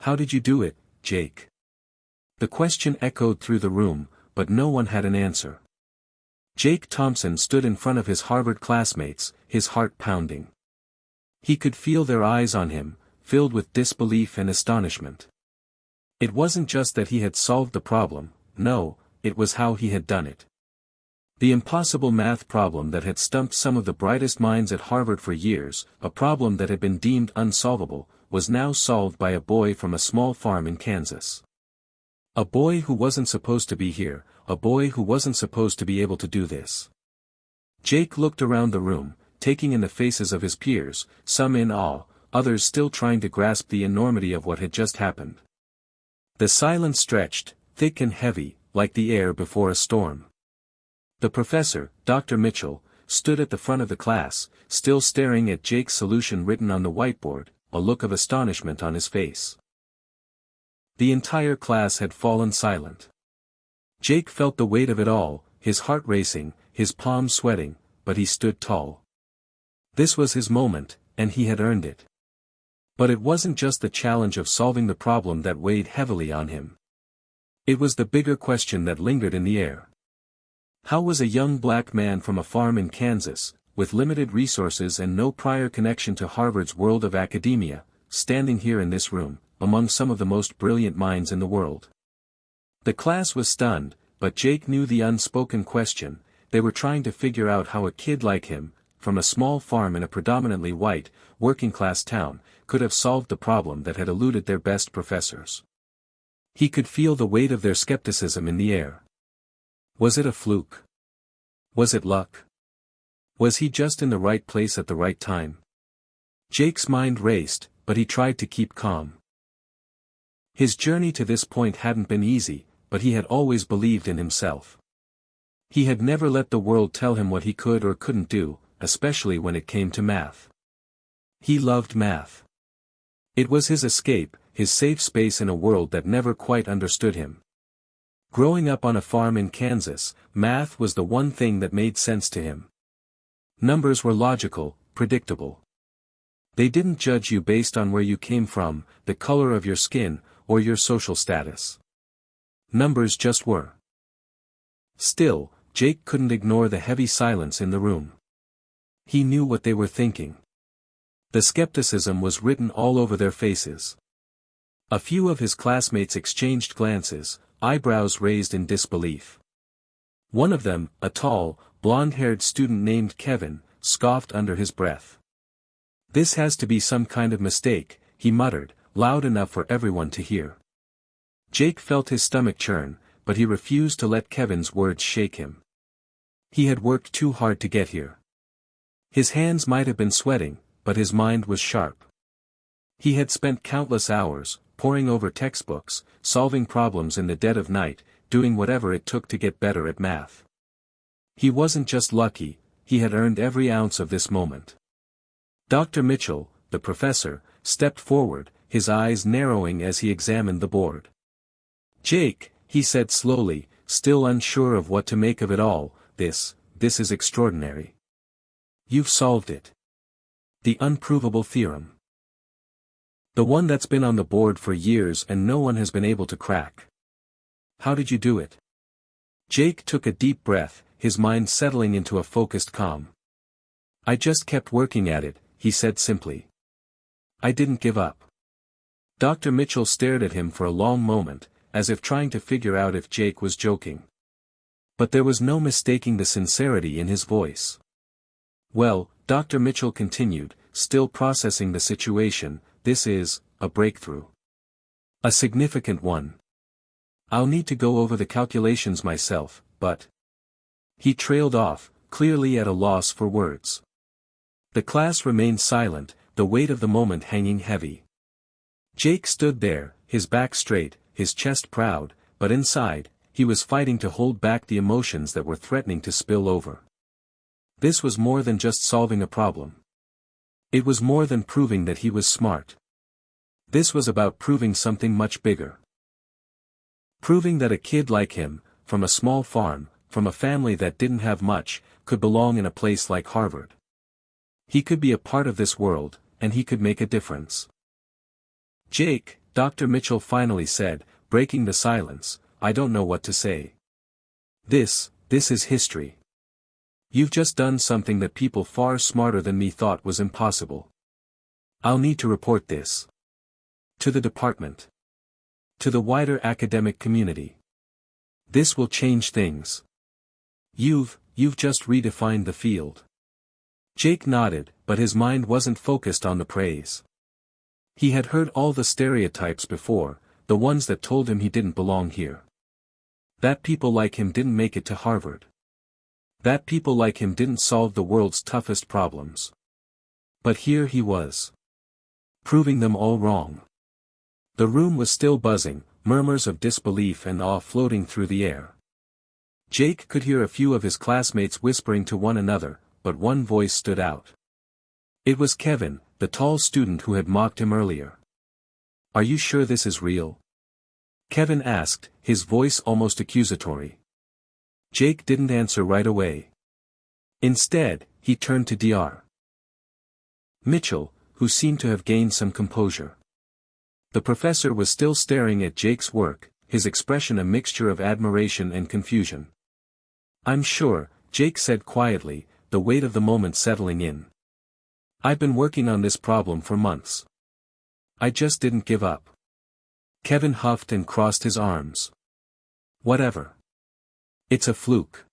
How did you do it, Jake? The question echoed through the room, but no one had an answer. Jake Thompson stood in front of his Harvard classmates, his heart pounding. He could feel their eyes on him, filled with disbelief and astonishment. It wasn't just that he had solved the problem, no, it was how he had done it. The impossible math problem that had stumped some of the brightest minds at Harvard for years, a problem that had been deemed unsolvable, was now solved by a boy from a small farm in Kansas. A boy who wasn't supposed to be here, a boy who wasn't supposed to be able to do this. Jake looked around the room, taking in the faces of his peers, some in awe, others still trying to grasp the enormity of what had just happened. The silence stretched, thick and heavy, like the air before a storm. The professor, Dr. Mitchell, stood at the front of the class, still staring at Jake's solution written on the whiteboard, a look of astonishment on his face. The entire class had fallen silent. Jake felt the weight of it all, his heart racing, his palms sweating, but he stood tall. This was his moment, and he had earned it. But it wasn't just the challenge of solving the problem that weighed heavily on him. It was the bigger question that lingered in the air. How was a young black man from a farm in Kansas, with limited resources and no prior connection to Harvard's world of academia, standing here in this room, among some of the most brilliant minds in the world? The class was stunned, but Jake knew the unspoken question. They were trying to figure out how a kid like him, from a small farm in a predominantly white, working-class town, could have solved the problem that had eluded their best professors. He could feel the weight of their skepticism in the air. Was it a fluke? Was it luck? Was he just in the right place at the right time? Jake's mind raced, but he tried to keep calm. His journey to this point hadn't been easy, but he had always believed in himself. He had never let the world tell him what he could or couldn't do, especially when it came to math. He loved math. It was his escape, his safe space in a world that never quite understood him. Growing up on a farm in Kansas, math was the one thing that made sense to him. Numbers were logical, predictable. They didn't judge you based on where you came from, the color of your skin, or your social status. Numbers just were. Still, Jake couldn't ignore the heavy silence in the room. He knew what they were thinking. The skepticism was written all over their faces. A few of his classmates exchanged glances, eyebrows raised in disbelief. One of them, a tall, blonde-haired student named Kevin, scoffed under his breath. "This has to be some kind of mistake," he muttered, loud enough for everyone to hear. Jake felt his stomach churn, but he refused to let Kevin's words shake him. He had worked too hard to get here. His hands might have been sweating, but his mind was sharp. He had spent countless hours, poring over textbooks, solving problems in the dead of night, doing whatever it took to get better at math. He wasn't just lucky, he had earned every ounce of this moment. Dr. Mitchell, the professor, stepped forward, his eyes narrowing as he examined the board. "Jake," he said slowly, still unsure of what to make of it all, this is extraordinary. You've solved it. The unprovable theorem. The one that's been on the board for years and no one has been able to crack. How did you do it?" Jake took a deep breath, his mind settling into a focused calm. "I just kept working at it," he said simply. "I didn't give up." Dr. Mitchell stared at him for a long moment, as if trying to figure out if Jake was joking. But there was no mistaking the sincerity in his voice. "Well," Dr. Mitchell continued, still processing the situation, "this is a breakthrough. A significant one. I'll need to go over the calculations myself, but..." He trailed off, clearly at a loss for words. The class remained silent, the weight of the moment hanging heavy. Jake stood there, his back straight, his chest proud, but inside, he was fighting to hold back the emotions that were threatening to spill over. This was more than just solving a problem. It was more than proving that he was smart. This was about proving something much bigger. Proving that a kid like him, from a small farm, from a family that didn't have much, could belong in a place like Harvard. He could be a part of this world, and he could make a difference. "Jake," Dr. Mitchell finally said, breaking the silence, I don't know what to say. This is history. You've just done something that people far smarter than me thought was impossible. I'll need to report this. To the department. To the wider academic community. This will change things. You've just redefined the field. Jake nodded, but his mind wasn't focused on the praise. He had heard all the stereotypes before, the ones that told him he didn't belong here. That people like him didn't make it to Harvard. That people like him didn't solve the world's toughest problems. But here he was. Proving them all wrong. The room was still buzzing, murmurs of disbelief and awe floating through the air. Jake could hear a few of his classmates whispering to one another, but one voice stood out. It was Kevin, the tall student who had mocked him earlier. Are you sure this is real? Kevin asked, his voice almost accusatory. Jake didn't answer right away. Instead, he turned to Dr. Mitchell, who seemed to have gained some composure. The professor was still staring at Jake's work, his expression a mixture of admiration and confusion. I'm sure, Jake said quietly, the weight of the moment settling in. I've been working on this problem for months. I just didn't give up. Kevin huffed and crossed his arms. Whatever. It's a fluke.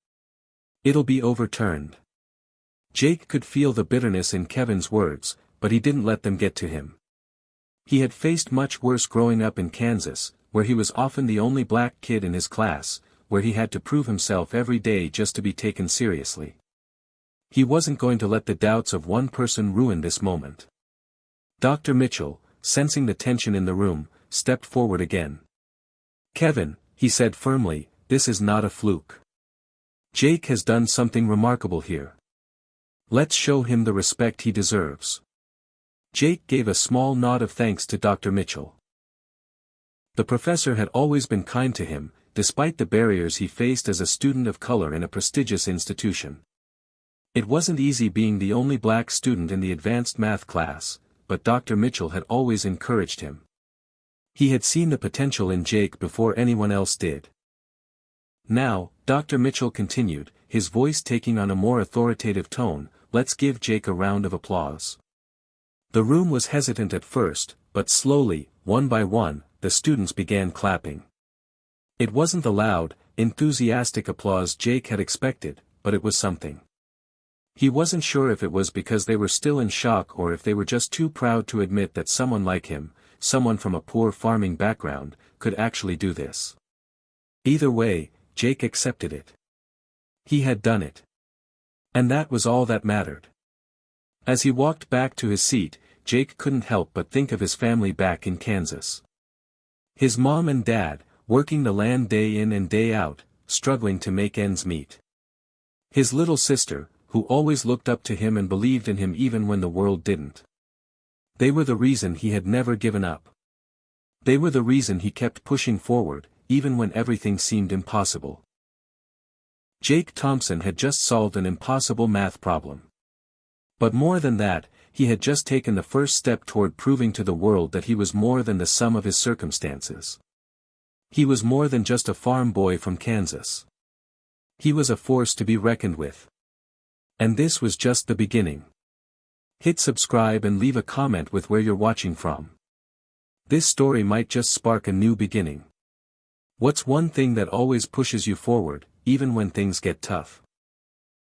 It'll be overturned. Jake could feel the bitterness in Kevin's words, but he didn't let them get to him. He had faced much worse growing up in Kansas, where he was often the only black kid in his class, where he had to prove himself every day just to be taken seriously. He wasn't going to let the doubts of one person ruin this moment. Dr. Mitchell, sensing the tension in the room, stepped forward again. Kevin, he said firmly, this is not a fluke. Jake has done something remarkable here. Let's show him the respect he deserves. Jake gave a small nod of thanks to Dr. Mitchell. The professor had always been kind to him, despite the barriers he faced as a student of color in a prestigious institution. It wasn't easy being the only black student in the advanced math class, but Dr. Mitchell had always encouraged him. He had seen the potential in Jake before anyone else did. Now, Dr. Mitchell continued, his voice taking on a more authoritative tone, let's give Jake a round of applause. The room was hesitant at first, but slowly, one by one, the students began clapping. It wasn't the loud, enthusiastic applause Jake had expected, but it was something. He wasn't sure if it was because they were still in shock or if they were just too proud to admit that someone like him, someone from a poor farming background, could actually do this. Either way, Jake accepted it. He had done it. And that was all that mattered. As he walked back to his seat, Jake couldn't help but think of his family back in Kansas. His mom and dad, working the land day in and day out, struggling to make ends meet. His little sister, who always looked up to him and believed in him even when the world didn't. They were the reason he had never given up. They were the reason he kept pushing forward, even when everything seemed impossible. Jake Thompson had just solved an impossible math problem. But more than that, he had just taken the first step toward proving to the world that he was more than the sum of his circumstances. He was more than just a farm boy from Kansas. He was a force to be reckoned with. And this was just the beginning. Hit subscribe and leave a comment with where you're watching from. This story might just spark a new beginning. What's one thing that always pushes you forward, even when things get tough?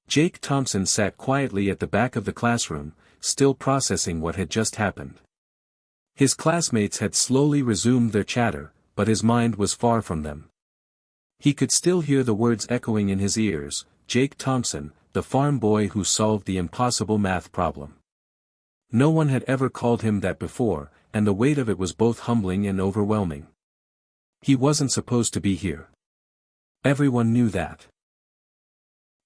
Jake Thompson sat quietly at the back of the classroom, still processing what had just happened. His classmates had slowly resumed their chatter, but his mind was far from them. He could still hear the words echoing in his ears, Jake Thompson, the farm boy who solved the impossible math problem. No one had ever called him that before, and the weight of it was both humbling and overwhelming. He wasn't supposed to be here. Everyone knew that.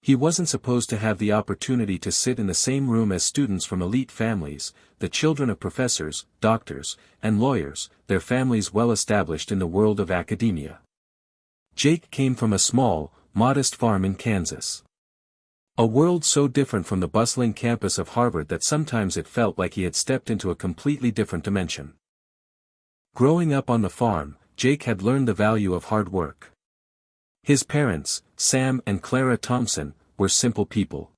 He wasn't supposed to have the opportunity to sit in the same room as students from elite families, the children of professors, doctors, and lawyers, their families well established in the world of academia. Jake came from a small, modest farm in Kansas. A world so different from the bustling campus of Harvard that sometimes it felt like he had stepped into a completely different dimension. Growing up on the farm, Jake had learned the value of hard work. His parents, Sam and Clara Thompson, were simple people.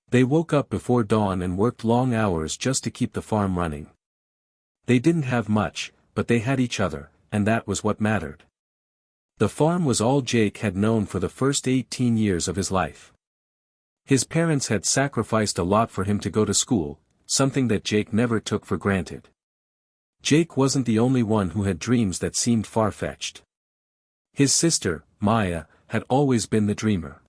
They woke up before dawn and worked long hours just to keep the farm running. They didn't have much, but they had each other, and that was what mattered. The farm was all Jake had known for the first 18 years of his life. His parents had sacrificed a lot for him to go to school, something that Jake never took for granted. Jake wasn't the only one who had dreams that seemed far-fetched. His sister, Maya, had always been the dreamer.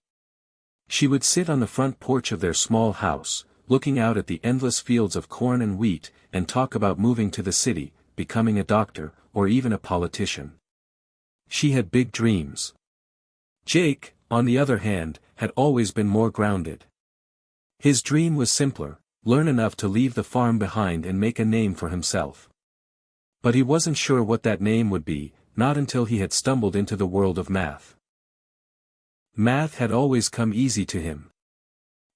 She would sit on the front porch of their small house, looking out at the endless fields of corn and wheat, and talk about moving to the city, becoming a doctor, or even a politician. She had big dreams. Jake, on the other hand, had always been more grounded. His dream was simpler: learn enough to leave the farm behind and make a name for himself. But he wasn't sure what that name would be, not until he had stumbled into the world of math. Math had always come easy to him.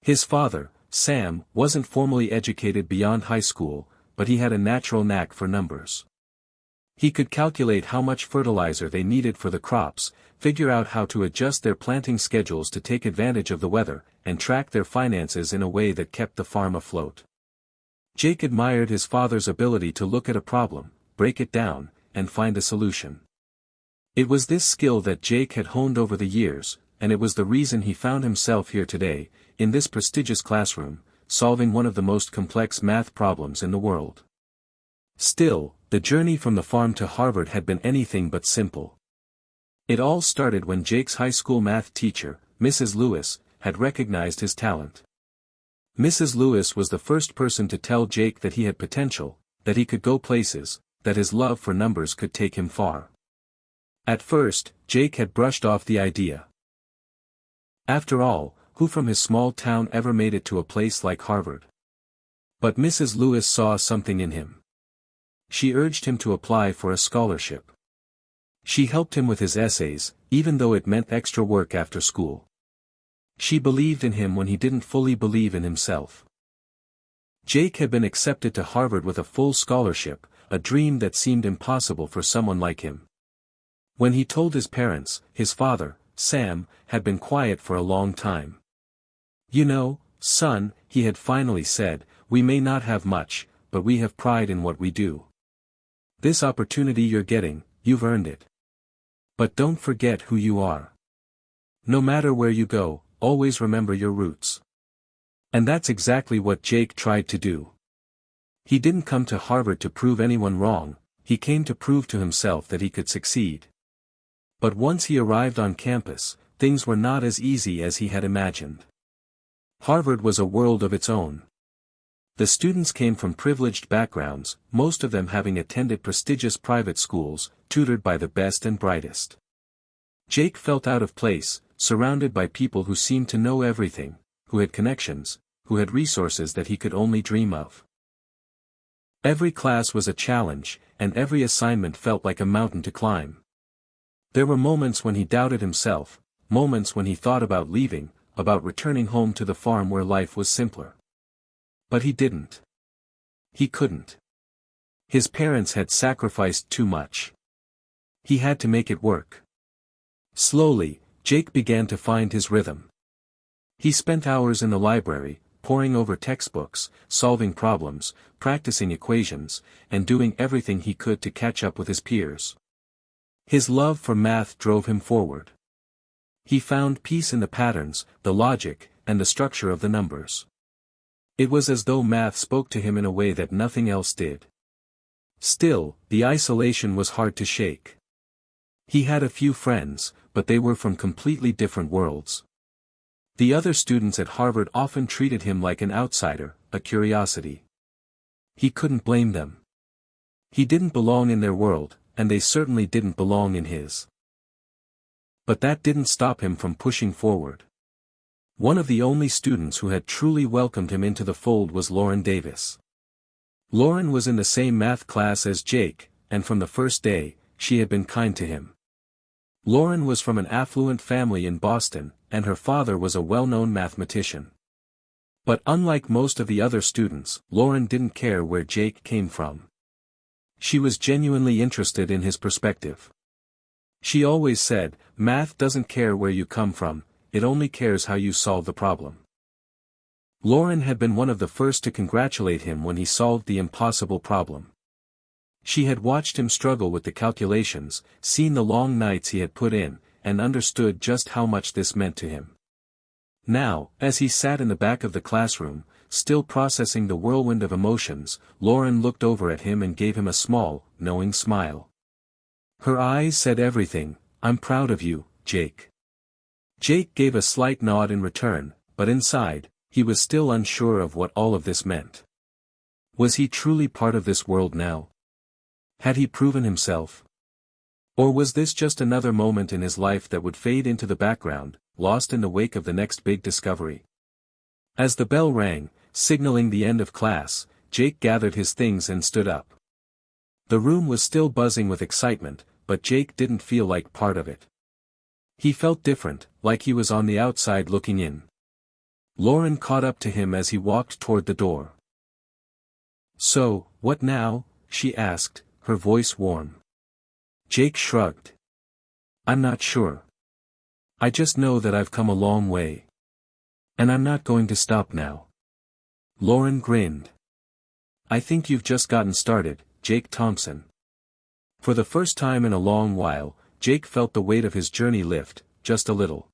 His father, Sam, wasn't formally educated beyond high school, but he had a natural knack for numbers. He could calculate how much fertilizer they needed for the crops, figure out how to adjust their planting schedules to take advantage of the weather, and track their finances in a way that kept the farm afloat. Jake admired his father's ability to look at a problem, break it down, and find a solution. It was this skill that Jake had honed over the years, and it was the reason he found himself here today, in this prestigious classroom, solving one of the most complex math problems in the world. Still, the journey from the farm to Harvard had been anything but simple. It all started when Jake's high school math teacher, Mrs. Lewis, had recognized his talent. Mrs. Lewis was the first person to tell Jake that he had potential, that he could go places, that his love for numbers could take him far. At first, Jake had brushed off the idea. After all, who from his small town ever made it to a place like Harvard? But Mrs. Lewis saw something in him. She urged him to apply for a scholarship. She helped him with his essays, even though it meant extra work after school. She believed in him when he didn't fully believe in himself. Jake had been accepted to Harvard with a full scholarship, a dream that seemed impossible for someone like him. When he told his parents, his father, Sam, had been quiet for a long time. "You know, son," he had finally said, "we may not have much, but we have pride in what we do. This opportunity you're getting, you've earned it. But don't forget who you are. No matter where you go, always remember your roots." And that's exactly what Jake tried to do. He didn't come to Harvard to prove anyone wrong, he came to prove to himself that he could succeed. But once he arrived on campus, things were not as easy as he had imagined. Harvard was a world of its own. The students came from privileged backgrounds, most of them having attended prestigious private schools, tutored by the best and brightest. Jake felt out of place, surrounded by people who seemed to know everything, who had connections, who had resources that he could only dream of. Every class was a challenge, and every assignment felt like a mountain to climb. There were moments when he doubted himself, moments when he thought about leaving, about returning home to the farm where life was simpler. But he didn't. He couldn't. His parents had sacrificed too much. He had to make it work. Slowly, Jake began to find his rhythm. He spent hours in the library, poring over textbooks, solving problems, practicing equations, and doing everything he could to catch up with his peers. His love for math drove him forward. He found peace in the patterns, the logic, and the structure of the numbers. It was as though math spoke to him in a way that nothing else did. Still, the isolation was hard to shake. He had a few friends, but they were from completely different worlds. The other students at Harvard often treated him like an outsider, a curiosity. He couldn't blame them. He didn't belong in their world, and they certainly didn't belong in his. But that didn't stop him from pushing forward. One of the only students who had truly welcomed him into the fold was Lauren Davis. Lauren was in the same math class as Jake, and from the first day, she had been kind to him. Lauren was from an affluent family in Boston, and her father was a well-known mathematician. But unlike most of the other students, Lauren didn't care where Jake came from. She was genuinely interested in his perspective. She always said, "Math doesn't care where you come from, it only cares how you solve the problem." Lauren had been one of the first to congratulate him when he solved the impossible problem. She had watched him struggle with the calculations, seen the long nights he had put in, and understood just how much this meant to him. Now, as he sat in the back of the classroom, still processing the whirlwind of emotions, Lauren looked over at him and gave him a small, knowing smile. Her eyes said everything. "I'm proud of you, Jake." Jake gave a slight nod in return, but inside, he was still unsure of what all of this meant. Was he truly part of this world now? Had he proven himself? Or was this just another moment in his life that would fade into the background, lost in the wake of the next big discovery? As the bell rang, signaling the end of class, Jake gathered his things and stood up. The room was still buzzing with excitement, but Jake didn't feel like part of it. He felt different, like he was on the outside looking in. Lauren caught up to him as he walked toward the door. "So, what now?" she asked, her voice warm. Jake shrugged. "I'm not sure. I just know that I've come a long way. And I'm not going to stop now." Lauren grinned. "I think you've just gotten started, Jake Thompson." For the first time in a long while, Jake felt the weight of his journey lift, just a little.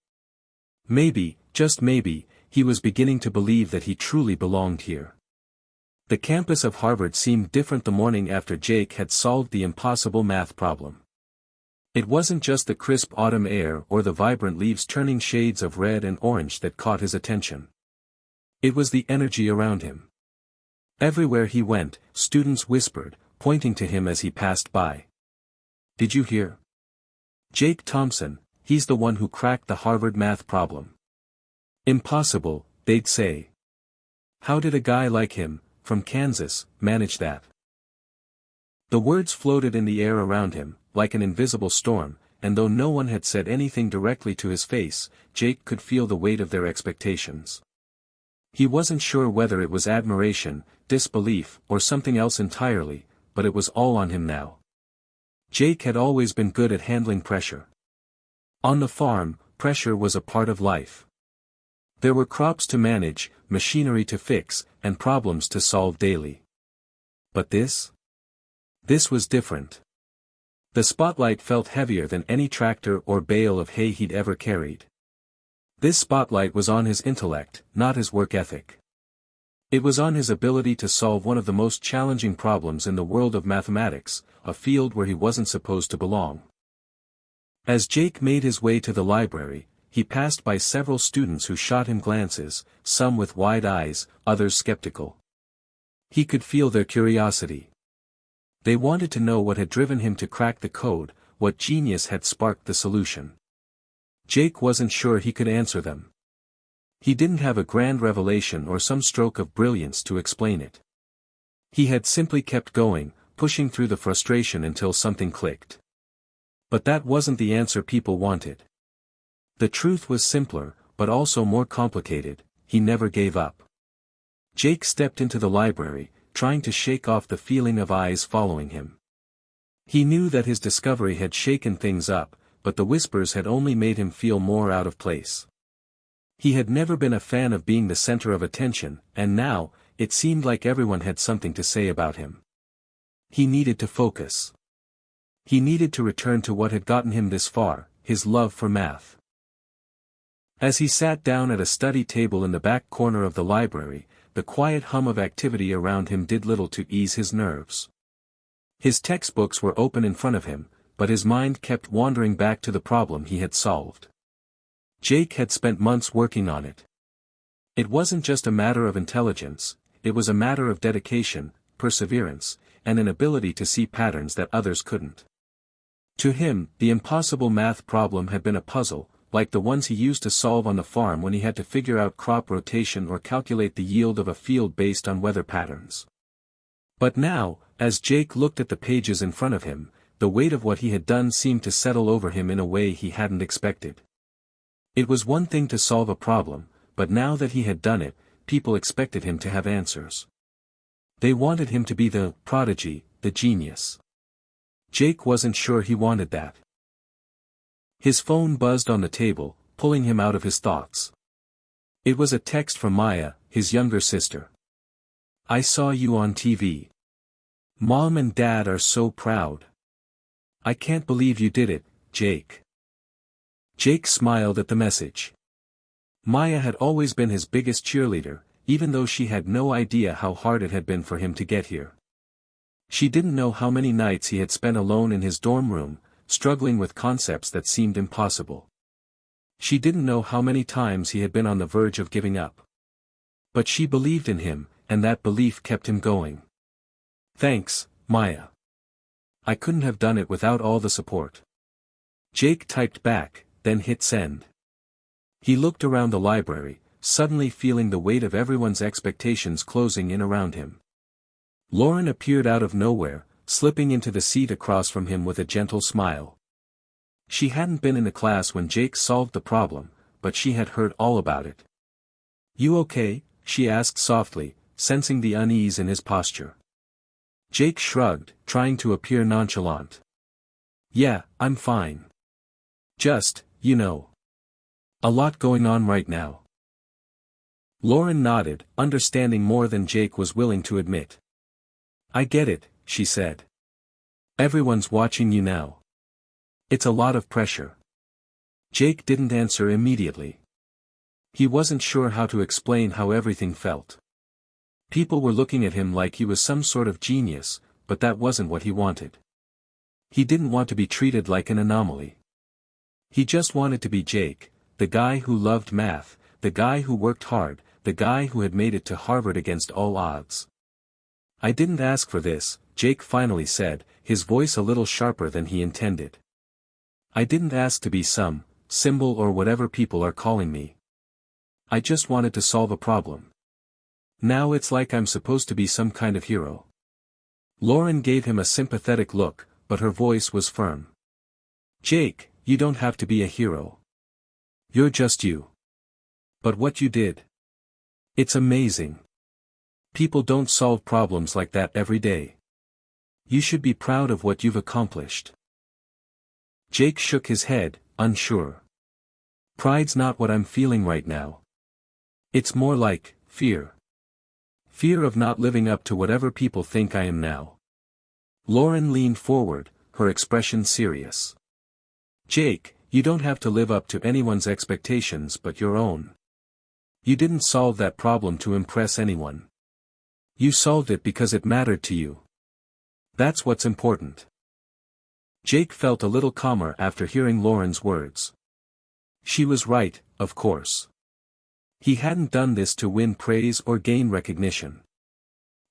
Maybe, just maybe, he was beginning to believe that he truly belonged here. The campus of Harvard seemed different the morning after Jake had solved the impossible math problem. It wasn't just the crisp autumn air or the vibrant leaves turning shades of red and orange that caught his attention. It was the energy around him. Everywhere he went, students whispered, pointing to him as he passed by. "Did you hear? Jake Thompson, he's the one who cracked the Harvard math problem." "Impossible," they'd say. "How did a guy like him, from Kansas, manage that?" The words floated in the air around him, like an invisible storm, and though no one had said anything directly to his face, Jake could feel the weight of their expectations. He wasn't sure whether it was admiration, disbelief, or something else entirely, but it was all on him now. Jake had always been good at handling pressure. On the farm, pressure was a part of life. There were crops to manage, machinery to fix, and problems to solve daily. But this? This was different. The spotlight felt heavier than any tractor or bale of hay he'd ever carried. This spotlight was on his intellect, not his work ethic. It was on his ability to solve one of the most challenging problems in the world of mathematics, a field where he wasn't supposed to belong. As Jake made his way to the library, he passed by several students who shot him glances, some with wide eyes, others skeptical. He could feel their curiosity. They wanted to know what had driven him to crack the code, what genius had sparked the solution. Jake wasn't sure he could answer them. He didn't have a grand revelation or some stroke of brilliance to explain it. He had simply kept going, pushing through the frustration until something clicked. But that wasn't the answer people wanted. The truth was simpler, but also more complicated: he never gave up. Jake stepped into the library, trying to shake off the feeling of eyes following him. He knew that his discovery had shaken things up, but the whispers had only made him feel more out of place. He had never been a fan of being the center of attention, and now, it seemed like everyone had something to say about him. He needed to focus. He needed to return to what had gotten him this far, his love for math. As he sat down at a study table in the back corner of the library, the quiet hum of activity around him did little to ease his nerves. His textbooks were open in front of him, but his mind kept wandering back to the problem he had solved. Jake had spent months working on it. It wasn't just a matter of intelligence, it was a matter of dedication, perseverance, and an ability to see patterns that others couldn't. To him, the impossible math problem had been a puzzle, like the ones he used to solve on the farm when he had to figure out crop rotation or calculate the yield of a field based on weather patterns. But now, as Jake looked at the pages in front of him, the weight of what he had done seemed to settle over him in a way he hadn't expected. It was one thing to solve a problem, but now that he had done it, people expected him to have answers. They wanted him to be the prodigy, the genius. Jake wasn't sure he wanted that. His phone buzzed on the table, pulling him out of his thoughts. It was a text from Maya, his younger sister. "I saw you on TV. Mom and Dad are so proud. I can't believe you did it, Jake." Jake smiled at the message. Maya had always been his biggest cheerleader, even though she had no idea how hard it had been for him to get here. She didn't know how many nights he had spent alone in his dorm room, struggling with concepts that seemed impossible. She didn't know how many times he had been on the verge of giving up. But she believed in him, and that belief kept him going. "Thanks, Maya. I couldn't have done it without all the support." Jake typed back, then hit send. He looked around the library, suddenly feeling the weight of everyone's expectations closing in around him. Lauren appeared out of nowhere, slipping into the seat across from him with a gentle smile. She hadn't been in the class when Jake solved the problem, but she had heard all about it. "You okay?" she asked softly, sensing the unease in his posture. Jake shrugged, trying to appear nonchalant. "Yeah, I'm fine. Just, a lot going on right now." Lauren nodded, understanding more than Jake was willing to admit. "I get it," she said. "Everyone's watching you now. It's a lot of pressure." Jake didn't answer immediately. He wasn't sure how to explain how everything felt. People were looking at him like he was some sort of genius, but that wasn't what he wanted. He didn't want to be treated like an anomaly. He just wanted to be Jake, the guy who loved math, the guy who worked hard, the guy who had made it to Harvard against all odds. "I didn't ask for this," Jake finally said, his voice a little sharper than he intended. "I didn't ask to be some symbol or whatever people are calling me. I just wanted to solve a problem. Now it's like I'm supposed to be some kind of hero." Lauren gave him a sympathetic look, but her voice was firm. "Jake, you don't have to be a hero. You're just you. But what you did? It's amazing. People don't solve problems like that every day. You should be proud of what you've accomplished." Jake shook his head, unsure. "Pride's not what I'm feeling right now. It's more like fear. Fear of not living up to whatever people think I am now." Lauren leaned forward, her expression serious. "Jake, you don't have to live up to anyone's expectations but your own. You didn't solve that problem to impress anyone. You solved it because it mattered to you. That's what's important." Jake felt a little calmer after hearing Lauren's words. She was right, of course. He hadn't done this to win praise or gain recognition.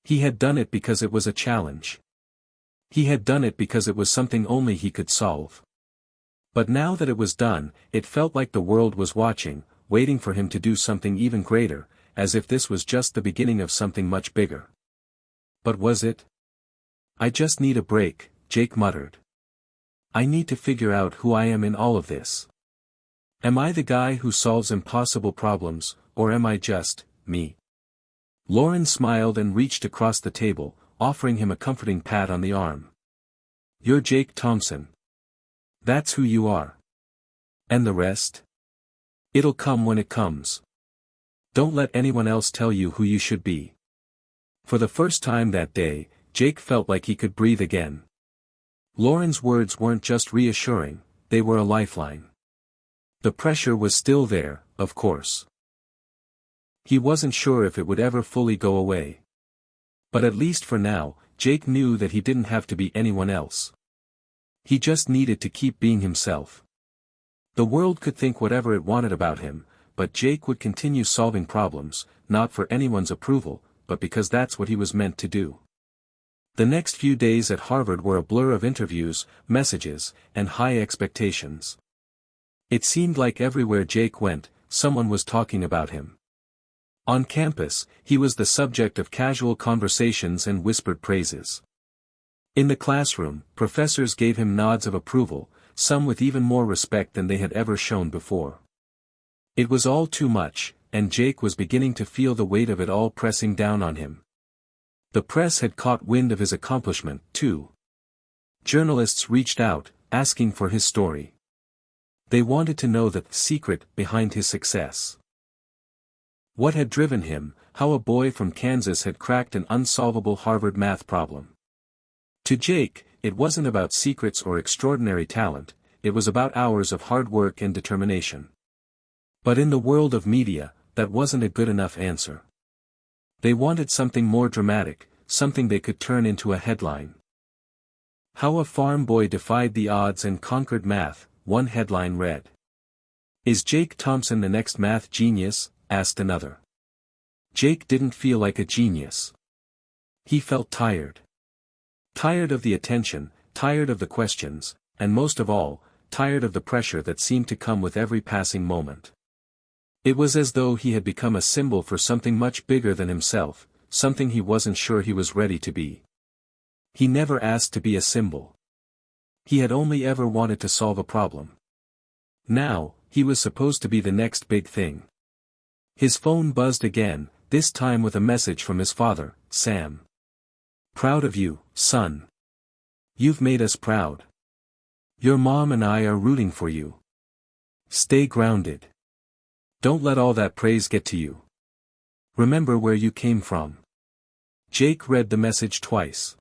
He had done it because it was a challenge. He had done it because it was something only he could solve. But now that it was done, it felt like the world was watching, waiting for him to do something even greater, as if this was just the beginning of something much bigger. But was it? "I just need a break," Jake muttered. "I need to figure out who I am in all of this. Am I the guy who solves impossible problems, or am I just me?" Lauren smiled and reached across the table, offering him a comforting pat on the arm. "You're Jake Thompson. That's who you are. And the rest? It'll come when it comes. Don't let anyone else tell you who you should be." For the first time that day, Jake felt like he could breathe again. Lauren's words weren't just reassuring, they were a lifeline. The pressure was still there, of course. He wasn't sure if it would ever fully go away. But at least for now, Jake knew that he didn't have to be anyone else. He just needed to keep being himself. The world could think whatever it wanted about him, but Jake would continue solving problems, not for anyone's approval, but because that's what he was meant to do. The next few days at Harvard were a blur of interviews, messages, and high expectations. It seemed like everywhere Jake went, someone was talking about him. On campus, he was the subject of casual conversations and whispered praises. In the classroom, professors gave him nods of approval, some with even more respect than they had ever shown before. It was all too much, and Jake was beginning to feel the weight of it all pressing down on him. The press had caught wind of his accomplishment, too. Journalists reached out, asking for his story. They wanted to know the secret behind his success. What had driven him, how a boy from Kansas had cracked an unsolvable Harvard math problem. To Jake, it wasn't about secrets or extraordinary talent, it was about hours of hard work and determination. But in the world of media, that wasn't a good enough answer. They wanted something more dramatic, something they could turn into a headline. How a farm boy defied the odds and conquered math, one headline read. Is Jake Thompson the next math genius? Asked another. Jake didn't feel like a genius. He felt tired. Tired of the attention, tired of the questions, and most of all, tired of the pressure that seemed to come with every passing moment. It was as though he had become a symbol for something much bigger than himself, something he wasn't sure he was ready to be. He never asked to be a symbol. He had only ever wanted to solve a problem. Now, he was supposed to be the next big thing. His phone buzzed again, this time with a message from his father, Sam. Proud of you, son. You've made us proud. Your mom and I are rooting for you. Stay grounded. Don't let all that praise get to you. Remember where you came from. Jake read the message twice.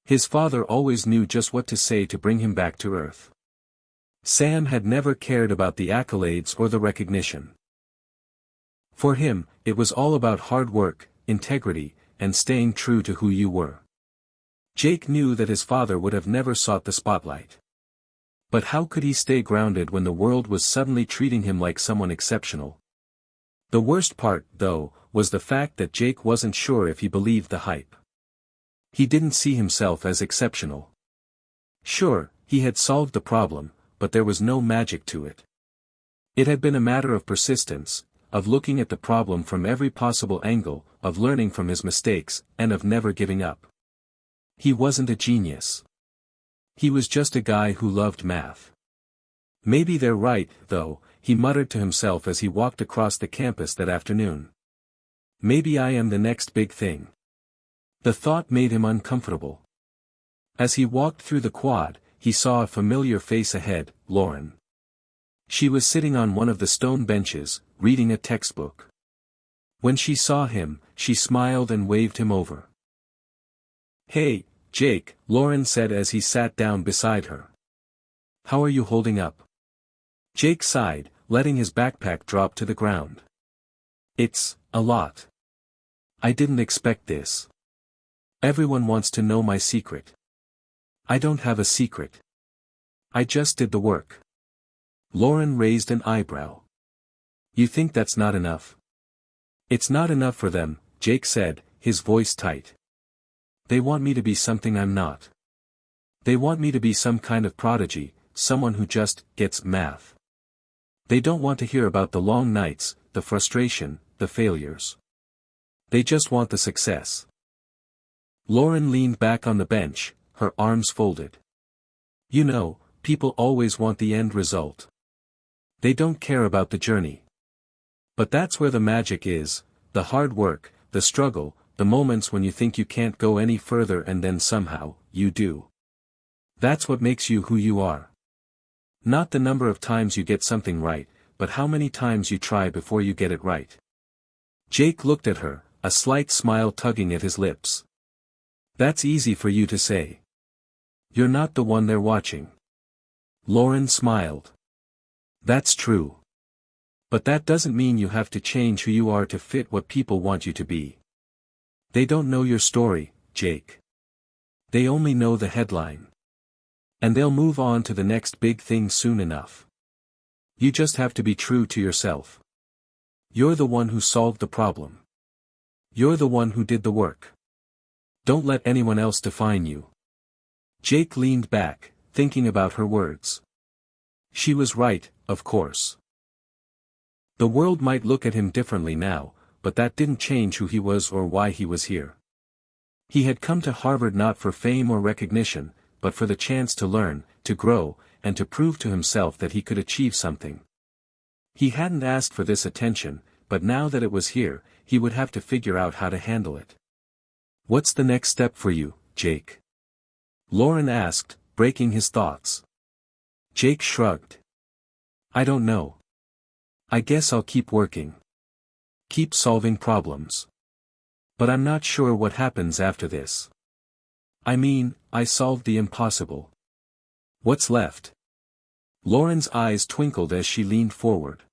His father always knew just what to say to bring him back to earth. Sam had never cared about the accolades or the recognition. For him, it was all about hard work, integrity, and staying true to who you were. Jake knew that his father would have never sought the spotlight. But how could he stay grounded when the world was suddenly treating him like someone exceptional? The worst part, though, was the fact that Jake wasn't sure if he believed the hype. He didn't see himself as exceptional. Sure, he had solved the problem, but there was no magic to it. It had been a matter of persistence, of looking at the problem from every possible angle, of learning from his mistakes, and of never giving up. He wasn't a genius. He was just a guy who loved math. Maybe they're right, though, he muttered to himself as he walked across the campus that afternoon. Maybe I am the next big thing. The thought made him uncomfortable. As he walked through the quad, he saw a familiar face ahead, Lauren. She was sitting on one of the stone benches, reading a textbook. When she saw him, she smiled and waved him over. Hey, Jake, Lauren said as he sat down beside her. How are you holding up? Jake sighed, letting his backpack drop to the ground. It's a lot. I didn't expect this. Everyone wants to know my secret. I don't have a secret. I just did the work. Lauren raised an eyebrow. You think that's not enough? It's not enough for them, Jake said, his voice tight. They want me to be something I'm not. They want me to be some kind of prodigy, someone who just gets math. They don't want to hear about the long nights, the frustration, the failures. They just want the success. Lauren leaned back on the bench, her arms folded. You know, people always want the end result. They don't care about the journey. But that's where the magic is, the hard work, the struggle, the moments when you think you can't go any further and then somehow, you do. That's what makes you who you are. Not the number of times you get something right, but how many times you try before you get it right. Jake looked at her, a slight smile tugging at his lips. That's easy for you to say. You're not the one they're watching. Lauren smiled. That's true. But that doesn't mean you have to change who you are to fit what people want you to be. They don't know your story, Jake. They only know the headline. And they'll move on to the next big thing soon enough. You just have to be true to yourself. You're the one who solved the problem. You're the one who did the work. Don't let anyone else define you. Jake leaned back, thinking about her words. She was right, of course. The world might look at him differently now, but that didn't change who he was or why he was here. He had come to Harvard not for fame or recognition, but for the chance to learn, to grow, and to prove to himself that he could achieve something. He hadn't asked for this attention, but now that it was here, he would have to figure out how to handle it. What's the next step for you, Jake? Lauren asked, breaking his thoughts. Jake shrugged. I don't know. I guess I'll keep working. Keep solving problems. But I'm not sure what happens after this. I mean, I solved the impossible. What's left? Lauren's eyes twinkled as she leaned forward.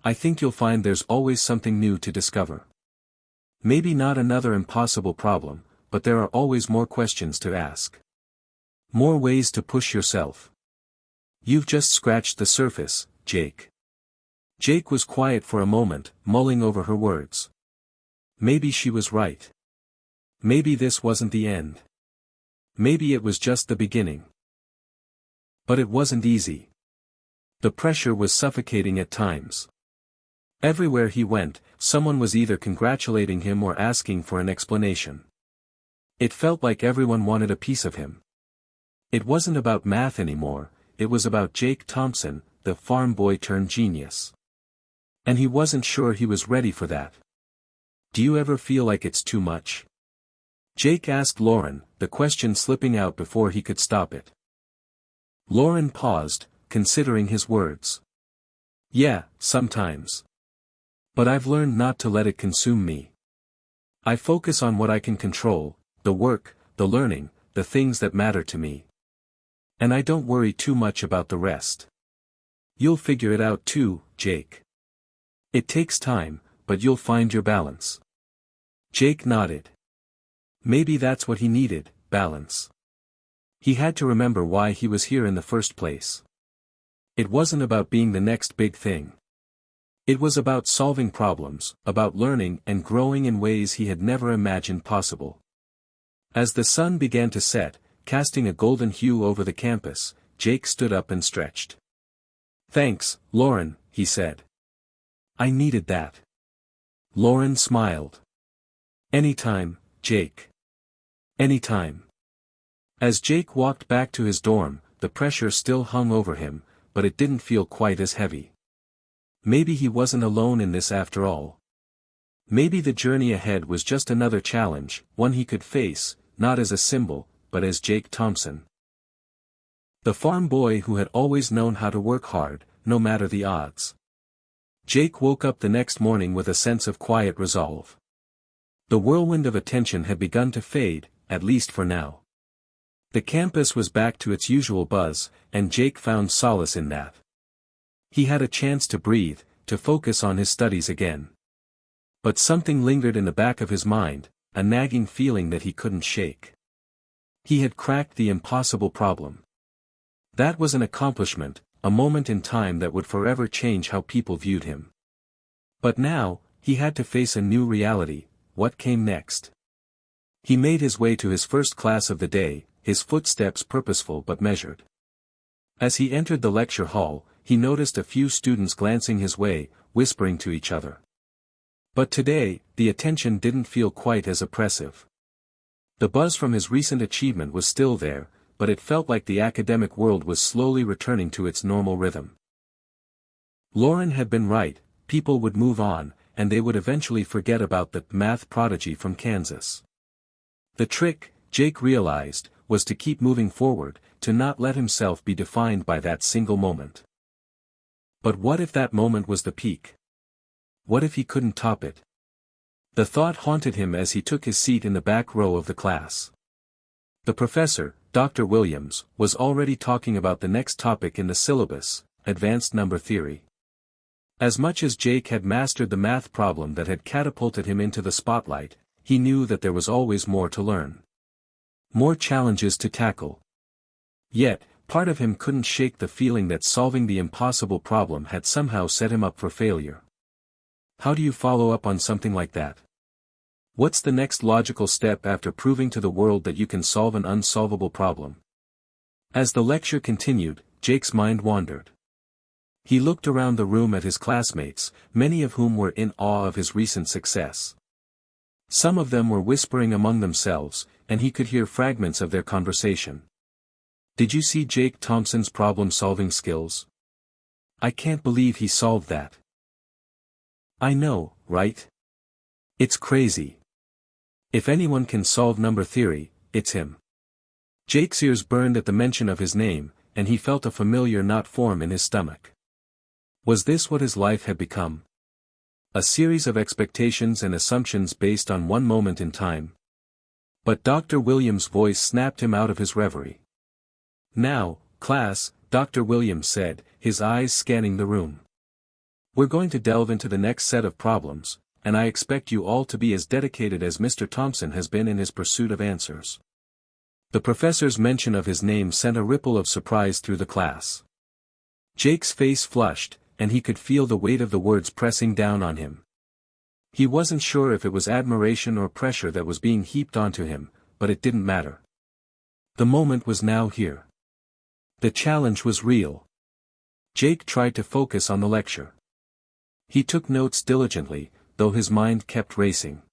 I think you'll find there's always something new to discover. Maybe not another impossible problem, but there are always more questions to ask. More ways to push yourself. You've just scratched the surface, Jake. Jake was quiet for a moment, mulling over her words. Maybe she was right. Maybe this wasn't the end. Maybe it was just the beginning. But it wasn't easy. The pressure was suffocating at times. Everywhere he went, someone was either congratulating him or asking for an explanation. It felt like everyone wanted a piece of him. It wasn't about math anymore, it was about Jake Thompson, the farm boy turned genius. And he wasn't sure he was ready for that. Do you ever feel like it's too much? Jake asked Lauren, the question slipping out before he could stop it. Lauren paused, considering his words. Yeah, sometimes. But I've learned not to let it consume me. I focus on what I can control, the work, the learning, the things that matter to me. And I don't worry too much about the rest. You'll figure it out too, Jake. It takes time, but you'll find your balance. Jake nodded. Maybe that's what he needed, balance. He had to remember why he was here in the first place. It wasn't about being the next big thing. It was about solving problems, about learning and growing in ways he had never imagined possible. As the sun began to set, casting a golden hue over the campus, Jake stood up and stretched. Thanks, Lauren, he said. I needed that. Lauren smiled. Anytime, Jake. Anytime. As Jake walked back to his dorm, the pressure still hung over him, but it didn't feel quite as heavy. Maybe he wasn't alone in this after all. Maybe the journey ahead was just another challenge, one he could face, not as a symbol, but as Jake Thompson. The farm boy who had always known how to work hard, no matter the odds. Jake woke up the next morning with a sense of quiet resolve. The whirlwind of attention had begun to fade, at least for now. The campus was back to its usual buzz, and Jake found solace in that. He had a chance to breathe, to focus on his studies again. But something lingered in the back of his mind, a nagging feeling that he couldn't shake. He had cracked the impossible problem. That was an accomplishment, a moment in time that would forever change how people viewed him. But now, he had to face a new reality. What came next? He made his way to his first class of the day, his footsteps purposeful but measured. As he entered the lecture hall, he noticed a few students glancing his way, whispering to each other. But today, the attention didn't feel quite as oppressive. The buzz from his recent achievement was still there, but it felt like the academic world was slowly returning to its normal rhythm. Lauren had been right, people would move on, and they would eventually forget about the math prodigy from Kansas. The trick, Jake realized, was to keep moving forward, to not let himself be defined by that single moment. But what if that moment was the peak? What if he couldn't top it? The thought haunted him as he took his seat in the back row of the class. The professor, Dr. Williams, was already talking about the next topic in the syllabus, advanced number theory. As much as Jake had mastered the math problem that had catapulted him into the spotlight, he knew that there was always more to learn. More challenges to tackle. Yet, part of him couldn't shake the feeling that solving the impossible problem had somehow set him up for failure. How do you follow up on something like that? What's the next logical step after proving to the world that you can solve an unsolvable problem? As the lecture continued, Jake's mind wandered. He looked around the room at his classmates, many of whom were in awe of his recent success. Some of them were whispering among themselves, and he could hear fragments of their conversation. Did you see Jake Thompson's problem-solving skills? I can't believe he solved that. I know, right? It's crazy. If anyone can solve number theory, it's him. Jake's ears burned at the mention of his name, and he felt a familiar knot form in his stomach. Was this what his life had become? A series of expectations and assumptions based on one moment in time. But Dr. Williams' voice snapped him out of his reverie. "Now, class," Dr. Williams said, his eyes scanning the room. "We're going to delve into the next set of problems, and I expect you all to be as dedicated as Mr. Thompson has been in his pursuit of answers." The professor's mention of his name sent a ripple of surprise through the class. Jake's face flushed, and he could feel the weight of the words pressing down on him. He wasn't sure if it was admiration or pressure that was being heaped onto him, but it didn't matter. The moment was now here. The challenge was real. Jake tried to focus on the lecture. He took notes diligently, though his mind kept racing.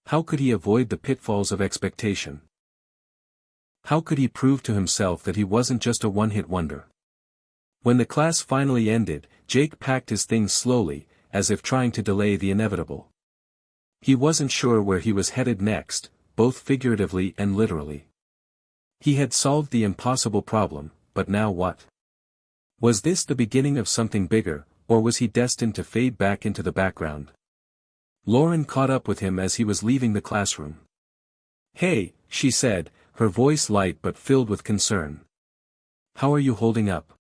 How could he avoid the pitfalls of expectation? How could he prove to himself that he wasn't just a one-hit wonder? When the class finally ended, Jake packed his things slowly, as if trying to delay the inevitable. He wasn't sure where he was headed next, both figuratively and literally. He had solved the impossible problem, but now what? Was this the beginning of something bigger, or was he destined to fade back into the background? Lauren caught up with him as he was leaving the classroom. "Hey," she said, her voice light but filled with concern. "How are you holding up?"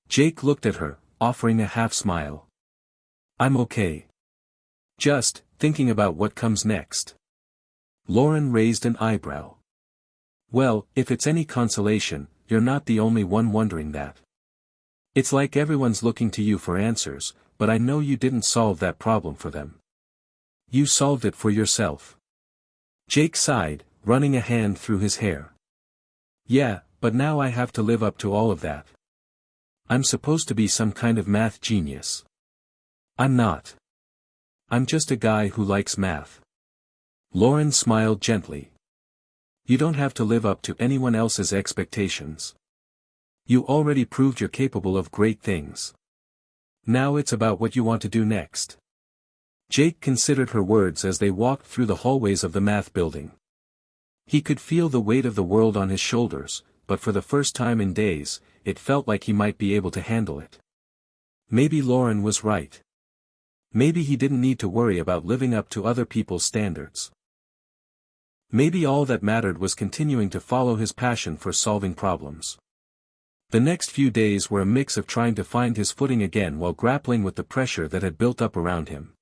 Jake looked at her, offering a half-smile. "I'm okay. Just thinking about what comes next." Lauren raised an eyebrow. "Well, if it's any consolation, you're not the only one wondering that. It's like everyone's looking to you for answers, but I know you didn't solve that problem for them. You solved it for yourself." Jake sighed, running a hand through his hair. "Yeah, but now I have to live up to all of that. I'm supposed to be some kind of math genius. I'm not. I'm just a guy who likes math." Lauren smiled gently. "You don't have to live up to anyone else's expectations. You already proved you're capable of great things. Now it's about what you want to do next." Jake considered her words as they walked through the hallways of the math building. He could feel the weight of the world on his shoulders, but for the first time in days, it felt like he might be able to handle it. Maybe Lauren was right. Maybe he didn't need to worry about living up to other people's standards. Maybe all that mattered was continuing to follow his passion for solving problems. The next few days were a mix of trying to find his footing again while grappling with the pressure that had built up around him.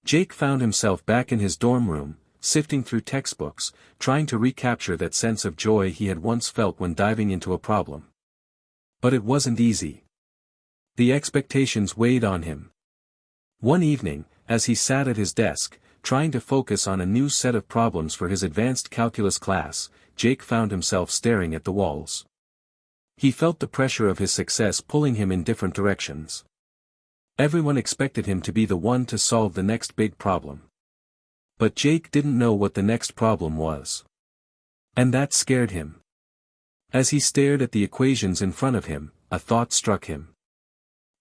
Jake found himself back in his dorm room, sifting through textbooks, trying to recapture that sense of joy he had once felt when diving into a problem. But it wasn't easy. The expectations weighed on him. One evening, as he sat at his desk, trying to focus on a new set of problems for his advanced calculus class, Jake found himself staring at the walls. He felt the pressure of his success pulling him in different directions. Everyone expected him to be the one to solve the next big problem. But Jake didn't know what the next problem was. And that scared him. As he stared at the equations in front of him, a thought struck him.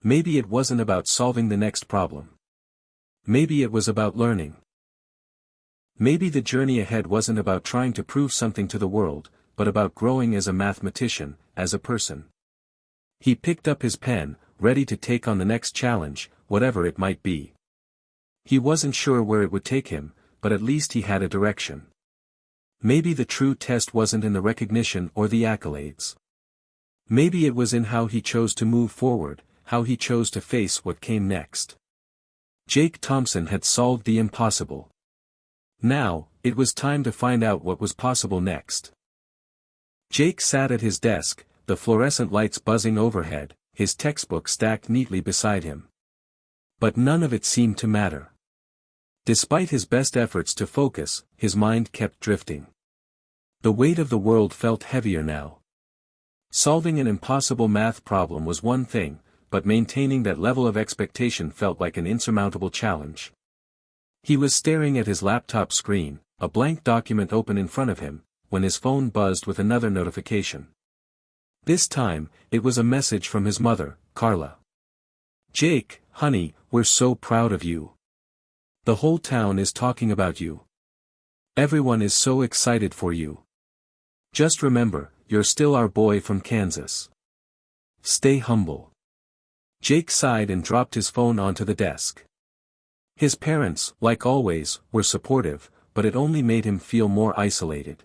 Maybe it wasn't about solving the next problem. Maybe it was about learning. Maybe the journey ahead wasn't about trying to prove something to the world, but about growing as a mathematician, as a person. He picked up his pen, ready to take on the next challenge, whatever it might be. He wasn't sure where it would take him, but at least he had a direction. Maybe the true test wasn't in the recognition or the accolades. Maybe it was in how he chose to move forward, how he chose to face what came next. Jake Thompson had solved the impossible. Now, it was time to find out what was possible next. Jake sat at his desk, the fluorescent lights buzzing overhead, his textbook stacked neatly beside him. But none of it seemed to matter. Despite his best efforts to focus, his mind kept drifting. The weight of the world felt heavier now. Solving an impossible math problem was one thing, but maintaining that level of expectation felt like an insurmountable challenge. He was staring at his laptop screen, a blank document open in front of him, when his phone buzzed with another notification. This time, it was a message from his mother, Carla. "Jake, honey, we're so proud of you. The whole town is talking about you. Everyone is so excited for you. Just remember, you're still our boy from Kansas. Stay humble. Jake sighed and dropped his phone onto the desk. His parents, like always, were supportive, but it only made him feel more isolated.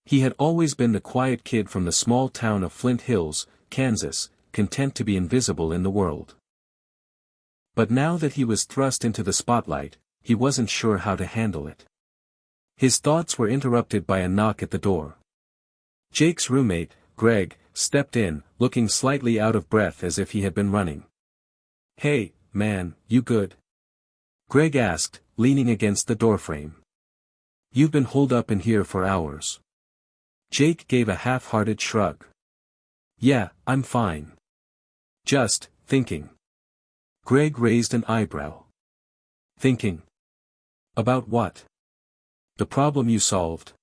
He had always been the quiet kid from the small town of Flint Hills, Kansas, content to be invisible in the world. But now that he was thrust into the spotlight, he wasn't sure how to handle it. His thoughts were interrupted by a knock at the door. Jake's roommate, Greg, stepped in, looking slightly out of breath as if he had been running. "Hey, man, you good?" Greg asked, leaning against the doorframe. "You've been holed up in here for hours." Jake gave a half-hearted shrug. "Yeah, I'm fine. Just thinking." Greg raised an eyebrow. "Thinking? About what? The problem you solved?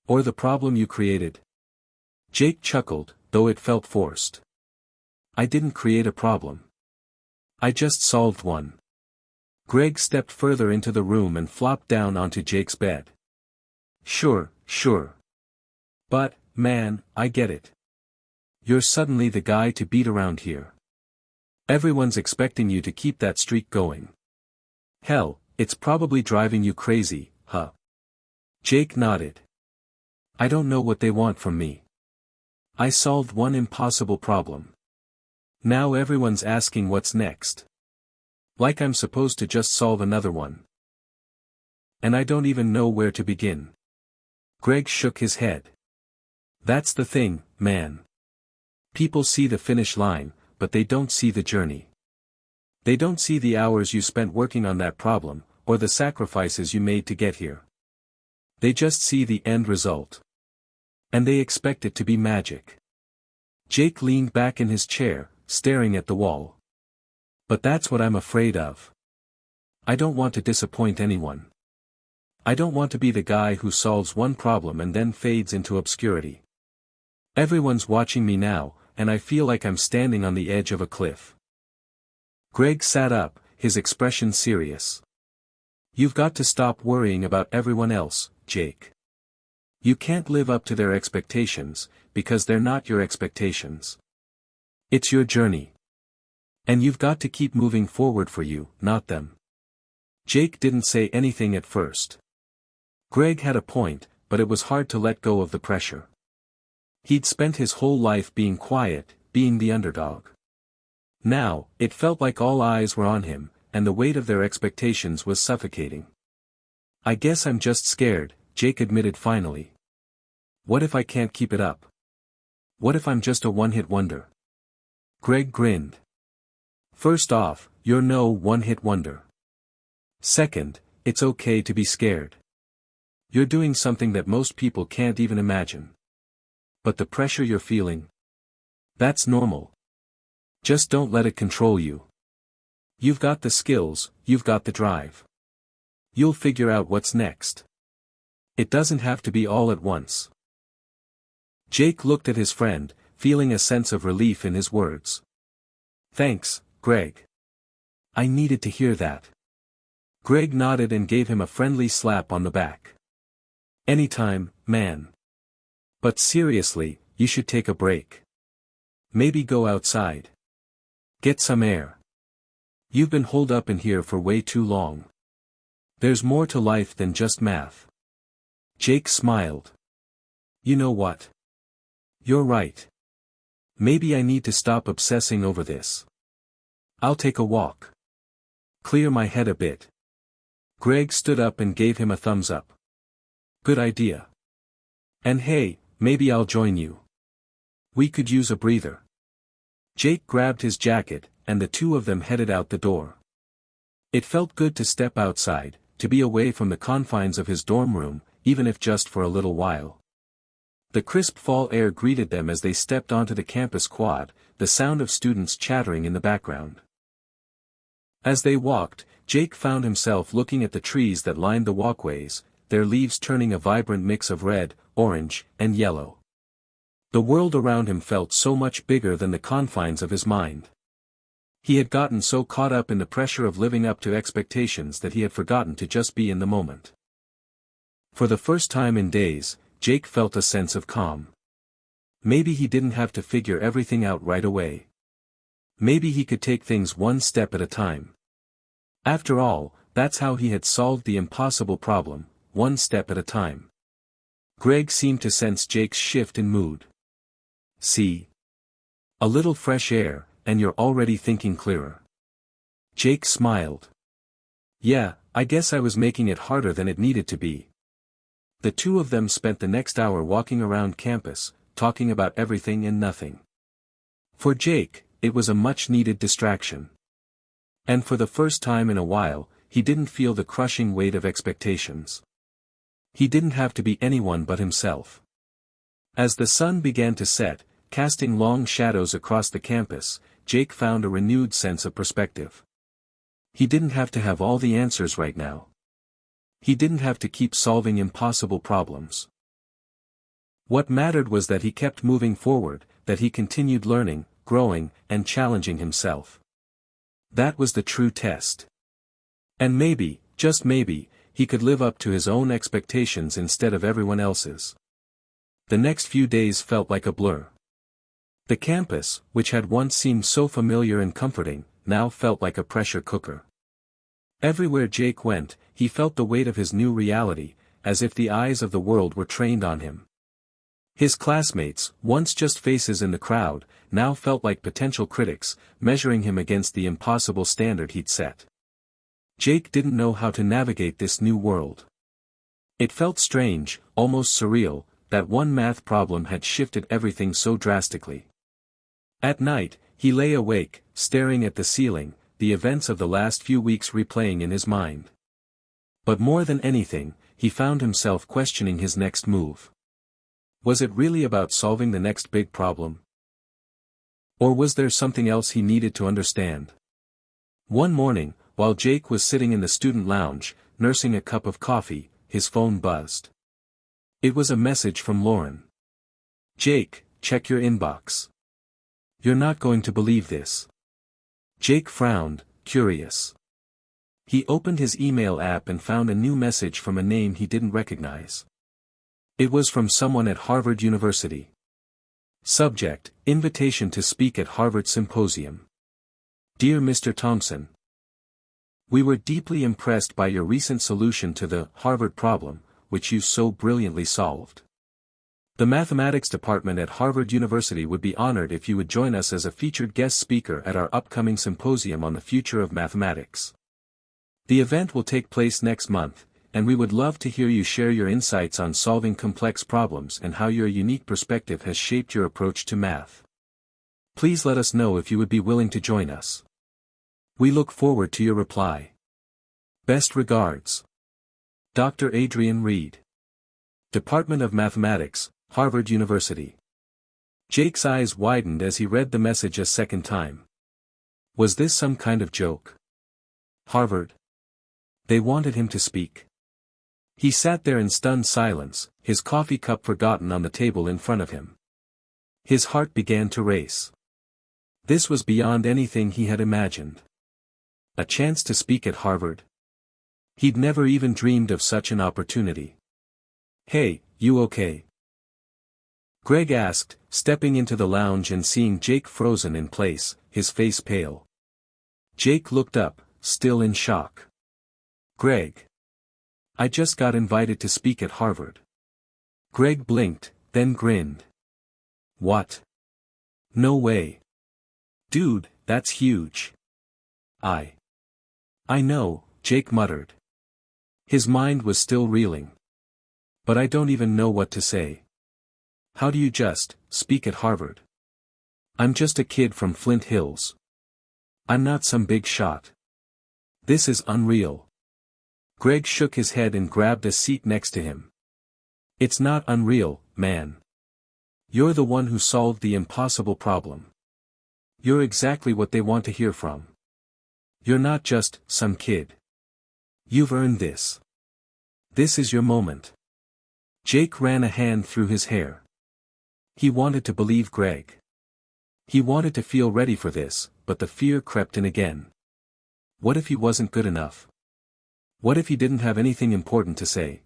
Or the problem you created?" Jake chuckled, though it felt forced. "I didn't create a problem. I just solved one." Greg stepped further into the room and flopped down onto Jake's bed. Sure. But, man, I get it. You're suddenly the guy to beat around here. Everyone's expecting you to keep that streak going. Hell, it's probably driving you crazy, huh?" Jake nodded. "I don't know what they want from me. I solved one impossible problem. Now everyone's asking what's next. Like I'm supposed to just solve another one. And I don't even know where to begin." Greg shook his head. "That's the thing, man. People see the finish line, but they don't see the journey. They don't see the hours you spent working on that problem, or the sacrifices you made to get here. They just see the end result. And they expect it to be magic." Jake leaned back in his chair, staring at the wall. "But that's what I'm afraid of. I don't want to disappoint anyone. I don't want to be the guy who solves one problem and then fades into obscurity. Everyone's watching me now, and I feel like I'm standing on the edge of a cliff." Greg sat up, his expression serious. "You've got to stop worrying about everyone else, Jake. You can't live up to their expectations, because they're not your expectations. It's your journey. And you've got to keep moving forward for you, not them." Jake didn't say anything at first. Greg had a point, but it was hard to let go of the pressure. He'd spent his whole life being quiet, being the underdog. Now, it felt like all eyes were on him, and the weight of their expectations was suffocating. "I guess I'm just scared," Jake admitted finally. "What if I can't keep it up? What if I'm just a one-hit wonder?" Greg grinned. "First off, you're no one-hit wonder. Second, it's okay to be scared. You're doing something that most people can't even imagine. But the pressure you're feeling? That's normal. Just don't let it control you. You've got the skills, you've got the drive. You'll figure out what's next. It doesn't have to be all at once." Jake looked at his friend, feeling a sense of relief in his words. "Thanks, Greg. I needed to hear that." Greg nodded and gave him a friendly slap on the back. "Anytime, man. But seriously, you should take a break. Maybe go outside. Get some air. You've been holed up in here for way too long. There's more to life than just math." Jake smiled. "You know what? You're right. Maybe I need to stop obsessing over this. I'll take a walk. Clear my head a bit." Greg stood up and gave him a thumbs up. "Good idea. And hey, maybe I'll join you. We could use a breather." Jake grabbed his jacket, and the two of them headed out the door. It felt good to step outside, to be away from the confines of his dorm room, even if just for a little while. The crisp fall air greeted them as they stepped onto the campus quad, the sound of students chattering in the background. As they walked, Jake found himself looking at the trees that lined the walkways, their leaves turning a vibrant mix of red, orange, and yellow. The world around him felt so much bigger than the confines of his mind. He had gotten so caught up in the pressure of living up to expectations that he had forgotten to just be in the moment. For the first time in days, Jake felt a sense of calm. Maybe he didn't have to figure everything out right away. Maybe he could take things one step at a time. After all, that's how he had solved the impossible problem, one step at a time. Greg seemed to sense Jake's shift in mood. See? A little fresh air, and you're already thinking clearer. Jake smiled. Yeah, I guess I was making it harder than it needed to be. The two of them spent the next hour walking around campus, talking about everything and nothing. For Jake, it was a much-needed distraction. And for the first time in a while, he didn't feel the crushing weight of expectations. He didn't have to be anyone but himself. As the sun began to set, casting long shadows across the campus, Jake found a renewed sense of perspective. He didn't have to have all the answers right now. He didn't have to keep solving impossible problems. What mattered was that he kept moving forward, that he continued learning, growing, and challenging himself. That was the true test. And maybe, just maybe, he could live up to his own expectations instead of everyone else's. The next few days felt like a blur. The campus, which had once seemed so familiar and comforting, now felt like a pressure cooker. Everywhere Jake went, he felt the weight of his new reality, as if the eyes of the world were trained on him. His classmates, once just faces in the crowd, now felt like potential critics, measuring him against the impossible standard he'd set. Jake didn't know how to navigate this new world. It felt strange, almost surreal, that one math problem had shifted everything so drastically. At night, he lay awake, staring at the ceiling, the events of the last few weeks replaying in his mind. But more than anything, he found himself questioning his next move. Was it really about solving the next big problem? Or was there something else he needed to understand? One morning, while Jake was sitting in the student lounge, nursing a cup of coffee, his phone buzzed. It was a message from Lauren. Jake, check your inbox. You're not going to believe this. Jake frowned, curious. He opened his email app and found a new message from a name he didn't recognize. It was from someone at Harvard University. Subject, invitation to speak at Harvard Symposium. Dear Mr. Thompson. We were deeply impressed by your recent solution to the Harvard problem, which you so brilliantly solved. The mathematics department at Harvard University would be honored if you would join us as a featured guest speaker at our upcoming symposium on the future of mathematics. The event will take place next month, and we would love to hear you share your insights on solving complex problems and how your unique perspective has shaped your approach to math. Please let us know if you would be willing to join us. We look forward to your reply. Best regards. Dr. Adrian Reed. Department of Mathematics, Harvard University. Jake's eyes widened as he read the message a second time. Was this some kind of joke? Harvard. They wanted him to speak. He sat there in stunned silence, his coffee cup forgotten on the table in front of him. His heart began to race. This was beyond anything he had imagined. A chance to speak at Harvard? He'd never even dreamed of such an opportunity. Hey, you okay? Greg asked, stepping into the lounge and seeing Jake frozen in place, his face pale. Jake looked up, still in shock. Greg. I just got invited to speak at Harvard. Greg blinked, then grinned. What? No way. Dude, that's huge. I know, Jake muttered. His mind was still reeling. But I don't even know what to say. How do you just speak at Harvard? I'm just a kid from Flint Hills. I'm not some big shot. This is unreal. Greg shook his head and grabbed a seat next to him. It's not unreal, man. You're the one who solved the impossible problem. You're exactly what they want to hear from. You're not just some kid. You've earned this. This is your moment. Jake ran a hand through his hair. He wanted to believe Greg. He wanted to feel ready for this, but the fear crept in again. What if he wasn't good enough? What if he didn't have anything important to say?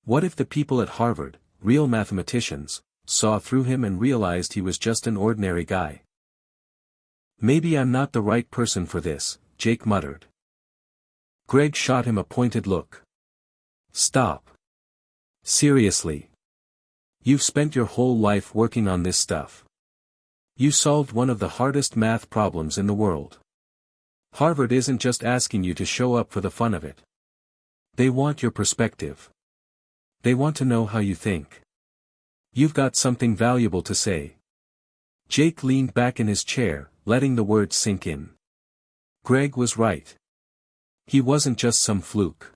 What if the people at Harvard, real mathematicians, saw through him and realized he was just an ordinary guy? Maybe I'm not the right person for this, Jake muttered. Greg shot him a pointed look. Stop. Seriously. You've spent your whole life working on this stuff. You solved one of the hardest math problems in the world. Harvard isn't just asking you to show up for the fun of it. They want your perspective. They want to know how you think. You've got something valuable to say. Jake leaned back in his chair, letting the words sink in. Greg was right. He wasn't just some fluke.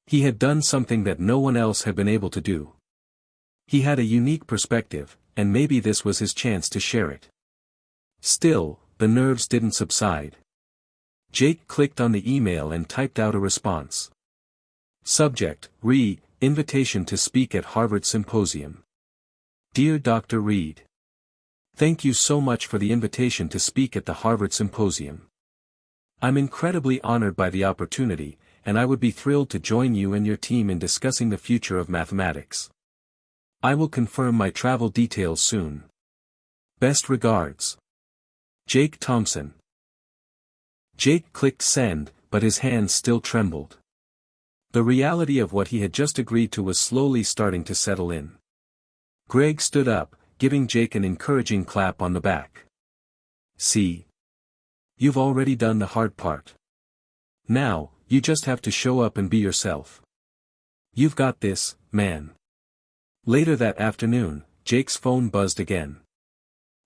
He had done something that no one else had been able to do. He had a unique perspective, and maybe this was his chance to share it. Still, the nerves didn't subside. Jake clicked on the email and typed out a response. Subject, invitation to speak at Harvard Symposium. Dear Dr. Reed. Thank you so much for the invitation to speak at the Harvard Symposium. I'm incredibly honored by the opportunity, and I would be thrilled to join you and your team in discussing the future of mathematics. I will confirm my travel details soon. Best regards. Jake Thompson. Jake clicked send, but his hands still trembled. The reality of what he had just agreed to was slowly starting to settle in. Greg stood up, giving Jake an encouraging clap on the back. See? You've already done the hard part. Now, you just have to show up and be yourself. You've got this, man. Later that afternoon, Jake's phone buzzed again.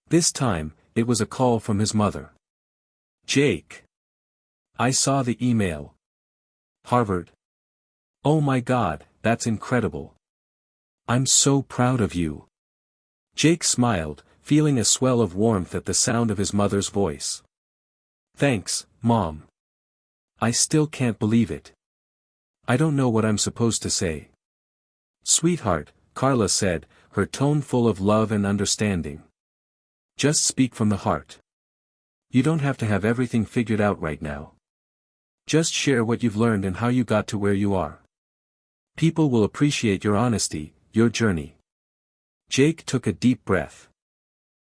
This time, it was a call from his mother. Jake. I saw the email. Harvard. Oh my God, that's incredible. I'm so proud of you. Jake smiled, feeling a swell of warmth at the sound of his mother's voice. Thanks, Mom. I still can't believe it. I don't know what I'm supposed to say. Sweetheart, Carla said, her tone full of love and understanding. Just speak from the heart. You don't have to have everything figured out right now. Just share what you've learned and how you got to where you are. People will appreciate your honesty, your journey. Jake took a deep breath.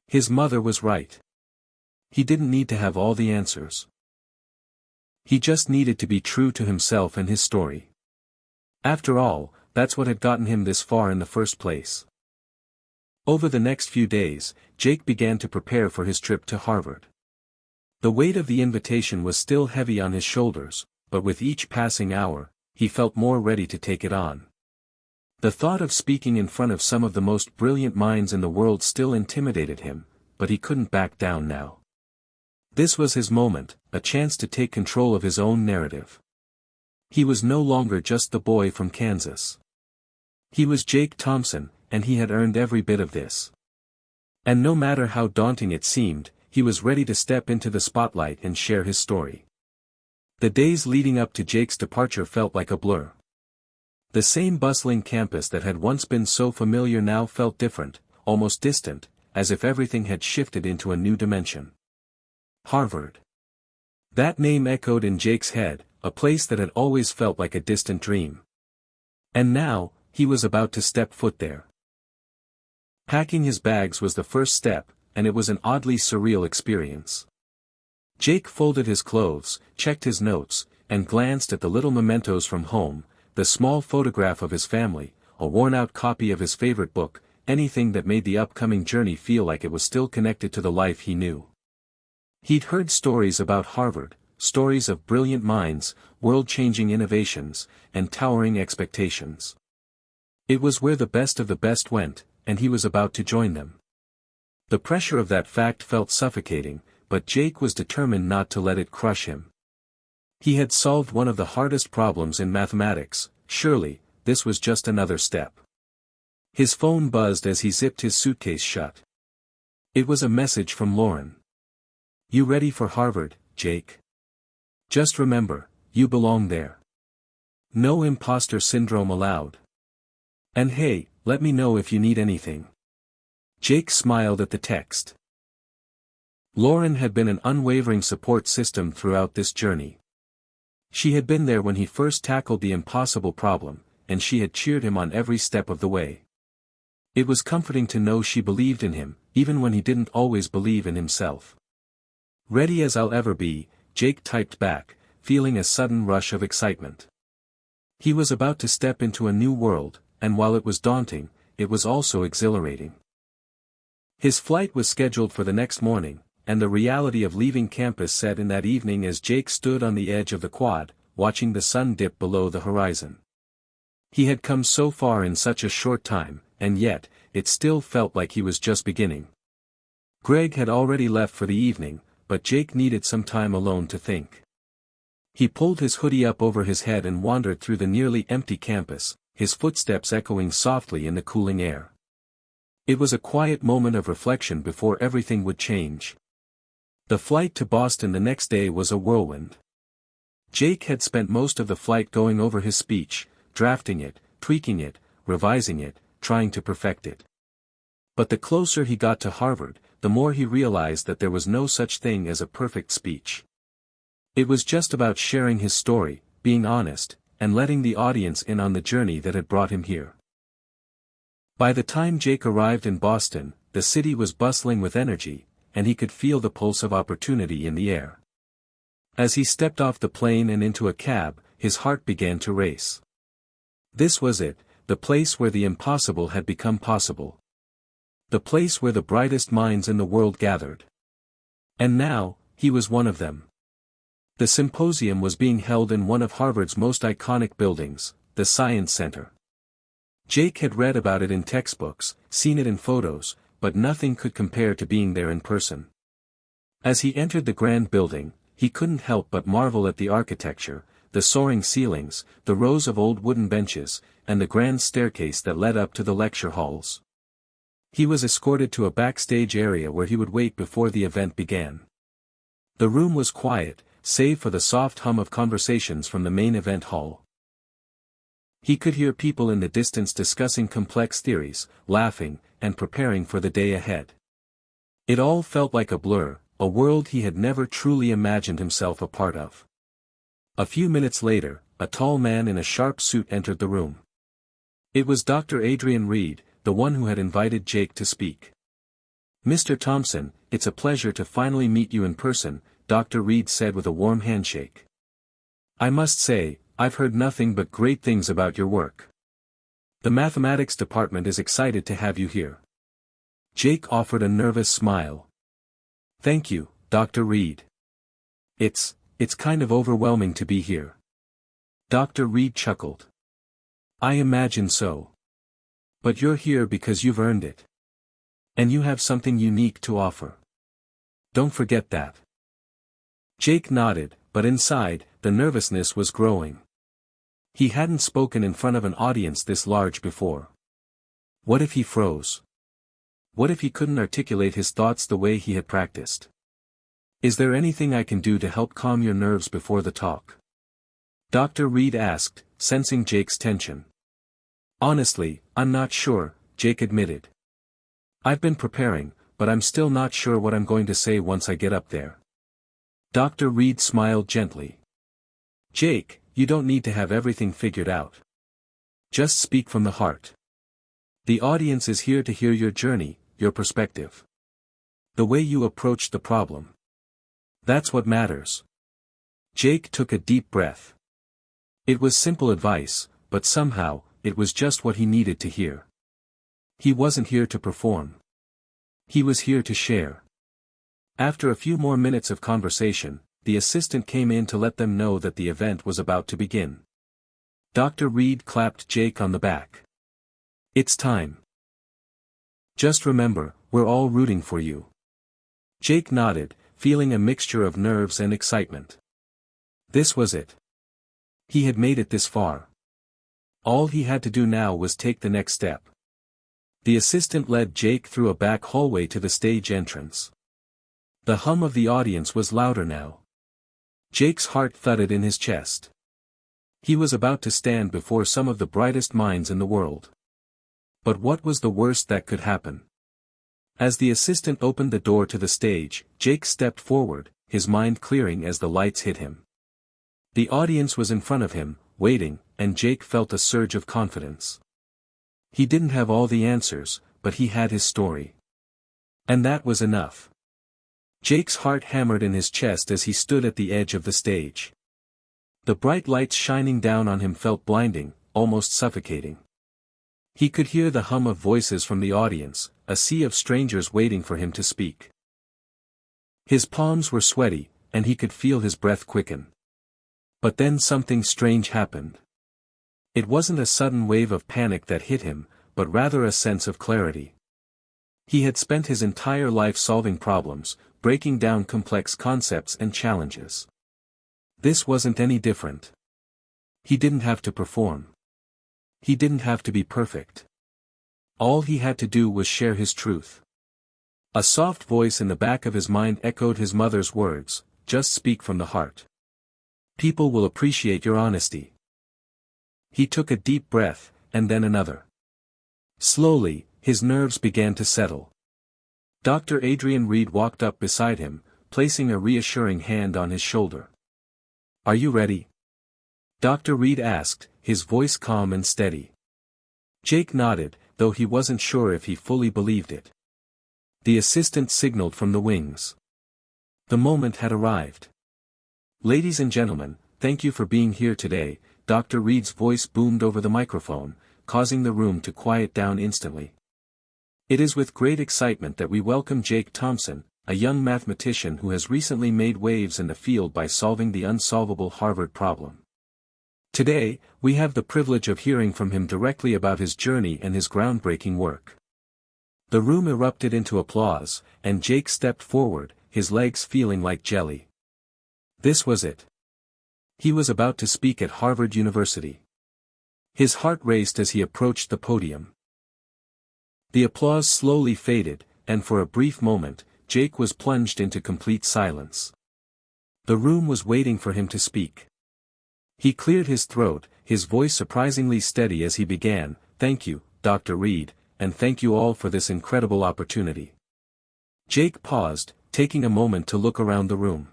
His mother was right. He didn't need to have all the answers. He just needed to be true to himself and his story. After all, that's what had gotten him this far in the first place. Over the next few days, Jake began to prepare for his trip to Harvard. The weight of the invitation was still heavy on his shoulders, but with each passing hour, he felt more ready to take it on. The thought of speaking in front of some of the most brilliant minds in the world still intimidated him, but he couldn't back down now. This was his moment, a chance to take control of his own narrative. He was no longer just the boy from Kansas. He was Jake Thompson, and he had earned every bit of this. And no matter how daunting it seemed, he was ready to step into the spotlight and share his story. The days leading up to Jake's departure felt like a blur. The same bustling campus that had once been so familiar now felt different, almost distant, as if everything had shifted into a new dimension. Harvard. That name echoed in Jake's head, a place that had always felt like a distant dream. And now, he was about to step foot there. Packing his bags was the first step, and it was an oddly surreal experience. Jake folded his clothes, checked his notes, and glanced at the little mementos from home, the small photograph of his family, a worn-out copy of his favorite book, anything that made the upcoming journey feel like it was still connected to the life he knew. He'd heard stories about Harvard, stories of brilliant minds, world-changing innovations, and towering expectations. It was where the best of the best went, and he was about to join them. The pressure of that fact felt suffocating, but Jake was determined not to let it crush him. He had solved one of the hardest problems in mathematics, surely, this was just another step. His phone buzzed as he zipped his suitcase shut. It was a message from Lauren. You ready for Harvard, Jake? Just remember, you belong there. No imposter syndrome allowed. And hey, let me know if you need anything. Jake smiled at the text. Lauren had been an unwavering support system throughout this journey. She had been there when he first tackled the impossible problem, and she had cheered him on every step of the way. It was comforting to know she believed in him, even when he didn't always believe in himself. "Ready as I'll ever be," Jake typed back, feeling a sudden rush of excitement. He was about to step into a new world, and while it was daunting, it was also exhilarating. His flight was scheduled for the next morning, and the reality of leaving campus set in that evening as Jake stood on the edge of the quad, watching the sun dip below the horizon. He had come so far in such a short time, and yet, it still felt like he was just beginning. Greg had already left for the evening, but Jake needed some time alone to think. He pulled his hoodie up over his head and wandered through the nearly empty campus, his footsteps echoing softly in the cooling air. It was a quiet moment of reflection before everything would change. The flight to Boston the next day was a whirlwind. Jake had spent most of the flight going over his speech, drafting it, tweaking it, revising it, trying to perfect it. But the closer he got to Harvard, the more he realized that there was no such thing as a perfect speech. It was just about sharing his story, being honest, and letting the audience in on the journey that had brought him here. By the time Jake arrived in Boston, the city was bustling with energy, and he could feel the pulse of opportunity in the air. As he stepped off the plane and into a cab, his heart began to race. This was it, the place where the impossible had become possible. The place where the brightest minds in the world gathered. And now, he was one of them. The symposium was being held in one of Harvard's most iconic buildings, the Science Center. Jake had read about it in textbooks, seen it in photos, but nothing could compare to being there in person. As he entered the grand building, he couldn't help but marvel at the architecture, the soaring ceilings, the rows of old wooden benches, and the grand staircase that led up to the lecture halls. He was escorted to a backstage area where he would wait before the event began. The room was quiet, save for the soft hum of conversations from the main event hall. He could hear people in the distance discussing complex theories, laughing, and preparing for the day ahead. It all felt like a blur, a world he had never truly imagined himself a part of. A few minutes later, a tall man in a sharp suit entered the room. It was Dr. Adrian Reed, the one who had invited Jake to speak. "Mr. Thompson, it's a pleasure to finally meet you in person," Dr. Reed said with a warm handshake. "I must say, I've heard nothing but great things about your work. The mathematics department is excited to have you here." Jake offered a nervous smile. "Thank you, Dr. Reed. It's kind of overwhelming to be here." Dr. Reed chuckled. "I imagine so. But you're here because you've earned it. And you have something unique to offer. Don't forget that." Jake nodded, but inside, the nervousness was growing. He hadn't spoken in front of an audience this large before. What if he froze? What if he couldn't articulate his thoughts the way he had practiced? "Is there anything I can do to help calm your nerves before the talk?" Dr. Reed asked, sensing Jake's tension. "Honestly, I'm not sure," Jake admitted. "I've been preparing, but I'm still not sure what I'm going to say once I get up there." Dr. Reed smiled gently. "Jake, you don't need to have everything figured out. Just speak from the heart. The audience is here to hear your journey, your perspective. The way you approached the problem. That's what matters." Jake took a deep breath. It was simple advice, but somehow, it was just what he needed to hear. He wasn't here to perform. He was here to share. After a few more minutes of conversation, the assistant came in to let them know that the event was about to begin. Dr. Reed clapped Jake on the back. "It's time. Just remember, we're all rooting for you." Jake nodded, feeling a mixture of nerves and excitement. This was it. He had made it this far. All he had to do now was take the next step. The assistant led Jake through a back hallway to the stage entrance. The hum of the audience was louder now. Jake's heart thudded in his chest. He was about to stand before some of the brightest minds in the world. But what was the worst that could happen? As the assistant opened the door to the stage, Jake stepped forward, his mind clearing as the lights hit him. The audience was in front of him, waiting, and Jake felt a surge of confidence. He didn't have all the answers, but he had his story. And that was enough. Jake's heart hammered in his chest as he stood at the edge of the stage. The bright lights shining down on him felt blinding, almost suffocating. He could hear the hum of voices from the audience, a sea of strangers waiting for him to speak. His palms were sweaty, and he could feel his breath quicken. But then something strange happened. It wasn't a sudden wave of panic that hit him, but rather a sense of clarity. He had spent his entire life solving problems, breaking down complex concepts and challenges. This wasn't any different. He didn't have to perform. He didn't have to be perfect. All he had to do was share his truth. A soft voice in the back of his mind echoed his mother's words, "Just speak from the heart. People will appreciate your honesty." He took a deep breath, and then another. Slowly, his nerves began to settle. Dr. Adrian Reed walked up beside him, placing a reassuring hand on his shoulder. "Are you ready?" Dr. Reed asked, his voice calm and steady. Jake nodded, though he wasn't sure if he fully believed it. The assistant signaled from the wings. The moment had arrived. "Ladies and gentlemen, thank you for being here today," Dr. Reed's voice boomed over the microphone, causing the room to quiet down instantly. "It is with great excitement that we welcome Jake Thompson, a young mathematician who has recently made waves in the field by solving the unsolvable Harvard problem. Today, we have the privilege of hearing from him directly about his journey and his groundbreaking work." The room erupted into applause, and Jake stepped forward, his legs feeling like jelly. This was it. He was about to speak at Harvard University. His heart raced as he approached the podium. The applause slowly faded, and for a brief moment, Jake was plunged into complete silence. The room was waiting for him to speak. He cleared his throat, his voice surprisingly steady as he began, "Thank you, Dr. Reed, and thank you all for this incredible opportunity." Jake paused, taking a moment to look around the room.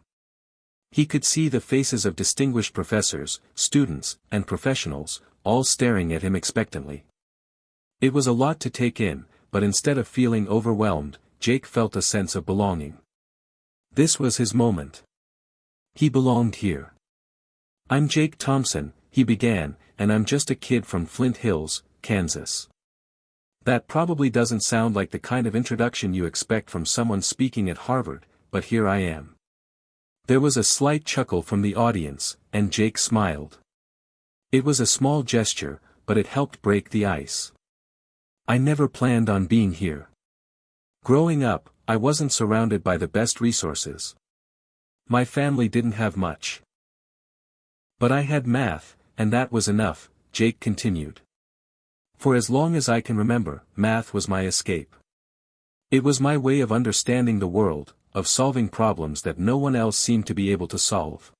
He could see the faces of distinguished professors, students, and professionals, all staring at him expectantly. It was a lot to take in, but instead of feeling overwhelmed, Jake felt a sense of belonging. This was his moment. He belonged here. "I'm Jake Thompson," he began, "and I'm just a kid from Flint Hills, Kansas." That probably doesn't sound like the kind of introduction you expect from someone speaking at Harvard, but here I am. There was a slight chuckle from the audience, and Jake smiled. It was a small gesture, but it helped break the ice. "I never planned on being here. Growing up, I wasn't surrounded by the best resources. My family didn't have much. But I had math, and that was enough," Jake continued. "For as long as I can remember, math was my escape. It was my way of understanding the world, of solving problems that no one else seemed to be able to solve."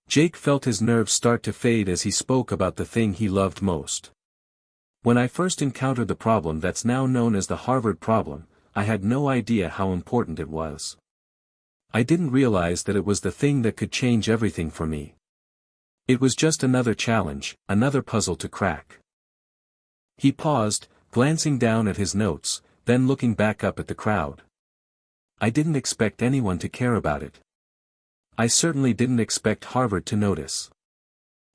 Jake felt his nerves start to fade as he spoke about the thing he loved most. "When I first encountered the problem that's now known as the Harvard problem, I had no idea how important it was. I didn't realize that it was the thing that could change everything for me. It was just another challenge, another puzzle to crack." He paused, glancing down at his notes, then looking back up at the crowd. "I didn't expect anyone to care about it. I certainly didn't expect Harvard to notice.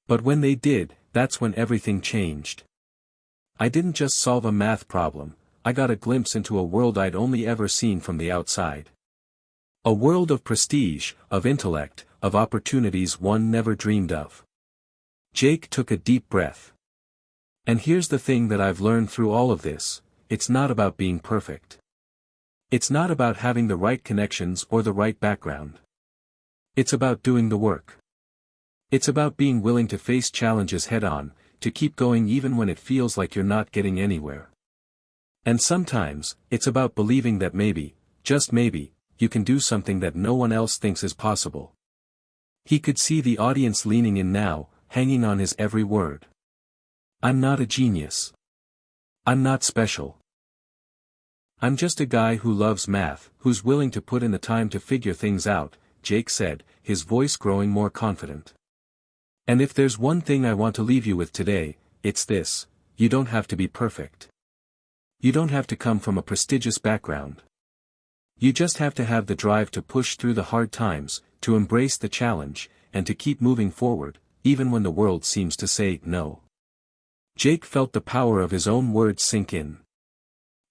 But when they did, that's when everything changed. I didn't just solve a math problem, I got a glimpse into a world I'd only ever seen from the outside. A world of prestige, of intellect, of opportunities one never dreamed of." Jake took a deep breath. "And here's the thing that I've learned through all of this, it's not about being perfect. It's not about having the right connections or the right background. It's about doing the work. It's about being willing to face challenges head-on, to keep going even when it feels like you're not getting anywhere. And sometimes, it's about believing that maybe, just maybe, you can do something that no one else thinks is possible." He could see the audience leaning in now, hanging on his every word. "I'm not a genius. I'm not special. I'm just a guy who loves math, who's willing to put in the time to figure things out," Jake said, his voice growing more confident. And if there's one thing I want to leave you with today, it's this: you don't have to be perfect. You don't have to come from a prestigious background. You just have to have the drive to push through the hard times, to embrace the challenge, and to keep moving forward, even when the world seems to say no. Jake felt the power of his own words sink in.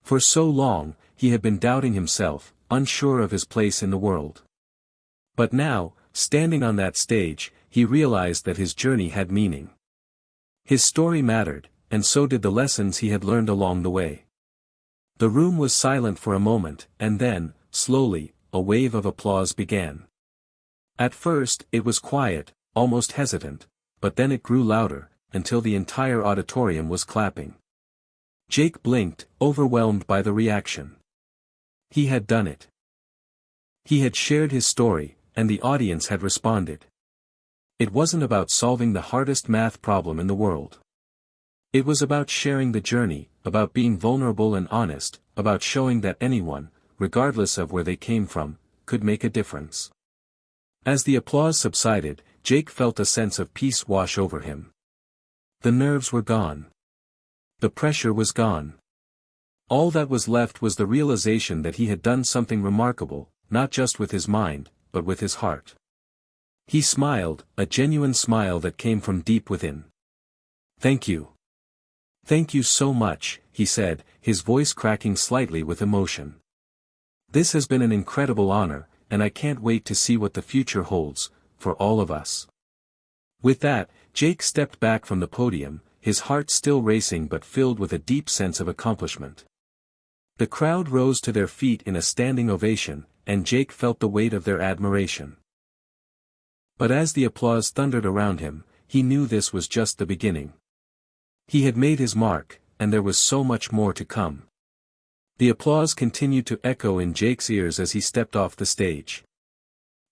For so long, he had been doubting himself, unsure of his place in the world. But now, standing on that stage, he realized that his journey had meaning. His story mattered, and so did the lessons he had learned along the way. The room was silent for a moment, and then, slowly, a wave of applause began. At first, it was quiet, almost hesitant, but then it grew louder, until the entire auditorium was clapping. Jake blinked, overwhelmed by the reaction. He had done it. He had shared his story, and the audience had responded. It wasn't about solving the hardest math problem in the world. It was about sharing the journey, about being vulnerable and honest, about showing that anyone, regardless of where they came from, could make a difference. As the applause subsided, Jake felt a sense of peace wash over him. The nerves were gone. The pressure was gone. All that was left was the realization that he had done something remarkable, not just with his mind, but with his heart. He smiled, a genuine smile that came from deep within. "Thank you. Thank you so much," he said, his voice cracking slightly with emotion. "This has been an incredible honor, and I can't wait to see what the future holds, for all of us." With that, Jake stepped back from the podium, his heart still racing but filled with a deep sense of accomplishment. The crowd rose to their feet in a standing ovation, and Jake felt the weight of their admiration. But as the applause thundered around him, he knew this was just the beginning. He had made his mark, and there was so much more to come. The applause continued to echo in Jake's ears as he stepped off the stage.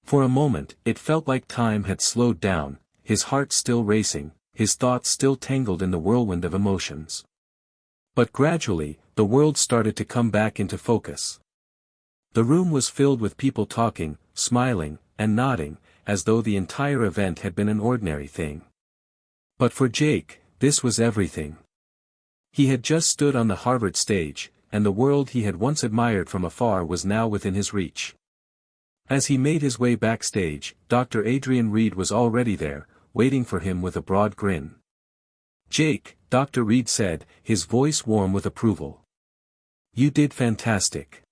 For a moment, it felt like time had slowed down, his heart still racing, his thoughts still tangled in the whirlwind of emotions. But gradually, the world started to come back into focus. The room was filled with people talking, smiling, and nodding, as though the entire event had been an ordinary thing. But for Jake, this was everything. He had just stood on the Harvard stage, and the world he had once admired from afar was now within his reach. As he made his way backstage, Dr. Adrian Reed was already there, waiting for him with a broad grin. "Jake," Dr. Reed said, his voice warm with approval. "You did fantastic.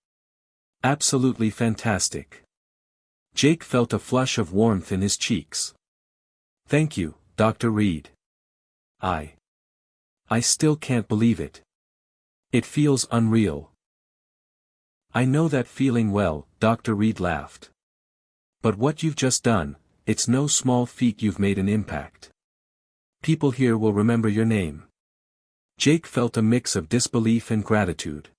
Absolutely fantastic." Jake felt a flush of warmth in his cheeks. "Thank you, Dr. Reed. I still can't believe it. It feels unreal." "I know that feeling well," Dr. Reed laughed. "But what you've just done, it's no small feat. You've made an impact. People here will remember your name." Jake felt a mix of disbelief and gratitude.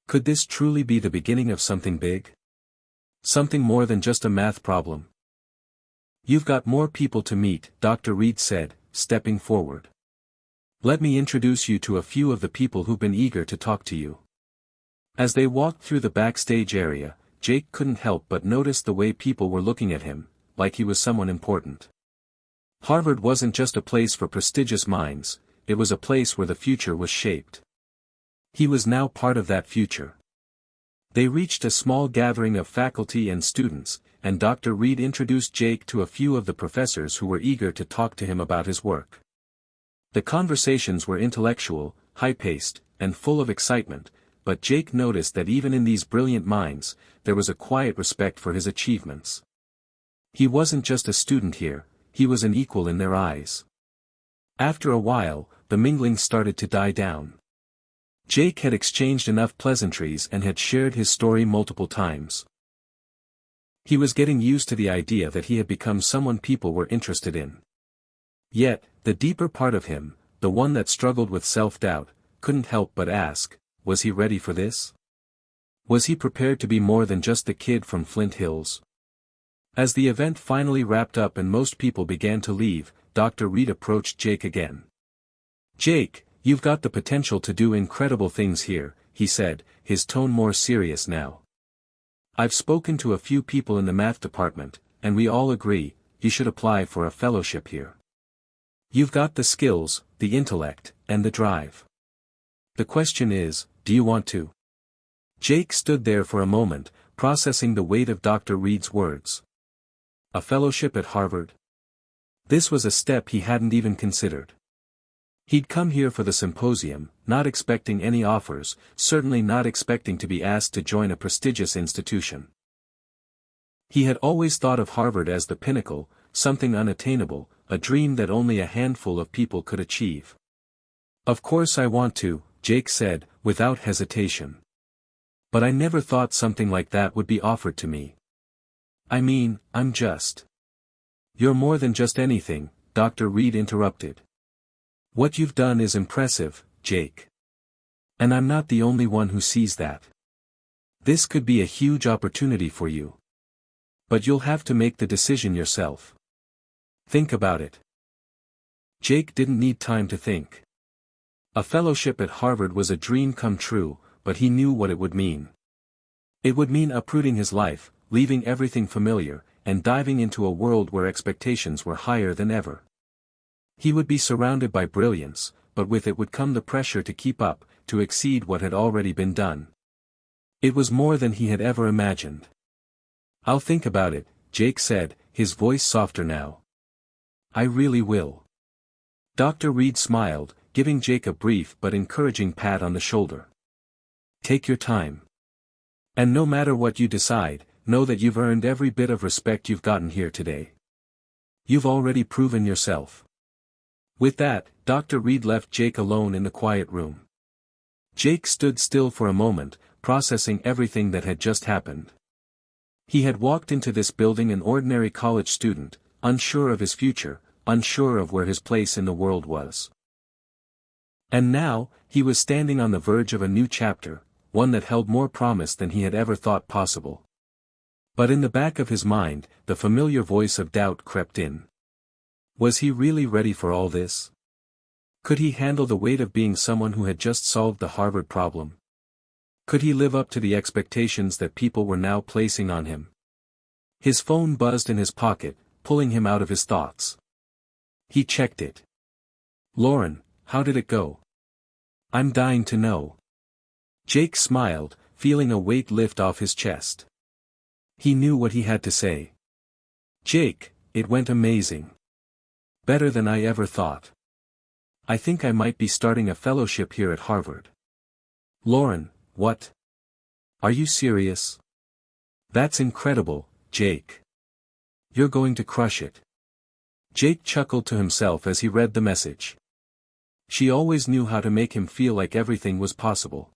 Could this truly be the beginning of something big? Something more than just a math problem? "You've got more people to meet," Dr. Reed said, stepping forward. "Let me introduce you to a few of the people who've been eager to talk to you." As they walked through the backstage area, Jake couldn't help but notice the way people were looking at him, like he was someone important. Harvard wasn't just a place for prestigious minds, it was a place where the future was shaped. He was now part of that future. They reached a small gathering of faculty and students, and Dr. Reed introduced Jake to a few of the professors who were eager to talk to him about his work. The conversations were intellectual, high-paced, and full of excitement, but Jake noticed that even in these brilliant minds, there was a quiet respect for his achievements. He wasn't just a student here, he was an equal in their eyes. After a while, the mingling started to die down. Jake had exchanged enough pleasantries and had shared his story multiple times. He was getting used to the idea that he had become someone people were interested in. Yet, the deeper part of him, the one that struggled with self-doubt, couldn't help but ask, was he ready for this? Was he prepared to be more than just the kid from Flint Hills? As the event finally wrapped up and most people began to leave, Dr. Reed approached Jake again. "Jake, you've got the potential to do incredible things here," he said, his tone more serious now. "I've spoken to a few people in the math department, and we all agree, you should apply for a fellowship here." You've got the skills, the intellect, and the drive. The question is, do you want to? Jake stood there for a moment, processing the weight of Dr. Reed's words. A fellowship at Harvard? This was a step he hadn't even considered. He'd come here for the symposium, not expecting any offers, certainly not expecting to be asked to join a prestigious institution. He had always thought of Harvard as the pinnacle, something unattainable, a dream that only a handful of people could achieve. Of course I want to, Jake said, without hesitation. But I never thought something like that would be offered to me. I mean, I'm just. You're more than just anything, Dr. Reed interrupted. What you've done is impressive, Jake. And I'm not the only one who sees that. This could be a huge opportunity for you. But you'll have to make the decision yourself. Think about it. Jake didn't need time to think. A fellowship at Harvard was a dream come true, but he knew what it would mean. It would mean uprooting his life, leaving everything familiar, and diving into a world where expectations were higher than ever. He would be surrounded by brilliance, but with it would come the pressure to keep up, to exceed what had already been done. It was more than he had ever imagined. I'll think about it, Jake said, his voice softer now. I really will. Dr. Reed smiled, giving Jake a brief but encouraging pat on the shoulder. Take your time. And no matter what you decide, know that you've earned every bit of respect you've gotten here today. You've already proven yourself. With that, Dr. Reed left Jake alone in the quiet room. Jake stood still for a moment, processing everything that had just happened. He had walked into this building an ordinary college student, unsure of his future, unsure of where his place in the world was. And now, he was standing on the verge of a new chapter, one that held more promise than he had ever thought possible. But in the back of his mind, the familiar voice of doubt crept in. Was he really ready for all this? Could he handle the weight of being someone who had just solved the Harvard problem? Could he live up to the expectations that people were now placing on him? His phone buzzed in his pocket, pulling him out of his thoughts. He checked it. Lauren, how did it go? I'm dying to know. Jake smiled, feeling a weight lift off his chest. He knew what he had to say. Jake, it went amazing. Better than I ever thought. I think I might be starting a fellowship here at Harvard. Lauren, what? Are you serious? That's incredible, Jake. You're going to crush it. Jake chuckled to himself as he read the message. She always knew how to make him feel like everything was possible.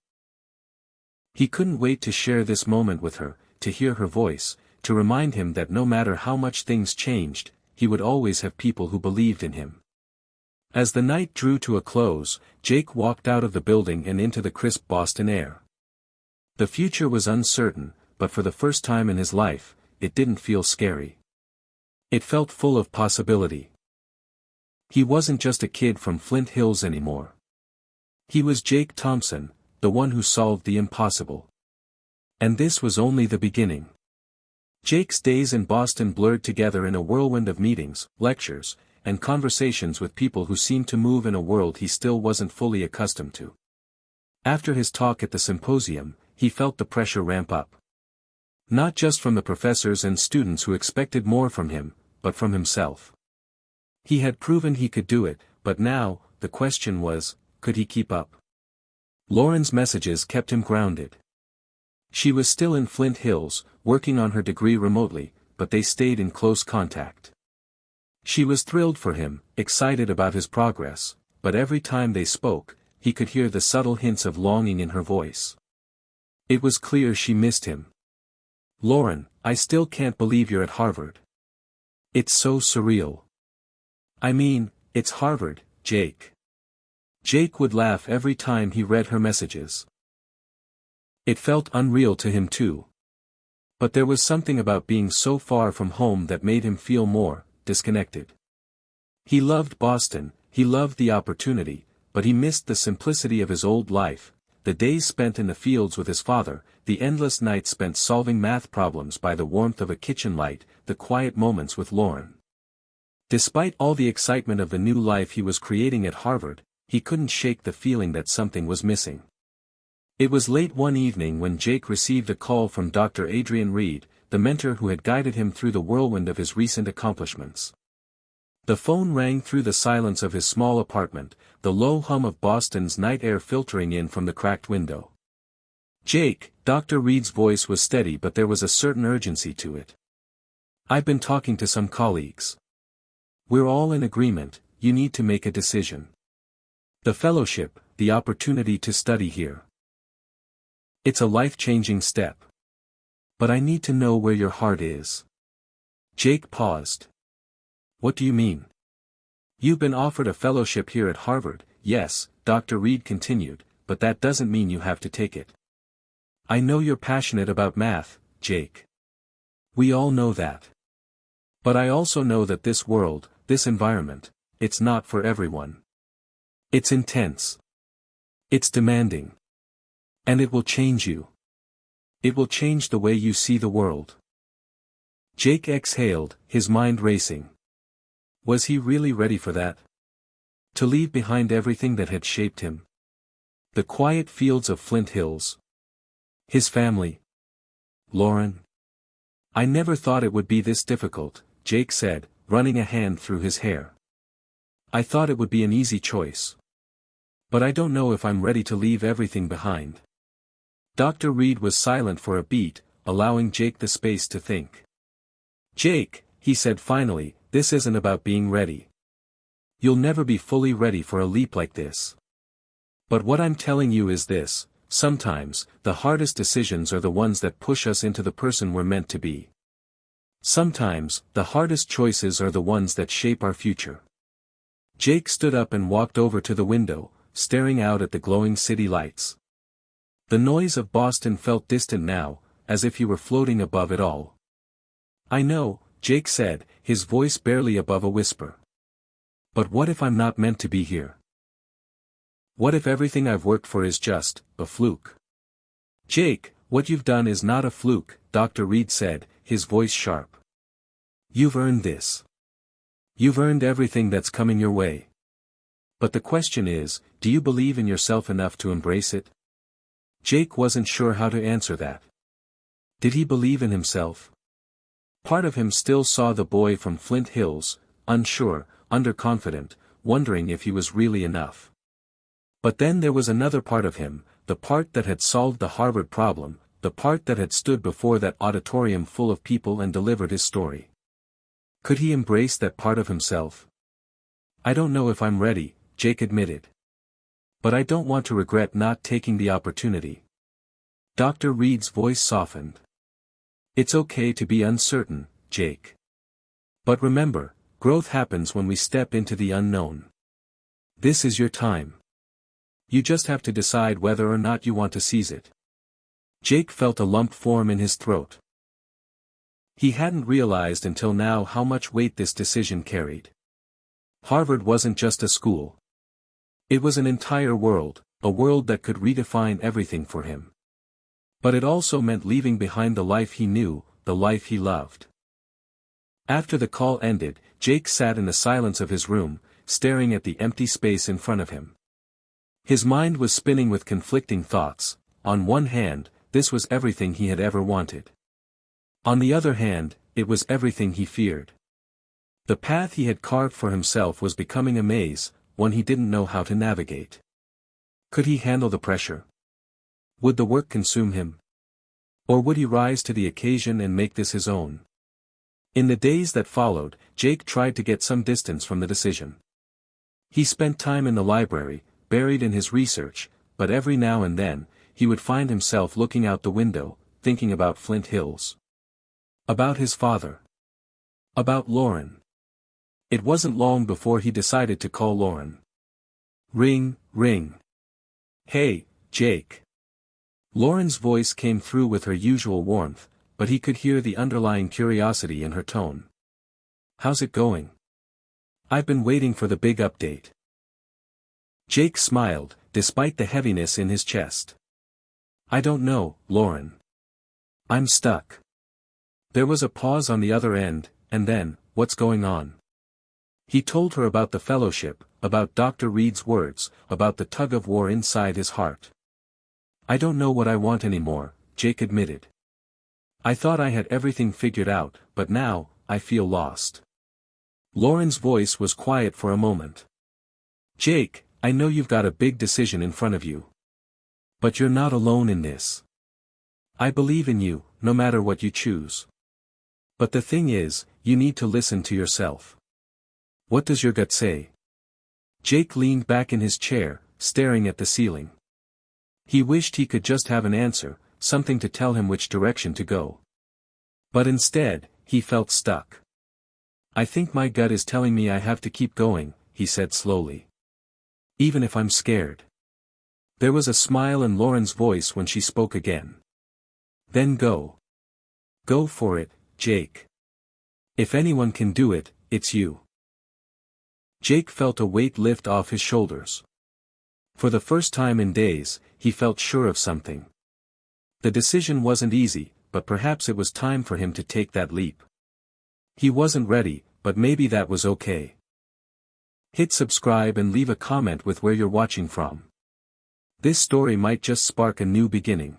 He couldn't wait to share this moment with her, to hear her voice, to remind him that no matter how much things changed, he would always have people who believed in him. As the night drew to a close, Jake walked out of the building and into the crisp Boston air. The future was uncertain, but for the first time in his life, it didn't feel scary. It felt full of possibility. He wasn't just a kid from Flint Hills anymore. He was Jake Thompson, the one who solved the impossible. And this was only the beginning. Jake's days in Boston blurred together in a whirlwind of meetings, lectures, and conversations with people who seemed to move in a world he still wasn't fully accustomed to. After his talk at the symposium, he felt the pressure ramp up. Not just from the professors and students who expected more from him, but from himself. He had proven he could do it, but now, the question was, could he keep up? Lauren's messages kept him grounded. She was still in Flint Hills, working on her degree remotely, but they stayed in close contact. She was thrilled for him, excited about his progress, but every time they spoke, he could hear the subtle hints of longing in her voice. It was clear she missed him. Lauren, I still can't believe you're at Harvard. It's so surreal. I mean, it's Harvard, Jake. Jake would laugh every time he read her messages. It felt unreal to him too. But there was something about being so far from home that made him feel more disconnected. He loved Boston, he loved the opportunity, but he missed the simplicity of his old life, the days spent in the fields with his father, the endless nights spent solving math problems by the warmth of a kitchen light, the quiet moments with Lauren. Despite all the excitement of the new life he was creating at Harvard, he couldn't shake the feeling that something was missing. It was late one evening when Jake received a call from Dr. Adrian Reed, the mentor who had guided him through the whirlwind of his recent accomplishments. The phone rang through the silence of his small apartment, the low hum of Boston's night air filtering in from the cracked window. "Jake," Dr. Reed's voice was steady, but there was a certain urgency to it. "I've been talking to some colleagues. We're all in agreement, you need to make a decision. The fellowship, the opportunity to study here. It's a life-changing step. But I need to know where your heart is." Jake paused. "What do you mean?" "You've been offered a fellowship here at Harvard, yes," Dr. Reed continued, "but that doesn't mean you have to take it. I know you're passionate about math, Jake. We all know that. But I also know that this world, this environment, it's not for everyone. It's intense. It's demanding. And it will change you. It will change the way you see the world." Jake exhaled, his mind racing. Was he really ready for that? To leave behind everything that had shaped him? The quiet fields of Flint Hills. His family. Lauren. "I never thought it would be this difficult," Jake said, running a hand through his hair. "I thought it would be an easy choice. But I don't know if I'm ready to leave everything behind." Dr. Reed was silent for a beat, allowing Jake the space to think. "Jake," he said finally, "this isn't about being ready. You'll never be fully ready for a leap like this. But what I'm telling you is this: sometimes, the hardest decisions are the ones that push us into the person we're meant to be. Sometimes, the hardest choices are the ones that shape our future." Jake stood up and walked over to the window, staring out at the glowing city lights. The noise of Boston felt distant now, as if he were floating above it all. "I know," Jake said, his voice barely above a whisper. "But what if I'm not meant to be here? What if everything I've worked for is just a fluke?" "Jake, what you've done is not a fluke," Dr. Reed said, his voice sharp. "You've earned this. You've earned everything that's coming your way. But the question is, do you believe in yourself enough to embrace it?" Jake wasn't sure how to answer that. Did he believe in himself? Part of him still saw the boy from Flint Hills, unsure, underconfident, wondering if he was really enough. But then there was another part of him, the part that had solved the Harvard problem, the part that had stood before that auditorium full of people and delivered his story. Could he embrace that part of himself? "I don't know if I'm ready," Jake admitted. "But I don't want to regret not taking the opportunity." Dr. Reed's voice softened. "It's okay to be uncertain, Jake. But remember, growth happens when we step into the unknown. This is your time. You just have to decide whether or not you want to seize it." Jake felt a lump form in his throat. He hadn't realized until now how much weight this decision carried. Harvard wasn't just a school. It was an entire world, a world that could redefine everything for him. But it also meant leaving behind the life he knew, the life he loved. After the call ended, Jake sat in the silence of his room, staring at the empty space in front of him. His mind was spinning with conflicting thoughts. On one hand, this was everything he had ever wanted. On the other hand, it was everything he feared. The path he had carved for himself was becoming a maze, one he didn't know how to navigate. Could he handle the pressure? Would the work consume him? Or would he rise to the occasion and make this his own? In the days that followed, Jake tried to get some distance from the decision. He spent time in the library, buried in his research, but every now and then, he would find himself looking out the window, thinking about Flint Hills. About his father. About Lauren. It wasn't long before he decided to call Lauren. Ring, ring. "Hey, Jake." Lauren's voice came through with her usual warmth, but he could hear the underlying curiosity in her tone. "How's it going? I've been waiting for the big update." Jake smiled, despite the heaviness in his chest. "I don't know, Lauren. I'm stuck." There was a pause on the other end, and then, "What's going on?" He told her about the fellowship, about Dr. Reed's words, about the tug-of-war inside his heart. "I don't know what I want anymore," Jake admitted. "I thought I had everything figured out, but now, I feel lost." Lauren's voice was quiet for a moment. "Jake, I know you've got a big decision in front of you. But you're not alone in this. I believe in you, no matter what you choose. But the thing is, you need to listen to yourself. What does your gut say?" Jake leaned back in his chair, staring at the ceiling. He wished he could just have an answer, something to tell him which direction to go. But instead, he felt stuck. "I think my gut is telling me I have to keep going," he said slowly. "Even if I'm scared." There was a smile in Lauren's voice when she spoke again. "Then go. Go for it, Jake. If anyone can do it, it's you." Jake felt a weight lift off his shoulders. For the first time in days, he felt sure of something. The decision wasn't easy, but perhaps it was time for him to take that leap. He wasn't ready, but maybe that was okay. Hit subscribe and leave a comment with where you're watching from. This story might just spark a new beginning.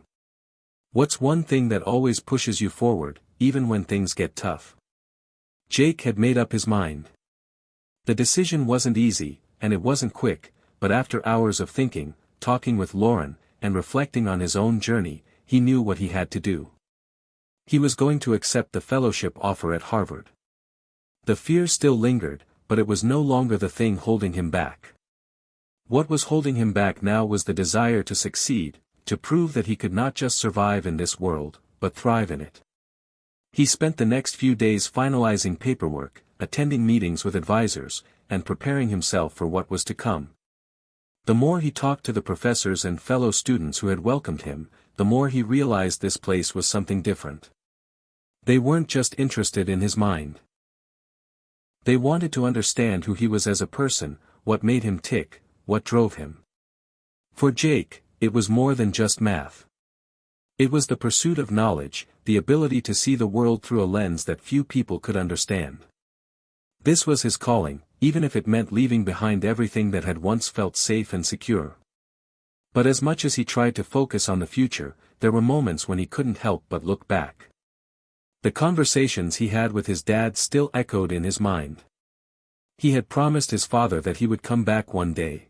What's one thing that always pushes you forward, even when things get tough? Jake had made up his mind. The decision wasn't easy, and it wasn't quick, but after hours of thinking, talking with Lauren, and reflecting on his own journey, he knew what he had to do. He was going to accept the fellowship offer at Harvard. The fear still lingered, but it was no longer the thing holding him back. What was holding him back now was the desire to succeed, to prove that he could not just survive in this world, but thrive in it. He spent the next few days finalizing paperwork, attending meetings with advisors, and preparing himself for what was to come. The more he talked to the professors and fellow students who had welcomed him, the more he realized this place was something different. They weren't just interested in his mind. They wanted to understand who he was as a person, what made him tick, what drove him. For Jake, it was more than just math. It was the pursuit of knowledge, the ability to see the world through a lens that few people could understand. This was his calling, even if it meant leaving behind everything that had once felt safe and secure. But as much as he tried to focus on the future, there were moments when he couldn't help but look back. The conversations he had with his dad still echoed in his mind. He had promised his father that he would come back one day.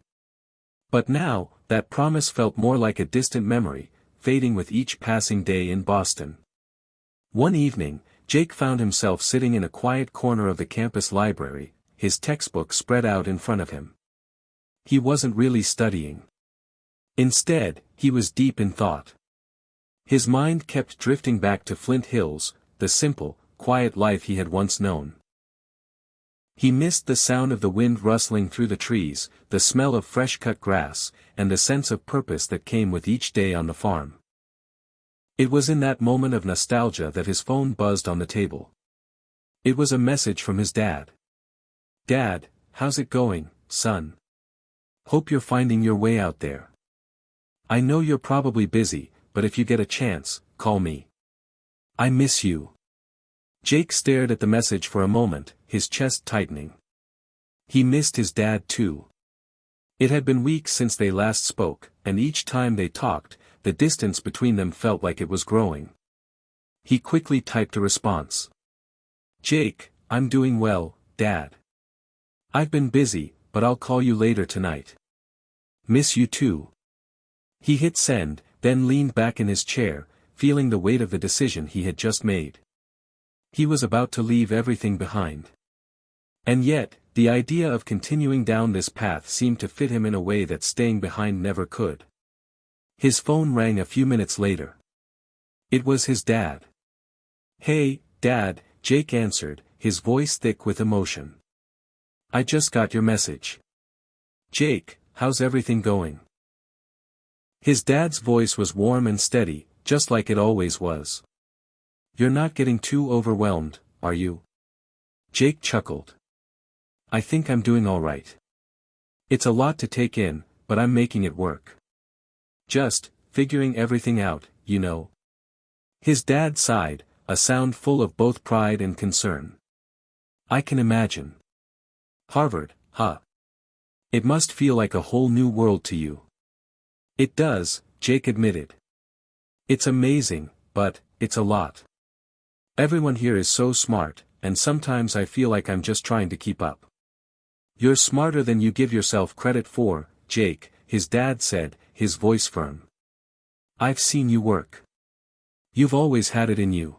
But now, that promise felt more like a distant memory, fading with each passing day in Boston. One evening, Jake found himself sitting in a quiet corner of the campus library, his textbook spread out in front of him. He wasn't really studying. Instead, he was deep in thought. His mind kept drifting back to Flint Hills, the simple, quiet life he had once known. He missed the sound of the wind rustling through the trees, the smell of fresh-cut grass, and the sense of purpose that came with each day on the farm. It was in that moment of nostalgia that his phone buzzed on the table. It was a message from his dad. "Dad, how's it going, son? Hope you're finding your way out there. I know you're probably busy, but if you get a chance, call me. I miss you." Jake stared at the message for a moment, his chest tightening. He missed his dad too. It had been weeks since they last spoke, and each time they talked, the distance between them felt like it was growing. He quickly typed a response. "Jake, I'm doing well, Dad. I've been busy, but I'll call you later tonight. Miss you too." He hit send, then leaned back in his chair, feeling the weight of the decision he had just made. He was about to leave everything behind. And yet, the idea of continuing down this path seemed to fit him in a way that staying behind never could. His phone rang a few minutes later. It was his dad. "Hey, Dad," Jake answered, his voice thick with emotion. "I just got your message." "Jake, how's everything going?" His dad's voice was warm and steady, just like it always was. "You're not getting too overwhelmed, are you?" Jake chuckled. "I think I'm doing all right. It's a lot to take in, but I'm making it work. Just, figuring everything out, you know." His dad sighed, a sound full of both pride and concern. "I can imagine. Harvard, huh? It must feel like a whole new world to you. It does, Jake admitted. It's amazing, but it's a lot. Everyone here is so smart, and sometimes I feel like I'm just trying to keep up. You're smarter than you give yourself credit for, Jake, his dad said, his voice firm. I've seen you work. You've always had it in you.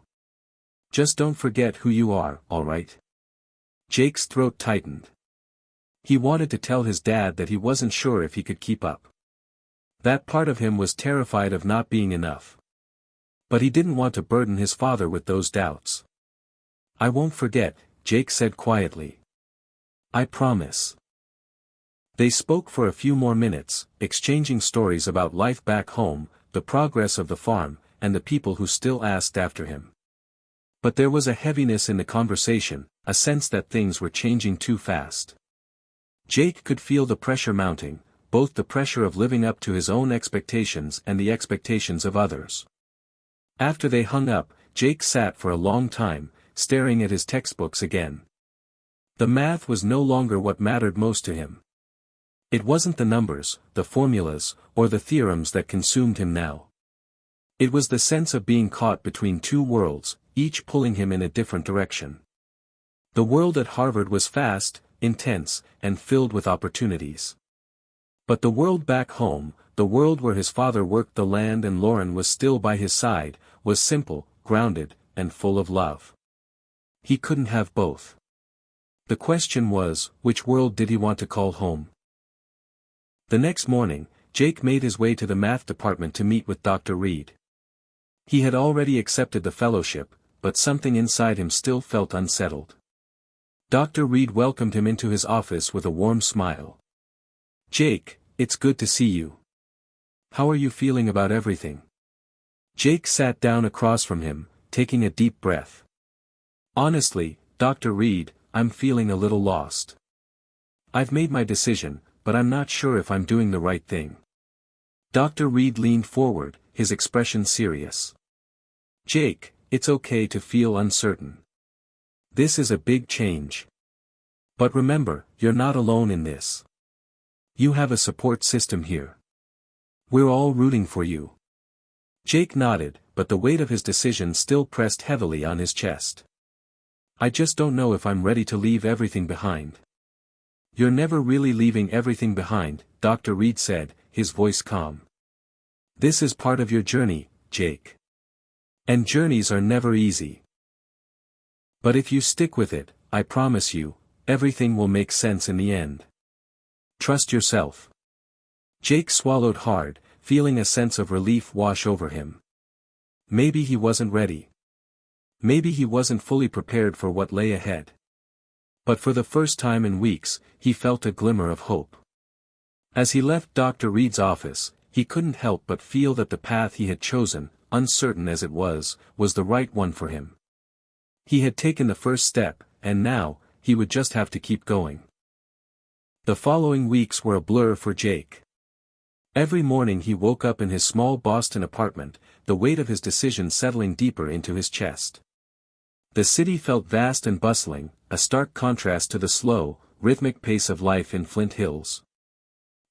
Just don't forget who you are, alright? Jake's throat tightened. He wanted to tell his dad that he wasn't sure if he could keep up. That part of him was terrified of not being enough. But he didn't want to burden his father with those doubts. I won't forget, Jake said quietly. I promise. They spoke for a few more minutes, exchanging stories about life back home, the progress of the farm, and the people who still asked after him. But there was a heaviness in the conversation, a sense that things were changing too fast. Jake could feel the pressure mounting, both the pressure of living up to his own expectations and the expectations of others. After they hung up, Jake sat for a long time, staring at his textbooks again. The math was no longer what mattered most to him. It wasn't the numbers, the formulas, or the theorems that consumed him now. It was the sense of being caught between two worlds, each pulling him in a different direction. The world at Harvard was fast, intense, and filled with opportunities. But the world back home, the world where his father worked the land and Lauren was still by his side, was simple, grounded, and full of love. He couldn't have both. The question was, which world did he want to call home? The next morning, Jake made his way to the math department to meet with Dr. Reed. He had already accepted the fellowship, but something inside him still felt unsettled. Dr. Reed welcomed him into his office with a warm smile. Jake, it's good to see you. How are you feeling about everything? Jake sat down across from him, taking a deep breath. Honestly, Dr. Reed, I'm feeling a little lost. I've made my decision, but I'm not sure if I'm doing the right thing. Dr. Reed leaned forward, his expression serious. Jake, it's okay to feel uncertain. This is a big change. But remember, you're not alone in this. You have a support system here. We're all rooting for you. Jake nodded, but the weight of his decision still pressed heavily on his chest. I just don't know if I'm ready to leave everything behind. You're never really leaving everything behind, Dr. Reed said, his voice calm. This is part of your journey, Jake. And journeys are never easy. But if you stick with it, I promise you, everything will make sense in the end. Trust yourself. Jake swallowed hard, feeling a sense of relief wash over him. Maybe he wasn't ready. Maybe he wasn't fully prepared for what lay ahead. But for the first time in weeks, he felt a glimmer of hope. As he left Dr. Reed's office, he couldn't help but feel that the path he had chosen, uncertain as it was the right one for him. He had taken the first step, and now, he would just have to keep going. The following weeks were a blur for Jake. Every morning he woke up in his small Boston apartment, the weight of his decision settling deeper into his chest. The city felt vast and bustling, a stark contrast to the slow, rhythmic pace of life in Flint Hills.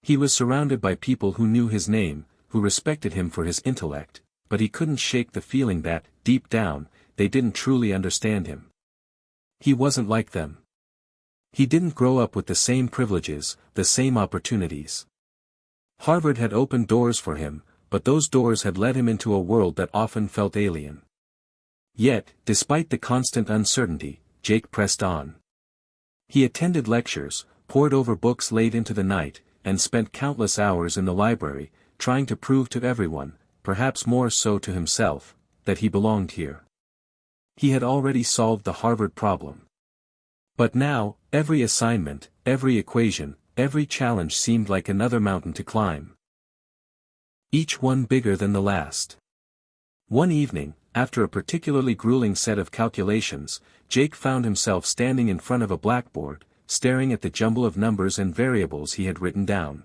He was surrounded by people who knew his name, who respected him for his intellect, but he couldn't shake the feeling that, deep down, they didn't truly understand him. He wasn't like them. He didn't grow up with the same privileges, the same opportunities. Harvard had opened doors for him, but those doors had led him into a world that often felt alien. Yet, despite the constant uncertainty, Jake pressed on. He attended lectures, pored over books late into the night, and spent countless hours in the library, trying to prove to everyone, perhaps more so to himself, that he belonged here. He had already solved the Harvard problem. But now, every assignment, every equation, every challenge seemed like another mountain to climb. Each one bigger than the last. One evening, after a particularly grueling set of calculations, Jake found himself standing in front of a blackboard, staring at the jumble of numbers and variables he had written down.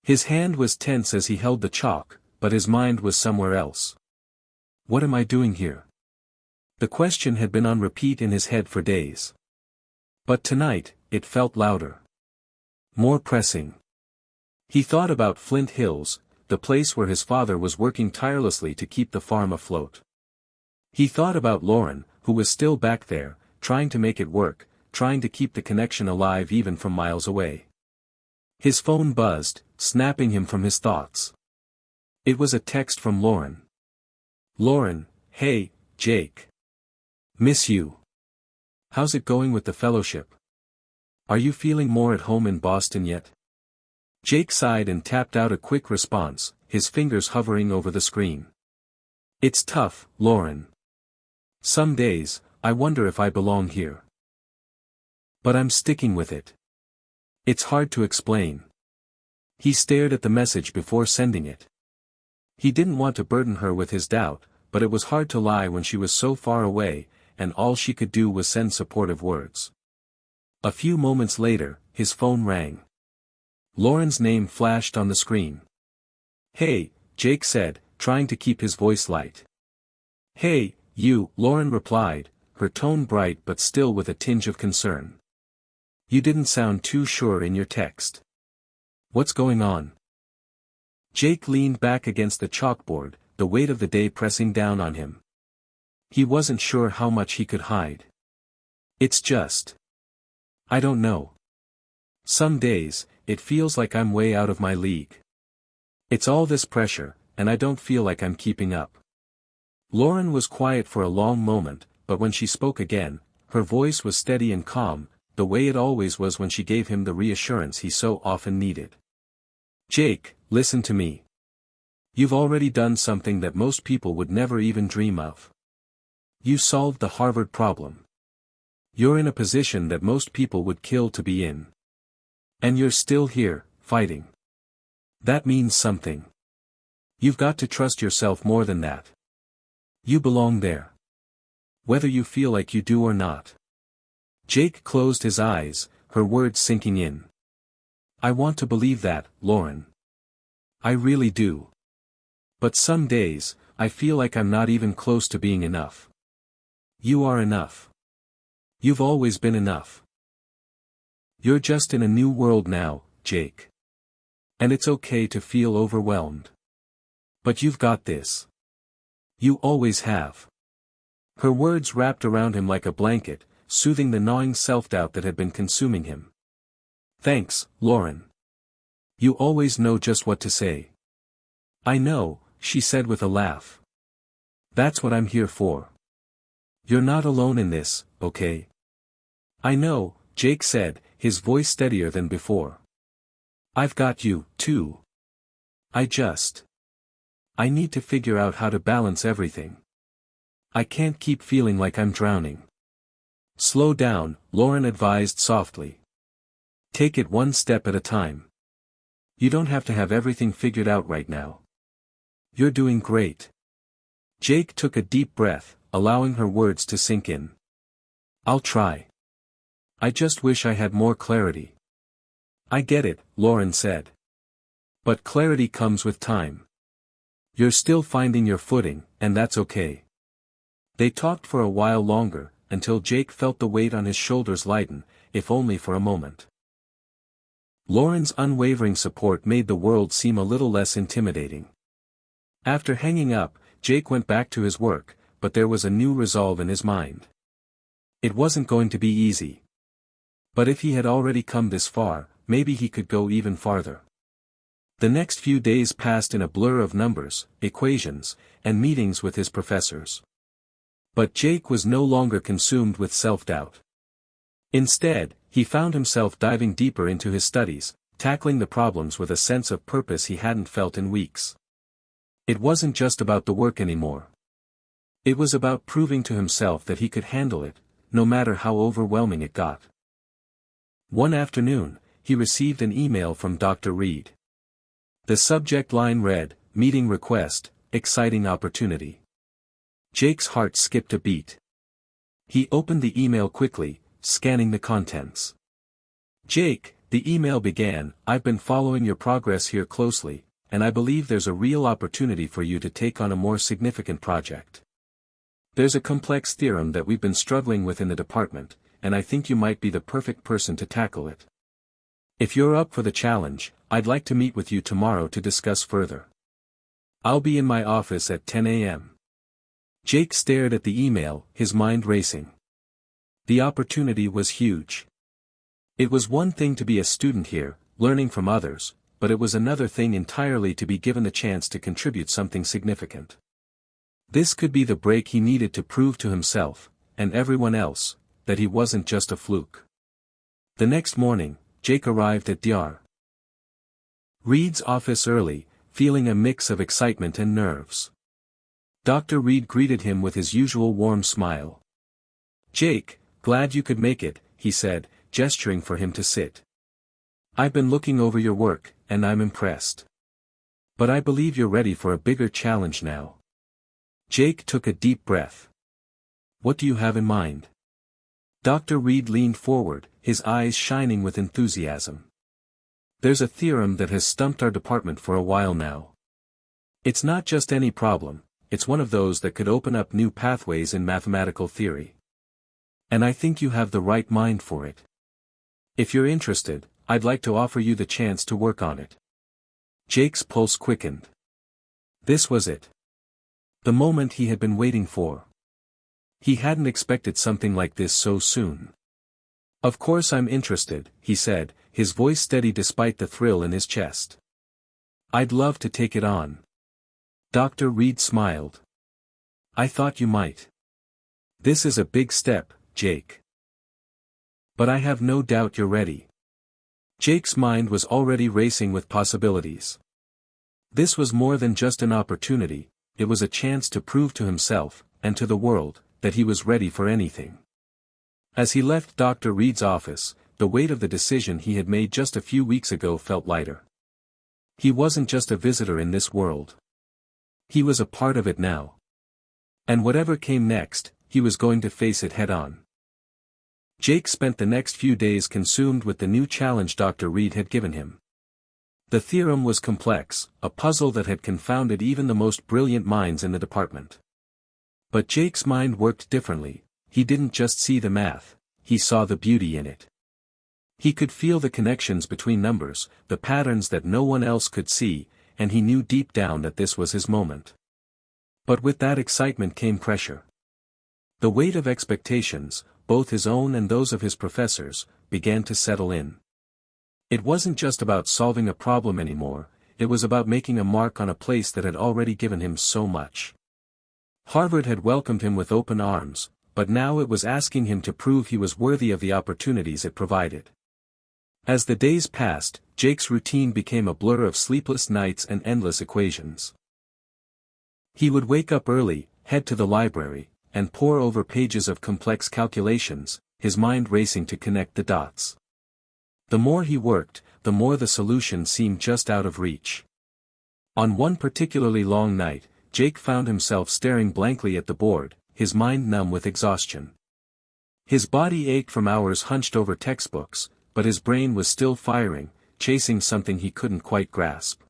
His hand was tense as he held the chalk, but his mind was somewhere else. What am I doing here? The question had been on repeat in his head for days. But tonight, it felt louder. More pressing. He thought about Flint Hills, the place where his father was working tirelessly to keep the farm afloat. He thought about Lauren, who was still back there, trying to make it work, trying to keep the connection alive even from miles away. His phone buzzed, snapping him from his thoughts. It was a text from Lauren. Lauren, hey, Jake. Miss you. How's it going with the fellowship? Are you feeling more at home in Boston yet? Jake sighed and tapped out a quick response, his fingers hovering over the screen. It's tough, Lauren. Some days, I wonder if I belong here. But I'm sticking with it. It's hard to explain. He stared at the message before sending it. He didn't want to burden her with his doubt, but it was hard to lie when she was so far away, and all she could do was send supportive words. A few moments later, his phone rang. Lauren's name flashed on the screen. Hey, Jake said, trying to keep his voice light. Hey, you, Lauren replied, her tone bright but still with a tinge of concern. You didn't sound too sure in your text. What's going on? Jake leaned back against the chalkboard, the weight of the day pressing down on him. He wasn't sure how much he could hide. It's just. I don't know. Some days, it feels like I'm way out of my league. It's all this pressure, and I don't feel like I'm keeping up. Lauren was quiet for a long moment, but when she spoke again, her voice was steady and calm, the way it always was when she gave him the reassurance he so often needed. Jake, listen to me. You've already done something that most people would never even dream of. You solved the Harvard problem. You're in a position that most people would kill to be in. And you're still here, fighting. That means something. You've got to trust yourself more than that. You belong there. Whether you feel like you do or not. Jake closed his eyes, her words sinking in. I want to believe that, Lauren. I really do. But some days, I feel like I'm not even close to being enough. You are enough. You've always been enough. You're just in a new world now, Jake. And it's okay to feel overwhelmed. But you've got this. You always have. Her words wrapped around him like a blanket, soothing the gnawing self-doubt that had been consuming him. Thanks, Lauren. You always know just what to say. I know, she said with a laugh. That's what I'm here for. You're not alone in this, okay? I know, Jake said, his voice steadier than before. I've got you, too. I need to figure out how to balance everything. I can't keep feeling like I'm drowning. Slow down, Lauren advised softly. Take it one step at a time. You don't have to have everything figured out right now. You're doing great. Jake took a deep breath, allowing her words to sink in. I'll try. I just wish I had more clarity. I get it, Lauren said. But clarity comes with time. You're still finding your footing, and that's okay. They talked for a while longer, until Jake felt the weight on his shoulders lighten, if only for a moment. Lauren's unwavering support made the world seem a little less intimidating. After hanging up, Jake went back to his work, but there was a new resolve in his mind. It wasn't going to be easy. But if he had already come this far, maybe he could go even farther. The next few days passed in a blur of numbers, equations, and meetings with his professors. But Jake was no longer consumed with self-doubt. Instead, he found himself diving deeper into his studies, tackling the problems with a sense of purpose he hadn't felt in weeks. It wasn't just about the work anymore. It was about proving to himself that he could handle it, no matter how overwhelming it got. One afternoon, he received an email from Dr. Reed. The subject line read, "Meeting request, exciting opportunity." Jake's heart skipped a beat. He opened the email quickly, scanning the contents. Jake, the email began, "I've been following your progress here closely, and I believe there's a real opportunity for you to take on a more significant project. There's a complex theorem that we've been struggling with in the department, and I think you might be the perfect person to tackle it. If you're up for the challenge, I'd like to meet with you tomorrow to discuss further. I'll be in my office at 10 a.m. Jake stared at the email, his mind racing. The opportunity was huge. It was one thing to be a student here, learning from others, but it was another thing entirely to be given the chance to contribute something significant. This could be the break he needed to prove to himself, and everyone else, that he wasn't just a fluke. The next morning, Jake arrived at Dr. Reed's office early, feeling a mix of excitement and nerves. Dr. Reed greeted him with his usual warm smile. "Jake, glad you could make it," he said, gesturing for him to sit. "I've been looking over your work, and I'm impressed. But I believe you're ready for a bigger challenge now." Jake took a deep breath. "What do you have in mind?" Dr. Reed leaned forward, his eyes shining with enthusiasm. "There's a theorem that has stumped our department for a while now. It's not just any problem, it's one of those that could open up new pathways in mathematical theory. And I think you have the right mind for it. If you're interested, I'd like to offer you the chance to work on it." Jake's pulse quickened. This was it. The moment he had been waiting for. He hadn't expected something like this so soon. "Of course I'm interested," he said, his voice steady despite the thrill in his chest. "I'd love to take it on." Dr. Reed smiled. "I thought you might. This is a big step, Jake. But I have no doubt you're ready." Jake's mind was already racing with possibilities. This was more than just an opportunity, it was a chance to prove to himself, and to the world, that he was ready for anything. As he left Dr. Reed's office, the weight of the decision he had made just a few weeks ago felt lighter. He wasn't just a visitor in this world. He was a part of it now. And whatever came next, he was going to face it head-on. Jake spent the next few days consumed with the new challenge Dr. Reed had given him. The theorem was complex, a puzzle that had confounded even the most brilliant minds in the department. But Jake's mind worked differently. He didn't just see the math, he saw the beauty in it. He could feel the connections between numbers, the patterns that no one else could see, and he knew deep down that this was his moment. But with that excitement came pressure. The weight of expectations, both his own and those of his professors, began to settle in. It wasn't just about solving a problem anymore, it was about making a mark on a place that had already given him so much. Harvard had welcomed him with open arms, but now it was asking him to prove he was worthy of the opportunities it provided. As the days passed, Jake's routine became a blur of sleepless nights and endless equations. He would wake up early, head to the library, and pore over pages of complex calculations, his mind racing to connect the dots. The more he worked, the more the solution seemed just out of reach. On one particularly long night, Jake found himself staring blankly at the board, his mind numb with exhaustion. His body ached from hours hunched over textbooks, but his brain was still firing, chasing something he couldn't quite grasp.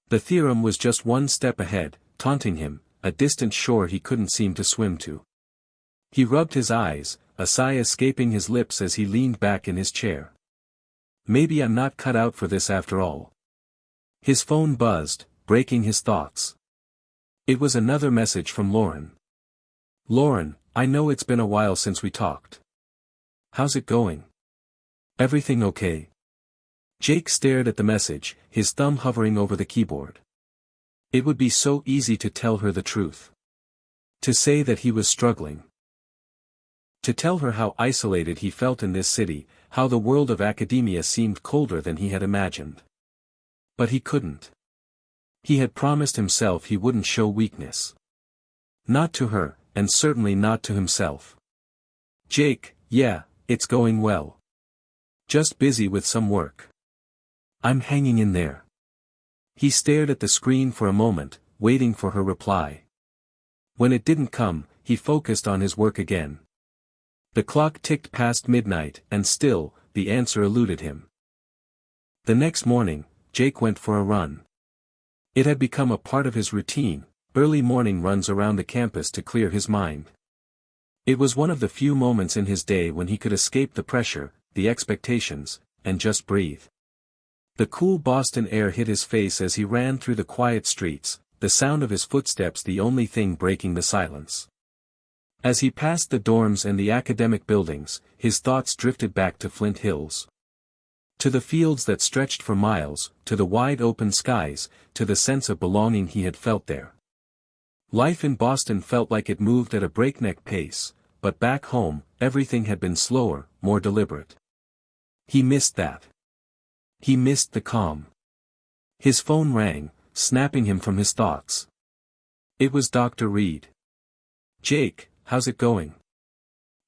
The theorem was just one step ahead, taunting him, a distant shore he couldn't seem to swim to. He rubbed his eyes, a sigh escaping his lips as he leaned back in his chair. Maybe I'm not cut out for this after all. His phone buzzed, breaking his thoughts. It was another message from Lauren. "Lauren, I know it's been a while since we talked. How's it going? Everything okay?" Jake stared at the message, his thumb hovering over the keyboard. It would be so easy to tell her the truth. To say that he was struggling. To tell her how isolated he felt in this city, how the world of academia seemed colder than he had imagined. But he couldn't. He had promised himself he wouldn't show weakness. Not to her, and certainly not to himself. "Jake, yeah, it's going well. Just busy with some work. I'm hanging in there." He stared at the screen for a moment, waiting for her reply. When it didn't come, he focused on his work again. The clock ticked past midnight, and still, the answer eluded him. The next morning, Jake went for a run. It had become a part of his routine, early morning runs around the campus to clear his mind. It was one of the few moments in his day when he could escape the pressure, the expectations, and just breathe. The cool Boston air hit his face as he ran through the quiet streets, the sound of his footsteps the only thing breaking the silence. As he passed the dorms and the academic buildings, his thoughts drifted back to Flint Hills. To the fields that stretched for miles, to the wide open skies, to the sense of belonging he had felt there. Life in Boston felt like it moved at a breakneck pace, but back home, everything had been slower, more deliberate. He missed that. He missed the calm. His phone rang, snapping him from his thoughts. It was Dr. Reed. "Jake, how's it going?"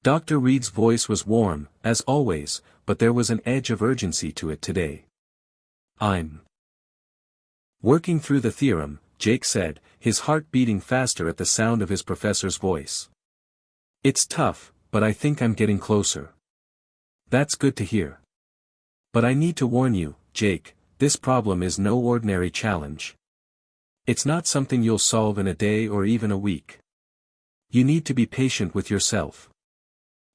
Dr. Reed's voice was warm, as always, but there was an edge of urgency to it today. "I'm working through the theorem," Jake said, his heart beating faster at the sound of his professor's voice. "It's tough, but I think I'm getting closer." "That's good to hear. But I need to warn you, Jake, this problem is no ordinary challenge. It's not something you'll solve in a day or even a week. You need to be patient with yourself.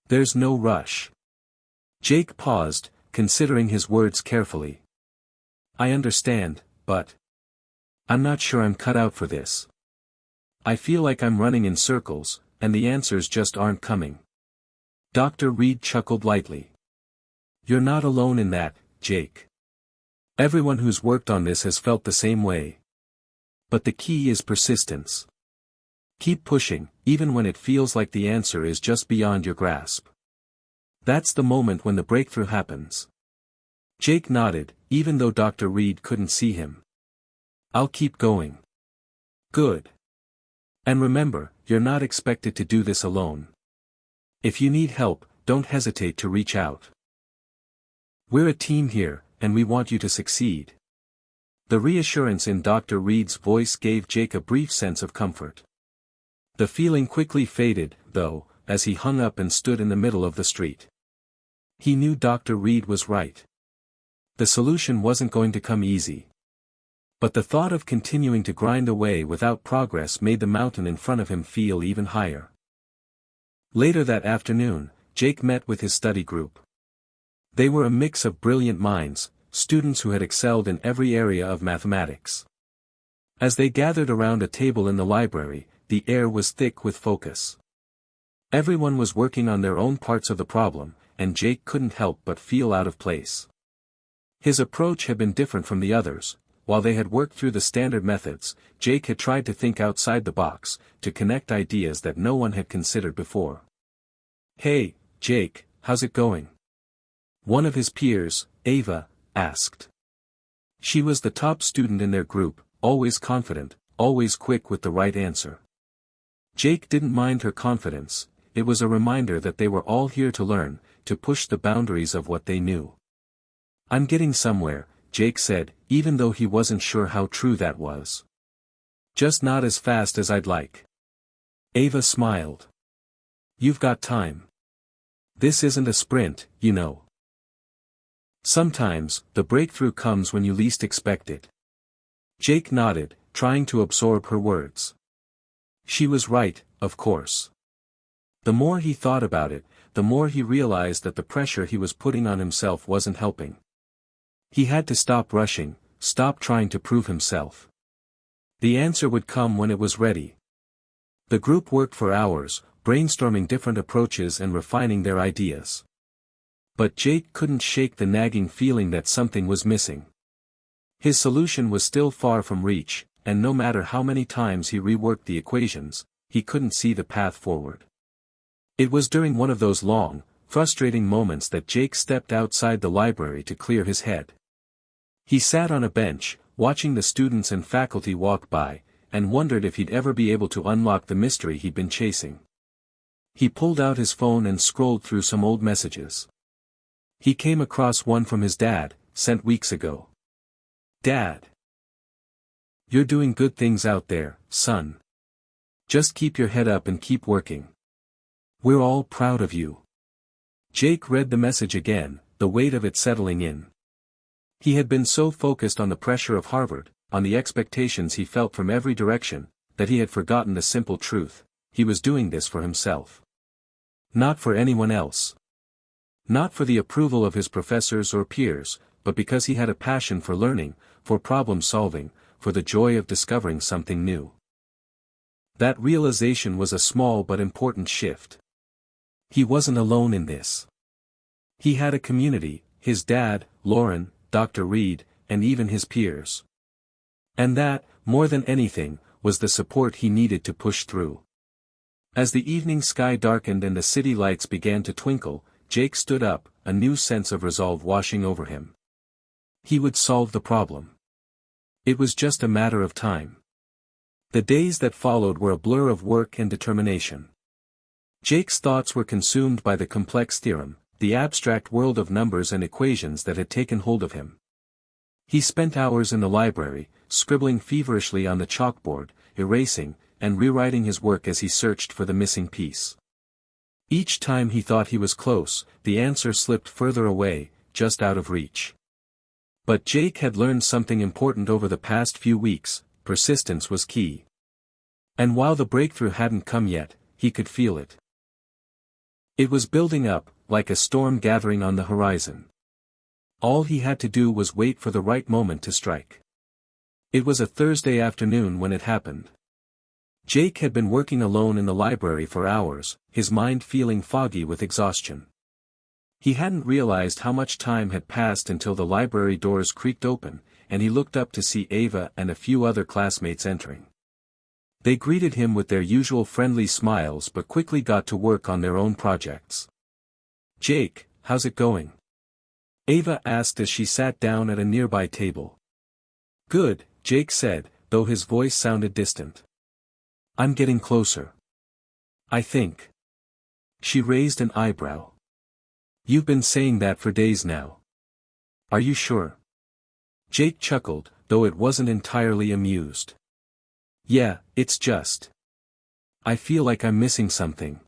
There's no rush." Jake paused, considering his words carefully. "I understand, but I'm not sure I'm cut out for this. I feel like I'm running in circles, and the answers just aren't coming." Dr. Reed chuckled lightly. "You're not alone in that, Jake. Everyone who's worked on this has felt the same way. But the key is persistence. Keep pushing, even when it feels like the answer is just beyond your grasp. That's the moment when the breakthrough happens." Jake nodded, even though Dr. Reed couldn't see him. "I'll keep going." "Good. And remember, you're not expected to do this alone. If you need help, don't hesitate to reach out. We're a team here, and we want you to succeed." The reassurance in Dr. Reed's voice gave Jake a brief sense of comfort. The feeling quickly faded, though, as he hung up and stood in the middle of the street. He knew Dr. Reed was right. The solution wasn't going to come easy. But the thought of continuing to grind away without progress made the mountain in front of him feel even higher. Later that afternoon, Jake met with his study group. They were a mix of brilliant minds, students who had excelled in every area of mathematics. As they gathered around a table in the library, the air was thick with focus. Everyone was working on their own parts of the problem, and Jake couldn't help but feel out of place. His approach had been different from the others. While they had worked through the standard methods, Jake had tried to think outside the box, to connect ideas that no one had considered before. "Hey, Jake, how's it going?" one of his peers, Ava, asked. She was the top student in their group, always confident, always quick with the right answer. Jake didn't mind her confidence. It was a reminder that they were all here to learn, to push the boundaries of what they knew. "I'm getting somewhere," Jake said, even though he wasn't sure how true that was. "Just not as fast as I'd like." Ava smiled. "You've got time. This isn't a sprint, you know. Sometimes, the breakthrough comes when you least expect it." Jake nodded, trying to absorb her words. She was right, of course. The more he thought about it, the more he realized that the pressure he was putting on himself wasn't helping. He had to stop rushing, stop trying to prove himself. The answer would come when it was ready. The group worked for hours, brainstorming different approaches and refining their ideas. But Jake couldn't shake the nagging feeling that something was missing. His solution was still far from reach, and no matter how many times he reworked the equations, he couldn't see the path forward. It was during one of those long, frustrating moments that Jake stepped outside the library to clear his head. He sat on a bench, watching the students and faculty walk by, and wondered if he'd ever be able to unlock the mystery he'd been chasing. He pulled out his phone and scrolled through some old messages. He came across one from his dad, sent weeks ago. "Dad. You're doing good things out there, son. Just keep your head up and keep working. We're all proud of you." Jake read the message again, the weight of it settling in. He had been so focused on the pressure of Harvard, on the expectations he felt from every direction, that he had forgotten the simple truth: he was doing this for himself. Not for anyone else. Not for the approval of his professors or peers, but because he had a passion for learning, for problem solving, for the joy of discovering something new. That realization was a small but important shift. He wasn't alone in this. He had a community, his dad, Lauren, Dr. Reed, and even his peers. And that, more than anything, was the support he needed to push through. As the evening sky darkened and the city lights began to twinkle, Jake stood up, a new sense of resolve washing over him. He would solve the problem. It was just a matter of time. The days that followed were a blur of work and determination. Jake's thoughts were consumed by the complex theorem, the abstract world of numbers and equations that had taken hold of him. He spent hours in the library, scribbling feverishly on the chalkboard, erasing, and rewriting his work as he searched for the missing piece. Each time he thought he was close, the answer slipped further away, just out of reach. But Jake had learned something important over the past few weeks: persistence was key. And while the breakthrough hadn't come yet, he could feel it. It was building up, like a storm gathering on the horizon. All he had to do was wait for the right moment to strike. It was a Thursday afternoon when it happened. Jake had been working alone in the library for hours, his mind feeling foggy with exhaustion. He hadn't realized how much time had passed until the library doors creaked open, and he looked up to see Ava and a few other classmates entering. They greeted him with their usual friendly smiles but quickly got to work on their own projects. "Jake, how's it going?" Ava asked as she sat down at a nearby table. "Good," Jake said, though his voice sounded distant. "I'm getting closer. I think." She raised an eyebrow. "You've been saying that for days now. Are you sure?" Jake chuckled, though it wasn't entirely amused. "Yeah, it's just. I feel like I'm missing something.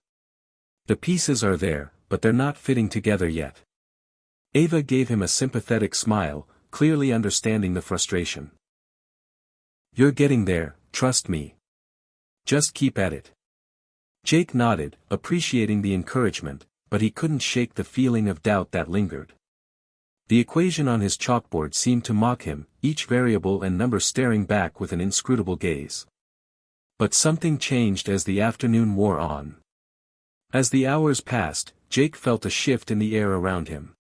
The pieces are there, but they're not fitting together yet." Ava gave him a sympathetic smile, clearly understanding the frustration. "You're getting there, trust me. Just keep at it." Jake nodded, appreciating the encouragement, but he couldn't shake the feeling of doubt that lingered. The equation on his chalkboard seemed to mock him, each variable and number staring back with an inscrutable gaze. But something changed as the afternoon wore on. As the hours passed, Jake felt a shift in the air around him.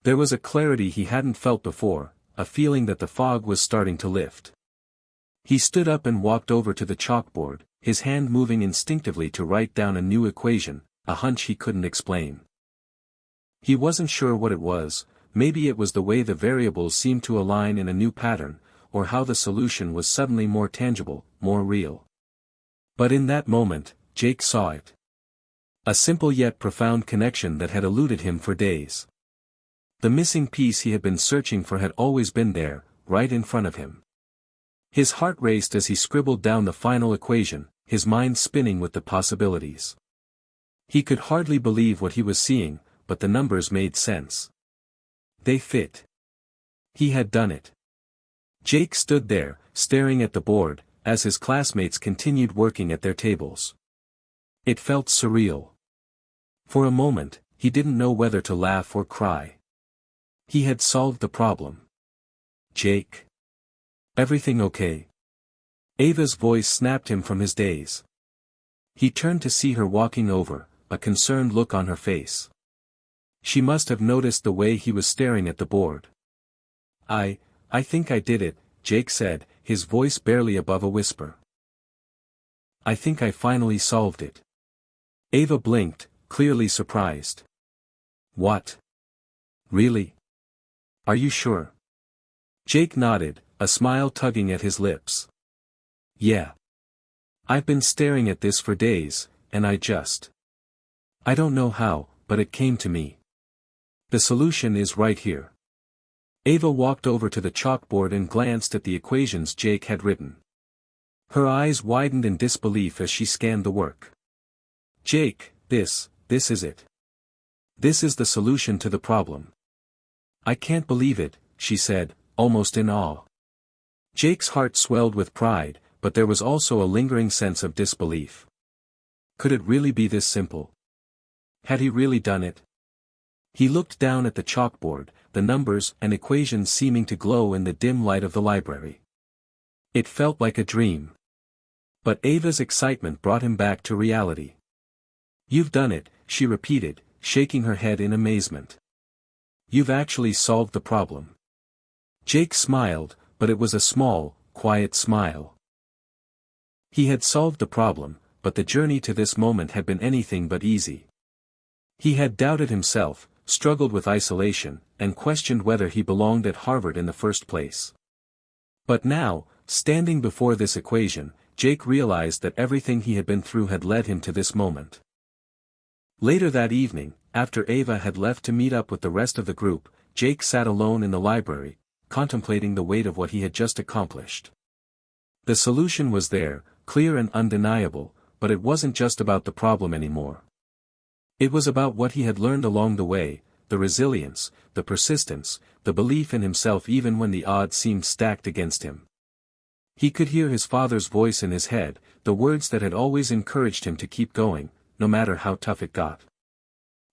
There was a clarity he hadn't felt before, a feeling that the fog was starting to lift. He stood up and walked over to the chalkboard, his hand moving instinctively to write down a new equation, a hunch he couldn't explain. He wasn't sure what it was, maybe it was the way the variables seemed to align in a new pattern, or how the solution was suddenly more tangible, more real. But in that moment, Jake saw it. A simple yet profound connection that had eluded him for days. The missing piece he had been searching for had always been there, right in front of him. His heart raced as he scribbled down the final equation, his mind spinning with the possibilities. He could hardly believe what he was seeing, but the numbers made sense. They fit. He had done it. Jake stood there, staring at the board, as his classmates continued working at their tables. It felt surreal. For a moment, he didn't know whether to laugh or cry. He had solved the problem. "Jake? Everything okay?" Ava's voice snapped him from his daze. He turned to see her walking over, a concerned look on her face. She must have noticed the way he was staring at the board. I think I did it," Jake said, his voice barely above a whisper. "I think I finally solved it." Ava blinked, clearly surprised. "What? Really? Are you sure?" Jake nodded, a smile tugging at his lips. "Yeah. I've been staring at this for days, and I don't know how, but it came to me. The solution is right here." Ava walked over to the chalkboard and glanced at the equations Jake had written. Her eyes widened in disbelief as she scanned the work. "Jake, this is it. This is the solution to the problem." "I can't believe it," she said, almost in awe. Jake's heart swelled with pride, but there was also a lingering sense of disbelief. Could it really be this simple? Had he really done it? He looked down at the chalkboard, the numbers and equations seeming to glow in the dim light of the library. It felt like a dream. But Ava's excitement brought him back to reality. "You've done it," she repeated, shaking her head in amazement. "You've actually solved the problem." Jake smiled, but it was a small, quiet smile. He had solved the problem, but the journey to this moment had been anything but easy. He had doubted himself, struggled with isolation, and questioned whether he belonged at Harvard in the first place. But now, standing before this equation, Jake realized that everything he had been through had led him to this moment. Later that evening, after Ava had left to meet up with the rest of the group, Jake sat alone in the library, contemplating the weight of what he had just accomplished. The solution was there, clear and undeniable, but it wasn't just about the problem anymore. It was about what he had learned along the way, the resilience, the persistence, the belief in himself even when the odds seemed stacked against him. He could hear his father's voice in his head, the words that had always encouraged him to keep going, no matter how tough it got.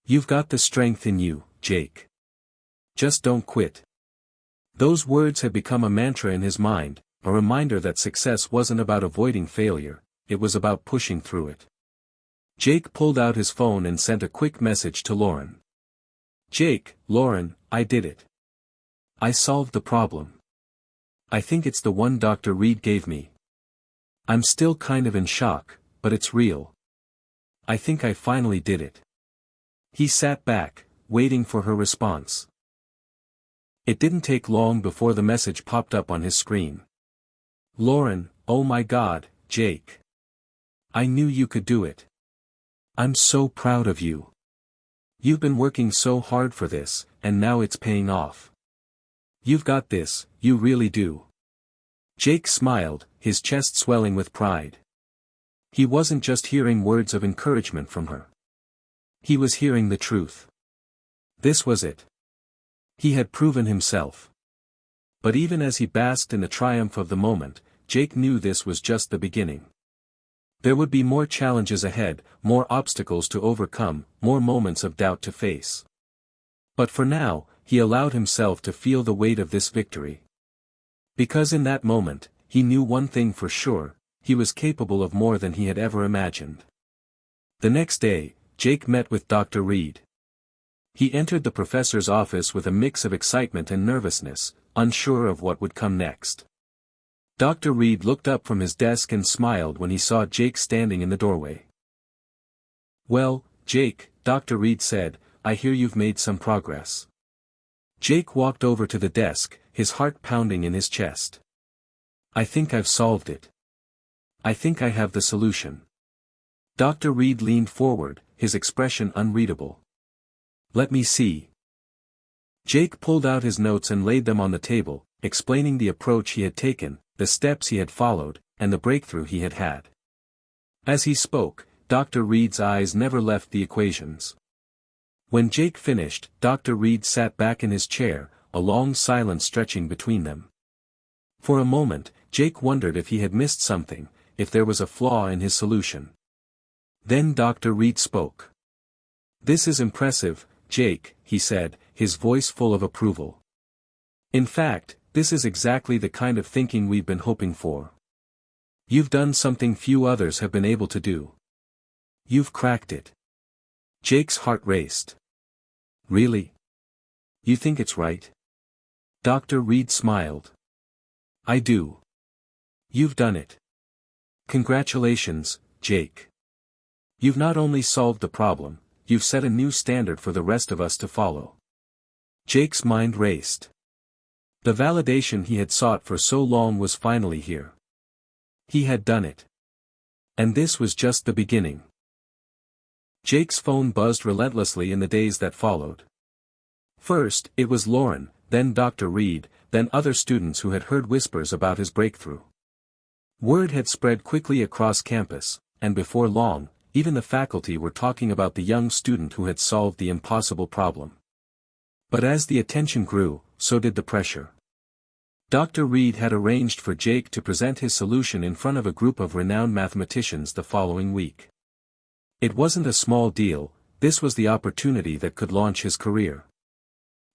"You've got the strength in you, Jake. Just don't quit." Those words had become a mantra in his mind, a reminder that success wasn't about avoiding failure, it was about pushing through it. Jake pulled out his phone and sent a quick message to Lauren. "Jake, Lauren, I did it. I solved the problem. I think it's the one Dr. Reed gave me. I'm still kind of in shock, but it's real. I think I finally did it." He sat back, waiting for her response. It didn't take long before the message popped up on his screen. "Lauren, oh my God, Jake. I knew you could do it. I'm so proud of you. You've been working so hard for this, and now it's paying off. You've got this, you really do." Jake smiled, his chest swelling with pride. He wasn't just hearing words of encouragement from her. He was hearing the truth. This was it. He had proven himself. But even as he basked in the triumph of the moment, Jake knew this was just the beginning. There would be more challenges ahead, more obstacles to overcome, more moments of doubt to face. But for now, he allowed himself to feel the weight of this victory. Because in that moment, he knew one thing for sure, he was capable of more than he had ever imagined. The next day, Jake met with Dr. Reed. He entered the professor's office with a mix of excitement and nervousness, unsure of what would come next. Dr. Reed looked up from his desk and smiled when he saw Jake standing in the doorway. "Well, Jake," Dr. Reed said, "I hear you've made some progress." Jake walked over to the desk, his heart pounding in his chest. "I think I've solved it. I think I have the solution." Dr. Reed leaned forward, his expression unreadable. "Let me see." Jake pulled out his notes and laid them on the table, explaining the approach he had taken, the steps he had followed, and the breakthrough he had had. As he spoke, Dr. Reed's eyes never left the equations. When Jake finished, Dr. Reed sat back in his chair, a long silence stretching between them. For a moment, Jake wondered if he had missed something, if there was a flaw in his solution. Then Dr. Reed spoke. "This is impressive, Jake," he said, his voice full of approval. "In fact, this is exactly the kind of thinking we've been hoping for. You've done something few others have been able to do. You've cracked it." Jake's heart raced. "Really? You think it's right?" Dr. Reed smiled. "I do. You've done it. Congratulations, Jake. You've not only solved the problem, you've set a new standard for the rest of us to follow." Jake's mind raced. The validation he had sought for so long was finally here. He had done it. And this was just the beginning. Jake's phone buzzed relentlessly in the days that followed. First, it was Lauren, then Dr. Reed, then other students who had heard whispers about his breakthrough. Word had spread quickly across campus, and before long, even the faculty were talking about the young student who had solved the impossible problem. But as the attention grew, so did the pressure. Dr. Reed had arranged for Jake to present his solution in front of a group of renowned mathematicians the following week. It wasn't a small deal, this was the opportunity that could launch his career.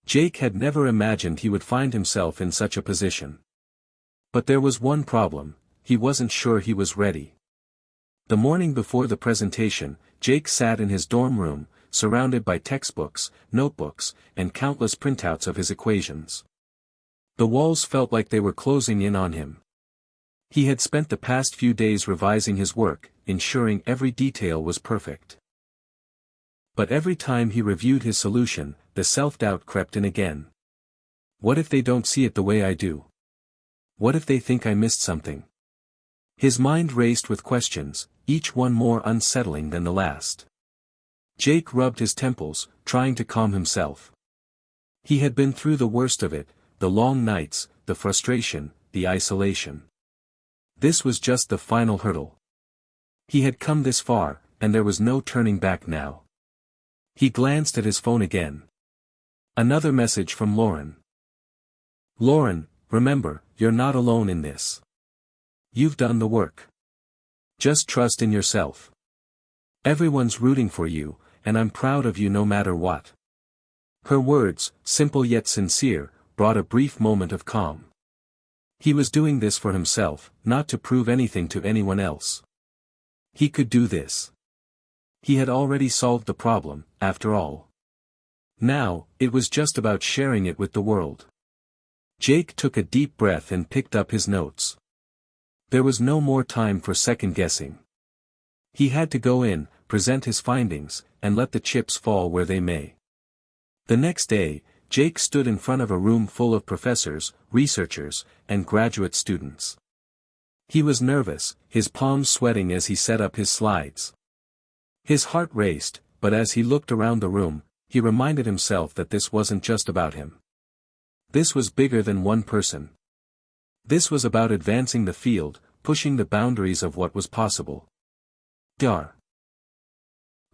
Jake had never imagined he would find himself in such a position. But there was one problem: he wasn't sure he was ready. The morning before the presentation, Jake sat in his dorm room, surrounded by textbooks, notebooks, and countless printouts of his equations. The walls felt like they were closing in on him. He had spent the past few days revising his work, ensuring every detail was perfect. But every time he reviewed his solution, the self-doubt crept in again. What if they don't see it the way I do? What if they think I missed something? His mind raced with questions, each one more unsettling than the last. Jake rubbed his temples, trying to calm himself. He had been through the worst of it, the long nights, the frustration, the isolation. This was just the final hurdle. He had come this far, and there was no turning back now. He glanced at his phone again. Another message from Lauren. "Lauren, remember, you're not alone in this. You've done the work. Just trust in yourself. Everyone's rooting for you, and I'm proud of you no matter what." Her words, simple yet sincere, brought a brief moment of calm. He was doing this for himself, not to prove anything to anyone else. He could do this. He had already solved the problem, after all. Now, it was just about sharing it with the world. Jake took a deep breath and picked up his notes. There was no more time for second-guessing. He had to go in, present his findings, and let the chips fall where they may. The next day, Jake stood in front of a room full of professors, researchers, and graduate students. He was nervous, his palms sweating as he set up his slides. His heart raced, but as he looked around the room, he reminded himself that this wasn't just about him. This was bigger than one person. This was about advancing the field, pushing the boundaries of what was possible. Dar.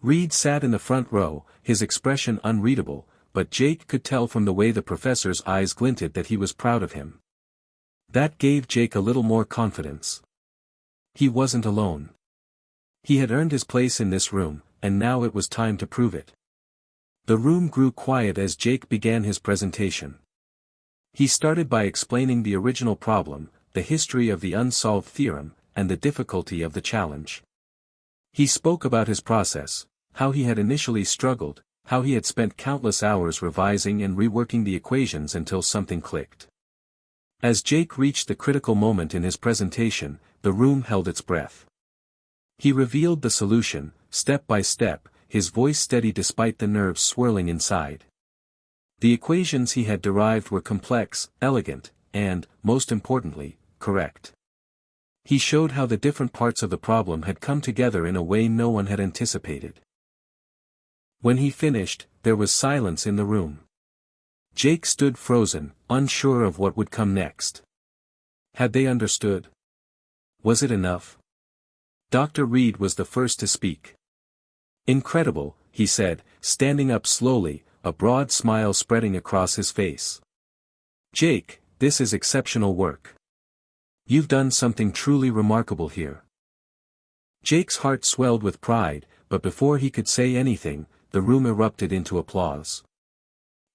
Reed sat in the front row, his expression unreadable, but Jake could tell from the way the professor's eyes glinted that he was proud of him. That gave Jake a little more confidence. He wasn't alone. He had earned his place in this room, and now it was time to prove it. The room grew quiet as Jake began his presentation. He started by explaining the original problem, the history of the unsolved theorem, and the difficulty of the challenge. He spoke about his process, how he had initially struggled, how he had spent countless hours revising and reworking the equations until something clicked. As Jake reached the critical moment in his presentation, the room held its breath. He revealed the solution, step by step, his voice steady despite the nerves swirling inside. The equations he had derived were complex, elegant, and, most importantly, correct. He showed how the different parts of the problem had come together in a way no one had anticipated. When he finished, there was silence in the room. Jake stood frozen, unsure of what would come next. Had they understood? Was it enough? Dr. Reed was the first to speak. "Incredible," he said, standing up slowly, a broad smile spreading across his face. "Jake, this is exceptional work. You've done something truly remarkable here." Jake's heart swelled with pride, but before he could say anything, the room erupted into applause.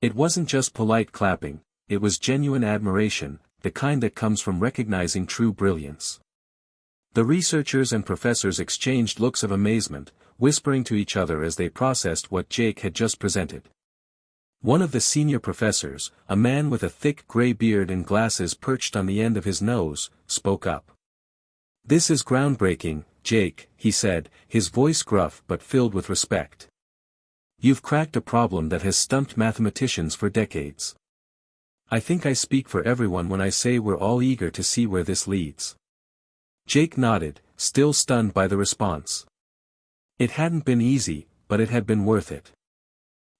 It wasn't just polite clapping, it was genuine admiration, the kind that comes from recognizing true brilliance. The researchers and professors exchanged looks of amazement, whispering to each other as they processed what Jake had just presented. One of the senior professors, a man with a thick gray beard and glasses perched on the end of his nose, spoke up. "This is groundbreaking, Jake," he said, his voice gruff but filled with respect. "You've cracked a problem that has stumped mathematicians for decades. I think I speak for everyone when I say we're all eager to see where this leads." Jake nodded, still stunned by the response. It hadn't been easy, but it had been worth it.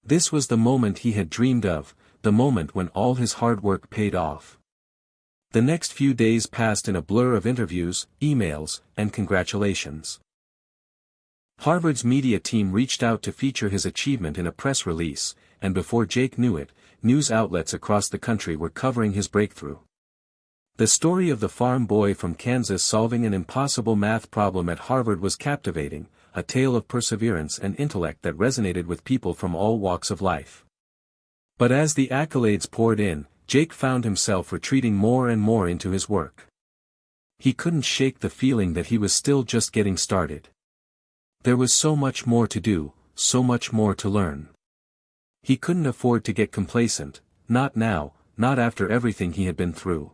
This was the moment he had dreamed of, the moment when all his hard work paid off. The next few days passed in a blur of interviews, emails, and congratulations. Harvard's media team reached out to feature his achievement in a press release, and before Jake knew it, news outlets across the country were covering his breakthrough. The story of the farm boy from Kansas solving an impossible math problem at Harvard was captivating, a tale of perseverance and intellect that resonated with people from all walks of life. But as the accolades poured in, Jake found himself retreating more and more into his work. He couldn't shake the feeling that he was still just getting started. There was so much more to do, so much more to learn. He couldn't afford to get complacent, not now, not after everything he had been through.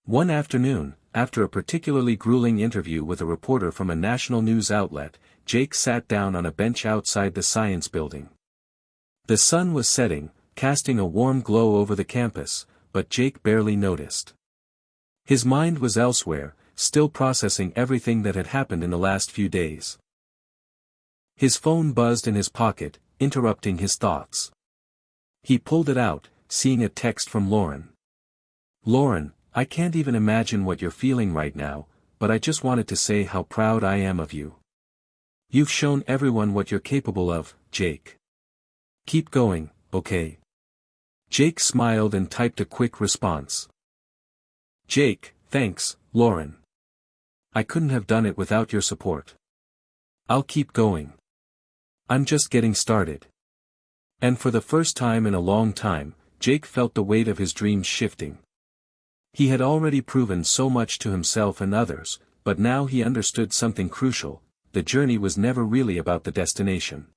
One afternoon, after a particularly grueling interview with a reporter from a national news outlet, Jake sat down on a bench outside the science building. The sun was setting, casting a warm glow over the campus, but Jake barely noticed. His mind was elsewhere, still processing everything that had happened in the last few days. His phone buzzed in his pocket, interrupting his thoughts. He pulled it out, seeing a text from Lauren. "Lauren, I can't even imagine what you're feeling right now, but I just wanted to say how proud I am of you. You've shown everyone what you're capable of, Jake. Keep going, okay?" Jake smiled and typed a quick response. "Jake, thanks, Lauren. I couldn't have done it without your support. I'll keep going. I'm just getting started." And for the first time in a long time, Jake felt the weight of his dreams shifting. He had already proven so much to himself and others, but now he understood something crucial: the journey was never really about the destination.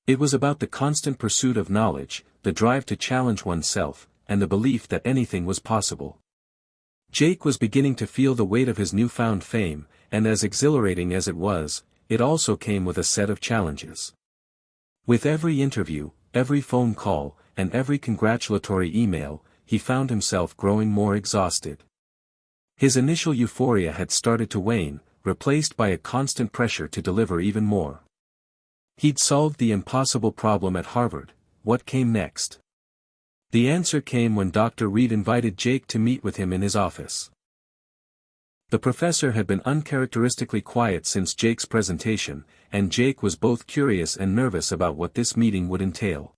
It was about the constant pursuit of knowledge, the drive to challenge oneself, and the belief that anything was possible. Jake was beginning to feel the weight of his newfound fame, and as exhilarating as it was, it also came with a set of challenges. With every interview, every phone call, and every congratulatory email, he found himself growing more exhausted. His initial euphoria had started to wane, replaced by a constant pressure to deliver even more. He'd solved the impossible problem at Harvard. What came next? The answer came when Dr. Reed invited Jake to meet with him in his office. The professor had been uncharacteristically quiet since Jake's presentation, and Jake was both curious and nervous about what this meeting would entail.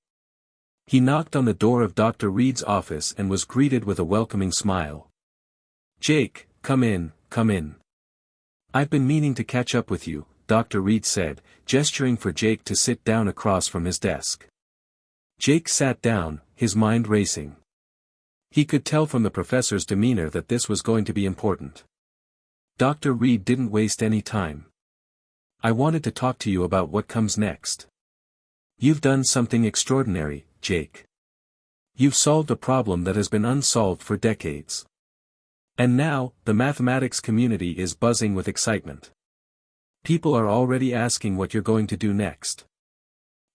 He knocked on the door of Dr. Reed's office and was greeted with a welcoming smile. "Jake, come in, come in. I've been meaning to catch up with you," Dr. Reed said, gesturing for Jake to sit down across from his desk. Jake sat down, his mind racing. He could tell from the professor's demeanor that this was going to be important. Dr. Reed didn't waste any time. "I wanted to talk to you about what comes next. You've done something extraordinary, Jake. You've solved a problem that has been unsolved for decades. And now, the mathematics community is buzzing with excitement. People are already asking what you're going to do next.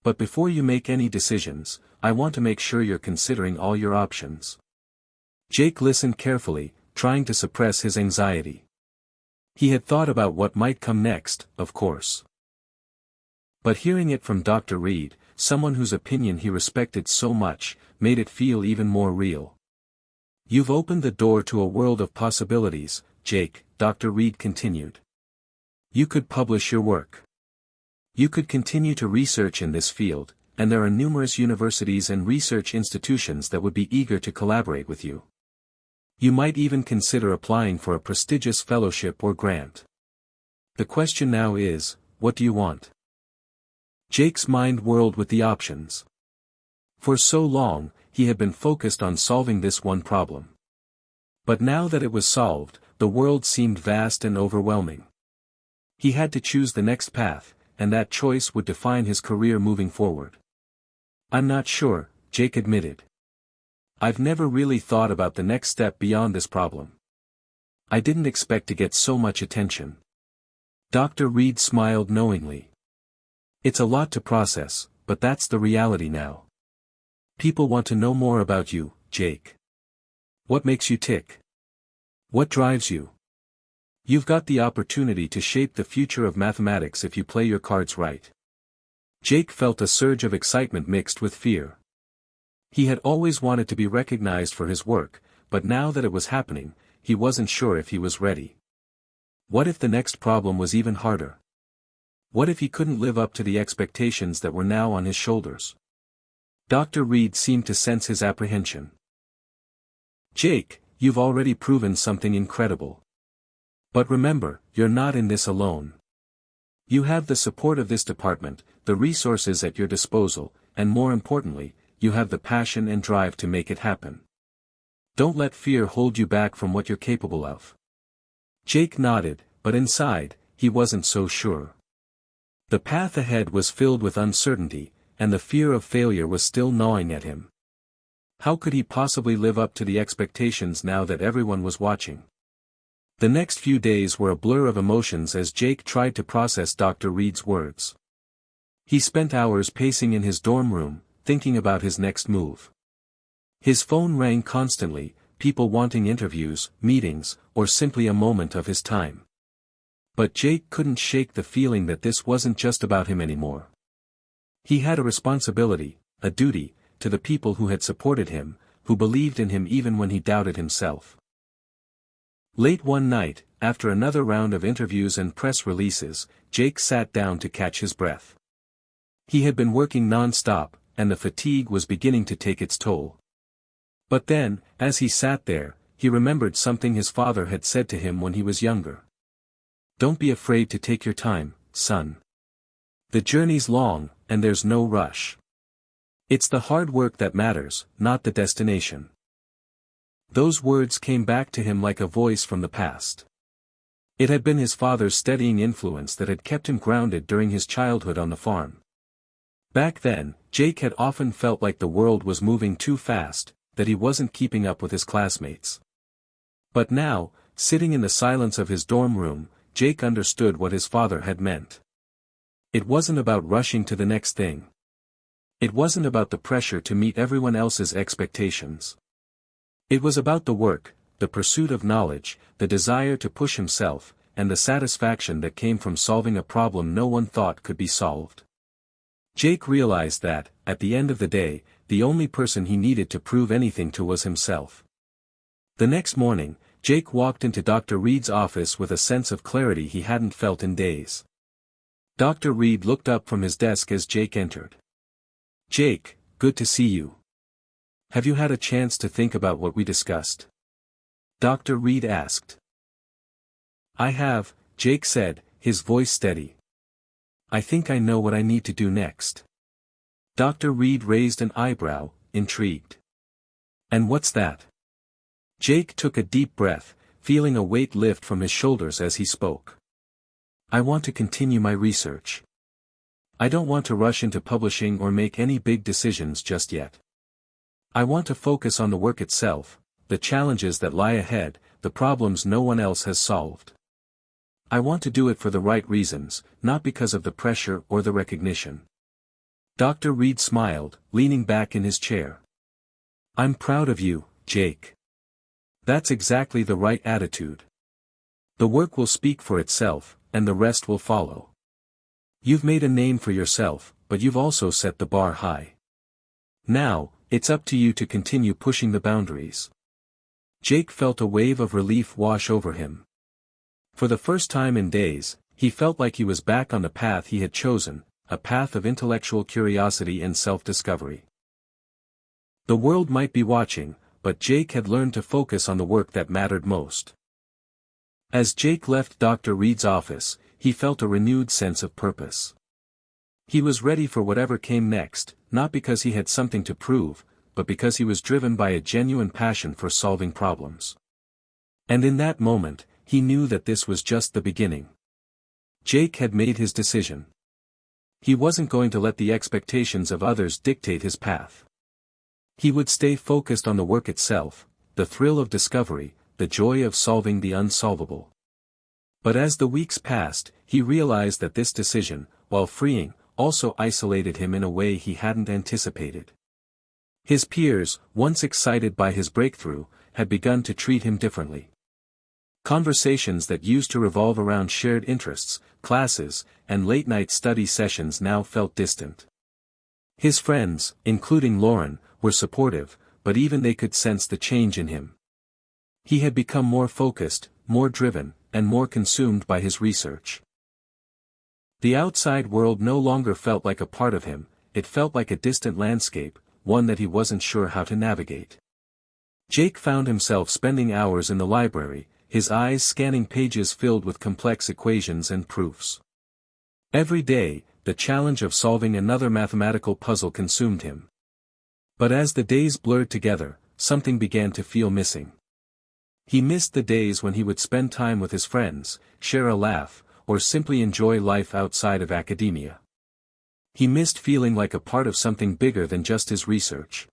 But before you make any decisions, I want to make sure you're considering all your options." Jake listened carefully, trying to suppress his anxiety. He had thought about what might come next, of course. But hearing it from Dr. Reed, someone whose opinion he respected so much, made it feel even more real. "You've opened the door to a world of possibilities, Jake," Dr. Reed continued. "You could publish your work. You could continue to research in this field, and there are numerous universities and research institutions that would be eager to collaborate with you. You might even consider applying for a prestigious fellowship or grant. The question now is, what do you want?" Jake's mind whirled with the options. For so long, he had been focused on solving this one problem. But now that it was solved, the world seemed vast and overwhelming. He had to choose the next path, and that choice would define his career moving forward. "I'm not sure," Jake admitted. "I've never really thought about the next step beyond this problem. I didn't expect to get so much attention." Dr. Reed smiled knowingly. "It's a lot to process, but that's the reality now. People want to know more about you, Jake. What makes you tick? What drives you? You've got the opportunity to shape the future of mathematics if you play your cards right." Jake felt a surge of excitement mixed with fear. He had always wanted to be recognized for his work, but now that it was happening, he wasn't sure if he was ready. What if the next problem was even harder? What if he couldn't live up to the expectations that were now on his shoulders? Dr. Reed seemed to sense his apprehension. "Jake, you've already proven something incredible. But remember, you're not in this alone. You have the support of this department, the resources at your disposal, and more importantly, you have the passion and drive to make it happen. Don't let fear hold you back from what you're capable of." Jake nodded, but inside, he wasn't so sure. The path ahead was filled with uncertainty, and the fear of failure was still gnawing at him. How could he possibly live up to the expectations now that everyone was watching? The next few days were a blur of emotions as Jake tried to process Dr. Reed's words. He spent hours pacing in his dorm room, thinking about his next move. His phone rang constantly, people wanting interviews, meetings, or simply a moment of his time. But Jake couldn't shake the feeling that this wasn't just about him anymore. He had a responsibility, a duty, to the people who had supported him, who believed in him even when he doubted himself. Late one night, after another round of interviews and press releases, Jake sat down to catch his breath. He had been working non-stop, and the fatigue was beginning to take its toll. But then, as he sat there, he remembered something his father had said to him when he was younger. "Don't be afraid to take your time, son. The journey's long, and there's no rush. It's the hard work that matters, not the destination." Those words came back to him like a voice from the past. It had been his father's steadying influence that had kept him grounded during his childhood on the farm. Back then, Jake had often felt like the world was moving too fast, that he wasn't keeping up with his classmates. But now, sitting in the silence of his dorm room, Jake understood what his father had meant. It wasn't about rushing to the next thing. It wasn't about the pressure to meet everyone else's expectations. It was about the work, the pursuit of knowledge, the desire to push himself, and the satisfaction that came from solving a problem no one thought could be solved. Jake realized that, at the end of the day, the only person he needed to prove anything to was himself. The next morning, Jake walked into Dr. Reed's office with a sense of clarity he hadn't felt in days. Dr. Reed looked up from his desk as Jake entered. "Jake, good to see you. Have you had a chance to think about what we discussed?" Dr. Reed asked. "I have," Jake said, his voice steady. "I think I know what I need to do next." Dr. Reed raised an eyebrow, intrigued. "And what's that?" Jake took a deep breath, feeling a weight lift from his shoulders as he spoke. "I want to continue my research. I don't want to rush into publishing or make any big decisions just yet. I want to focus on the work itself, the challenges that lie ahead, the problems no one else has solved. I want to do it for the right reasons, not because of the pressure or the recognition." Dr. Reed smiled, leaning back in his chair. "I'm proud of you, Jake. That's exactly the right attitude. The work will speak for itself, and the rest will follow. You've made a name for yourself, but you've also set the bar high. Now, it's up to you to continue pushing the boundaries." Jake felt a wave of relief wash over him. For the first time in days, he felt like he was back on the path he had chosen, a path of intellectual curiosity and self-discovery. The world might be watching, but Jake had learned to focus on the work that mattered most. As Jake left Dr. Reed's office, he felt a renewed sense of purpose. He was ready for whatever came next, not because he had something to prove, but because he was driven by a genuine passion for solving problems. And in that moment, he knew that this was just the beginning. Jake had made his decision. He wasn't going to let the expectations of others dictate his path. He would stay focused on the work itself, the thrill of discovery, the joy of solving the unsolvable. But as the weeks passed, he realized that this decision, while freeing, also isolated him in a way he hadn't anticipated. His peers, once excited by his breakthrough, had begun to treat him differently. Conversations that used to revolve around shared interests, classes, and late-night study sessions now felt distant. His friends, including Lauren, were supportive, but even they could sense the change in him. He had become more focused, more driven, and more consumed by his research. The outside world no longer felt like a part of him, it felt like a distant landscape, one that he wasn't sure how to navigate. Jake found himself spending hours in the library, his eyes scanning pages filled with complex equations and proofs. Every day, the challenge of solving another mathematical puzzle consumed him. But as the days blurred together, something began to feel missing. He missed the days when he would spend time with his friends, share a laugh, or simply enjoy life outside of academia. He missed feeling like a part of something bigger than just his research.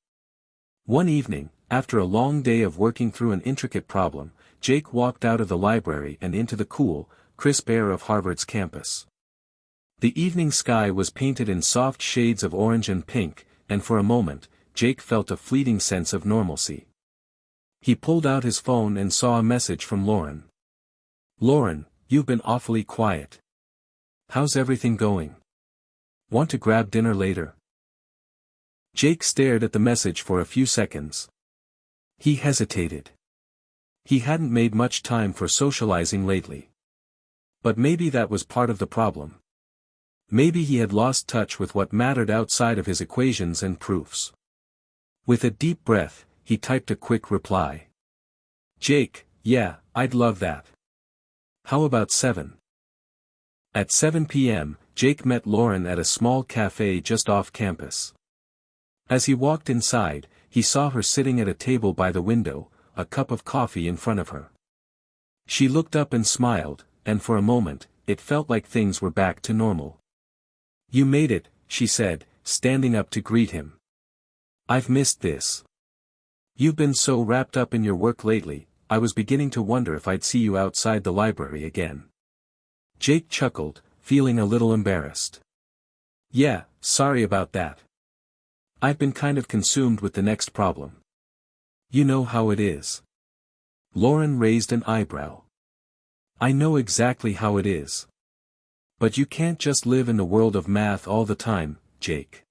One evening, after a long day of working through an intricate problem, Jake walked out of the library and into the cool, crisp air of Harvard's campus. The evening sky was painted in soft shades of orange and pink, and for a moment, Jake felt a fleeting sense of normalcy. He pulled out his phone and saw a message from Lauren. "Lauren, you've been awfully quiet. How's everything going? Want to grab dinner later?" Jake stared at the message for a few seconds. He hesitated. He hadn't made much time for socializing lately. But maybe that was part of the problem. Maybe he had lost touch with what mattered outside of his equations and proofs. With a deep breath, he typed a quick reply. "Jake, yeah, I'd love that. How about 7? At 7 p.m., Jake met Lauren at a small cafe just off campus. As he walked inside, he saw her sitting at a table by the window, a cup of coffee in front of her. She looked up and smiled, and for a moment, it felt like things were back to normal. "You made it," she said, standing up to greet him. "I've missed this. You've been so wrapped up in your work lately, I was beginning to wonder if I'd see you outside the library again." Jake chuckled, feeling a little embarrassed. "Yeah, sorry about that. I've been kind of consumed with the next problem. You know how it is." Lauren raised an eyebrow. "I know exactly how it is. But you can't just live in the world of math all the time, Jake.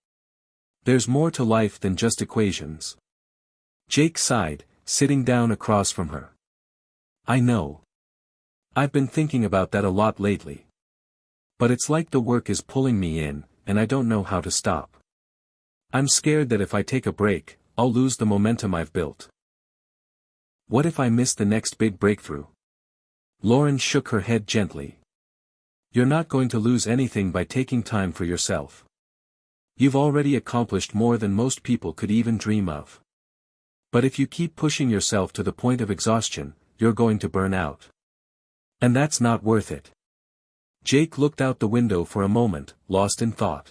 There's more to life than just equations." Jake sighed, sitting down across from her. "I know. I've been thinking about that a lot lately. But it's like the work is pulling me in, and I don't know how to stop. I'm scared that if I take a break, I'll lose the momentum I've built. What if I miss the next big breakthrough?" Lauren shook her head gently. "You're not going to lose anything by taking time for yourself. You've already accomplished more than most people could even dream of. But if you keep pushing yourself to the point of exhaustion, you're going to burn out. And that's not worth it." Jake looked out the window for a moment, lost in thought.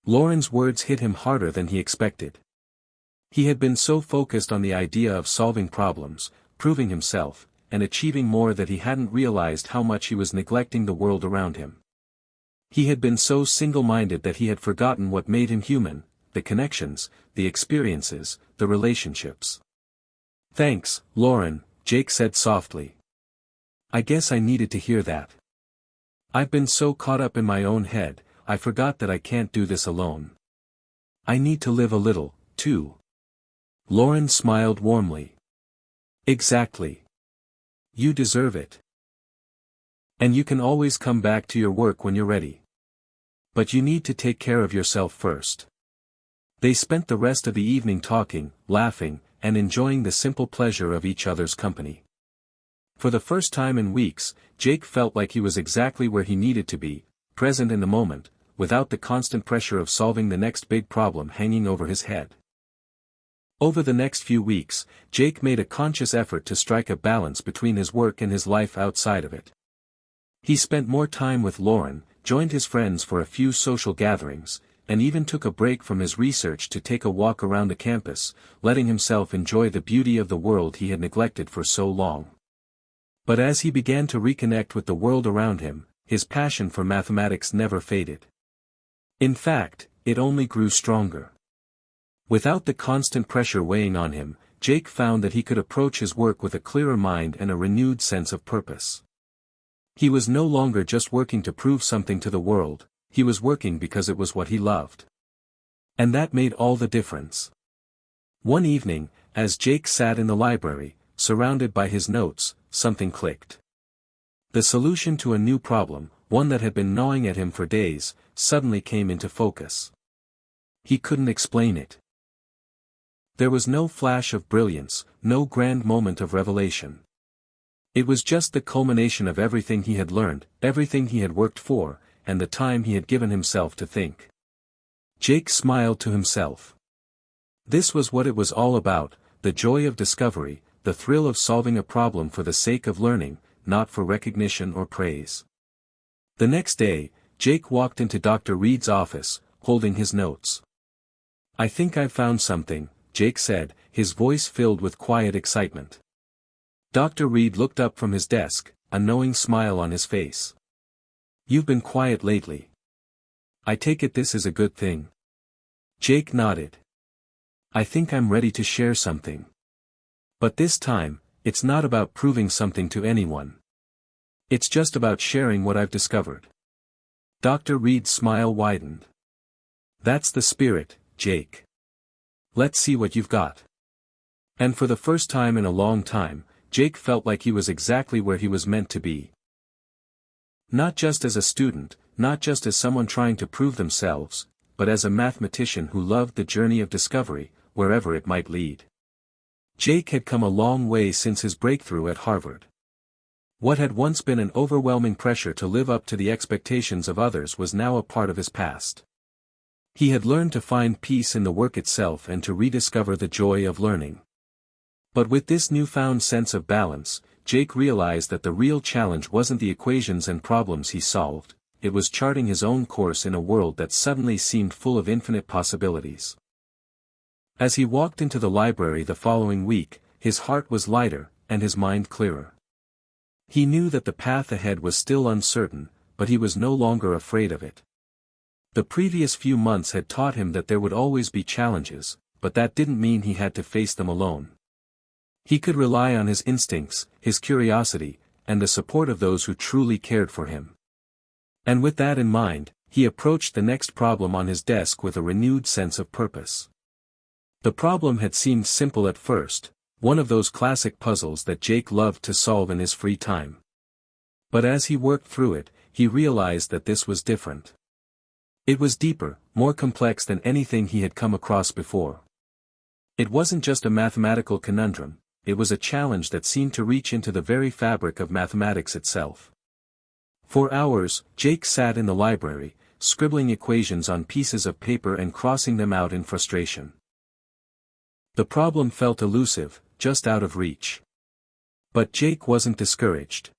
Lauren's words hit him harder than he expected. He had been so focused on the idea of solving problems, proving himself, and achieving more that he hadn't realized how much he was neglecting the world around him. He had been so single-minded that he had forgotten what made him human, the connections, the experiences, the relationships. "Thanks, Lauren," Jake said softly. "I guess I needed to hear that. I've been so caught up in my own head, I forgot that I can't do this alone. I need to live a little, too." Lauren smiled warmly. "Exactly. You deserve it. And you can always come back to your work when you're ready. But you need to take care of yourself first." They spent the rest of the evening talking, laughing, and enjoying the simple pleasure of each other's company. For the first time in weeks, Jake felt like he was exactly where he needed to be, present in the moment, without the constant pressure of solving the next big problem hanging over his head. Over the next few weeks, Jake made a conscious effort to strike a balance between his work and his life outside of it. He spent more time with Lauren, joined his friends for a few social gatherings, and even took a break from his research to take a walk around the campus, letting himself enjoy the beauty of the world he had neglected for so long. But as he began to reconnect with the world around him, his passion for mathematics never faded. In fact, it only grew stronger. Without the constant pressure weighing on him, Jake found that he could approach his work with a clearer mind and a renewed sense of purpose. He was no longer just working to prove something to the world, he was working because it was what he loved. And that made all the difference. One evening, as Jake sat in the library, surrounded by his notes, something clicked. The solution to a new problem, one that had been gnawing at him for days, suddenly came into focus. He couldn't explain it. There was no flash of brilliance, no grand moment of revelation. It was just the culmination of everything he had learned, everything he had worked for, and the time he had given himself to think. Jake smiled to himself. This was what it was all about, the joy of discovery, the thrill of solving a problem for the sake of learning, not for recognition or praise. The next day, Jake walked into Dr. Reed's office, holding his notes. "I think I've found something," Jake said, his voice filled with quiet excitement. Dr. Reed looked up from his desk, a knowing smile on his face. "You've been quiet lately. I take it this is a good thing?" Jake nodded. "I think I'm ready to share something. But this time, it's not about proving something to anyone. It's just about sharing what I've discovered." Dr. Reed's smile widened. "That's the spirit, Jake. Let's see what you've got." And for the first time in a long time, Jake felt like he was exactly where he was meant to be. Not just as a student, not just as someone trying to prove themselves, but as a mathematician who loved the journey of discovery, wherever it might lead. Jake had come a long way since his breakthrough at Harvard. What had once been an overwhelming pressure to live up to the expectations of others was now a part of his past. He had learned to find peace in the work itself and to rediscover the joy of learning. But with this newfound sense of balance, Jake realized that the real challenge wasn't the equations and problems he solved, it was charting his own course in a world that suddenly seemed full of infinite possibilities. As he walked into the library the following week, his heart was lighter, and his mind clearer. He knew that the path ahead was still uncertain, but he was no longer afraid of it. The previous few months had taught him that there would always be challenges, but that didn't mean he had to face them alone. He could rely on his instincts, his curiosity, and the support of those who truly cared for him. And with that in mind, he approached the next problem on his desk with a renewed sense of purpose. The problem had seemed simple at first, one of those classic puzzles that Jake loved to solve in his free time. But as he worked through it, he realized that this was different. It was deeper, more complex than anything he had come across before. It wasn't just a mathematical conundrum, it was a challenge that seemed to reach into the very fabric of mathematics itself. For hours, Jake sat in the library, scribbling equations on pieces of paper and crossing them out in frustration. The problem felt elusive, just out of reach. But Jake wasn't discouraged.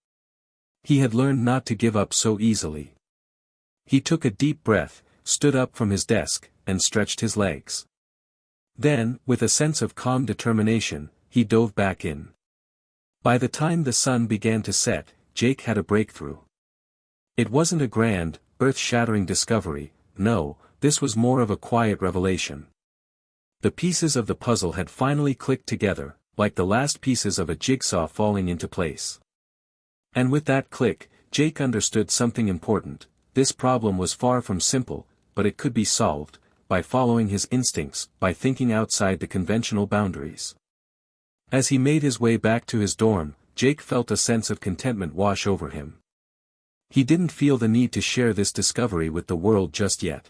He had learned not to give up so easily. He took a deep breath, stood up from his desk, and stretched his legs. Then, with a sense of calm determination, he dove back in. By the time the sun began to set, Jake had a breakthrough. It wasn't a grand, earth-shattering discovery, no, this was more of a quiet revelation. The pieces of the puzzle had finally clicked together, like the last pieces of a jigsaw falling into place. And with that click, Jake understood something important. This problem was far from simple, but it could be solved, by following his instincts, by thinking outside the conventional boundaries. As he made his way back to his dorm, Jake felt a sense of contentment wash over him. He didn't feel the need to share this discovery with the world just yet.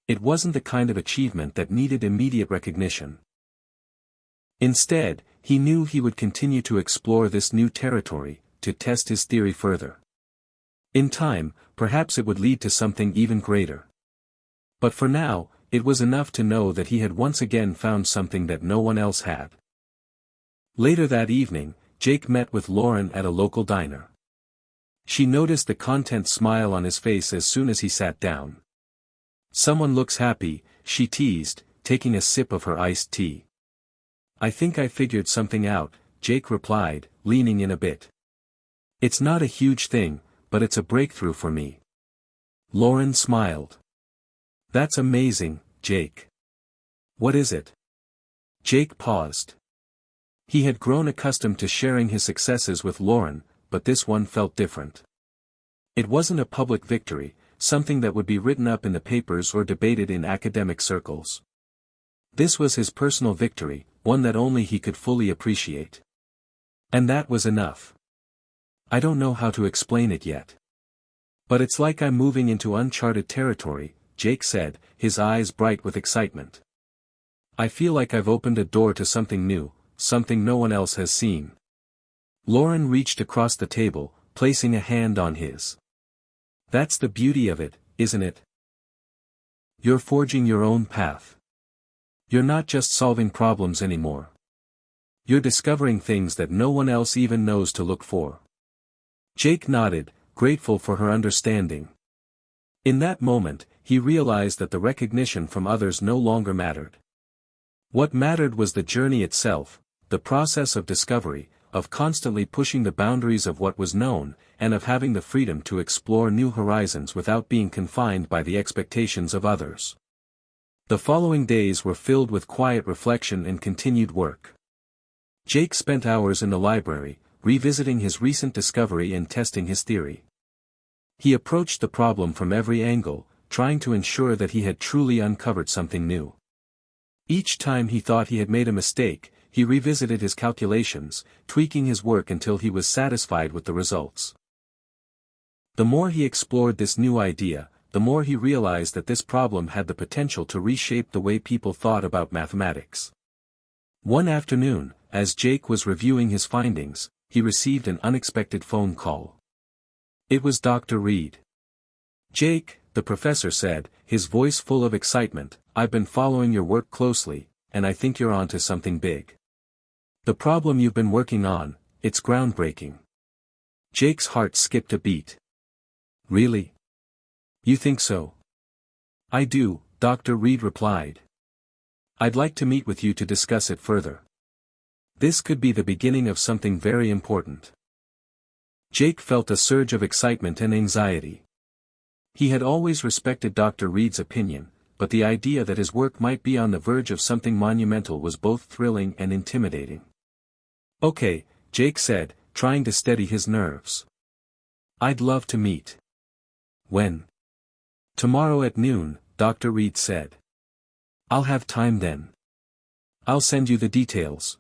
It wasn't the kind of achievement that needed immediate recognition. Instead, he knew he would continue to explore this new territory, to test his theory further. In time, perhaps it would lead to something even greater. But for now, it was enough to know that he had once again found something that no one else had. Later that evening, Jake met with Lauren at a local diner. She noticed the content smile on his face as soon as he sat down. "Someone looks happy," she teased, taking a sip of her iced tea. "I think I figured something out," Jake replied, leaning in a bit. "It's not a huge thing, but it's a breakthrough for me." Lauren smiled. "That's amazing, Jake. What is it?" Jake paused. He had grown accustomed to sharing his successes with Lauren, but this one felt different. It wasn't a public victory, something that would be written up in the papers or debated in academic circles. This was his personal victory, one that only he could fully appreciate. And that was enough. "I don't know how to explain it yet. But it's like I'm moving into uncharted territory," Jake said, his eyes bright with excitement. "I feel like I've opened a door to something new, something no one else has seen." Lauren reached across the table, placing a hand on his. That's the beauty of it, isn't it? You're forging your own path. You're not just solving problems anymore. You're discovering things that no one else even knows to look for. Jake nodded, grateful for her understanding. In that moment, he realized that the recognition from others no longer mattered. What mattered was the journey itself, the process of discovery, of constantly pushing the boundaries of what was known, and of having the freedom to explore new horizons without being confined by the expectations of others. The following days were filled with quiet reflection and continued work. Jake spent hours in the library, revisiting his recent discovery and testing his theory. He approached the problem from every angle, trying to ensure that he had truly uncovered something new. Each time he thought he had made a mistake, he revisited his calculations, tweaking his work until he was satisfied with the results. The more he explored this new idea, the more he realized that this problem had the potential to reshape the way people thought about mathematics. One afternoon, as Jake was reviewing his findings, he received an unexpected phone call. It was Dr. Reed. "Jake," the professor said, his voice full of excitement, "I've been following your work closely, and I think you're onto something big. The problem you've been working on, it's groundbreaking." Jake's heart skipped a beat. "Really? You think so?" "I do," Dr. Reed replied. "I'd like to meet with you to discuss it further. This could be the beginning of something very important." Jake felt a surge of excitement and anxiety. He had always respected Dr. Reed's opinion, but the idea that his work might be on the verge of something monumental was both thrilling and intimidating. "Okay," Jake said, trying to steady his nerves. "I'd love to meet." "When?" "Tomorrow at noon," Dr. Reed said. "I'll have time then. I'll send you the details."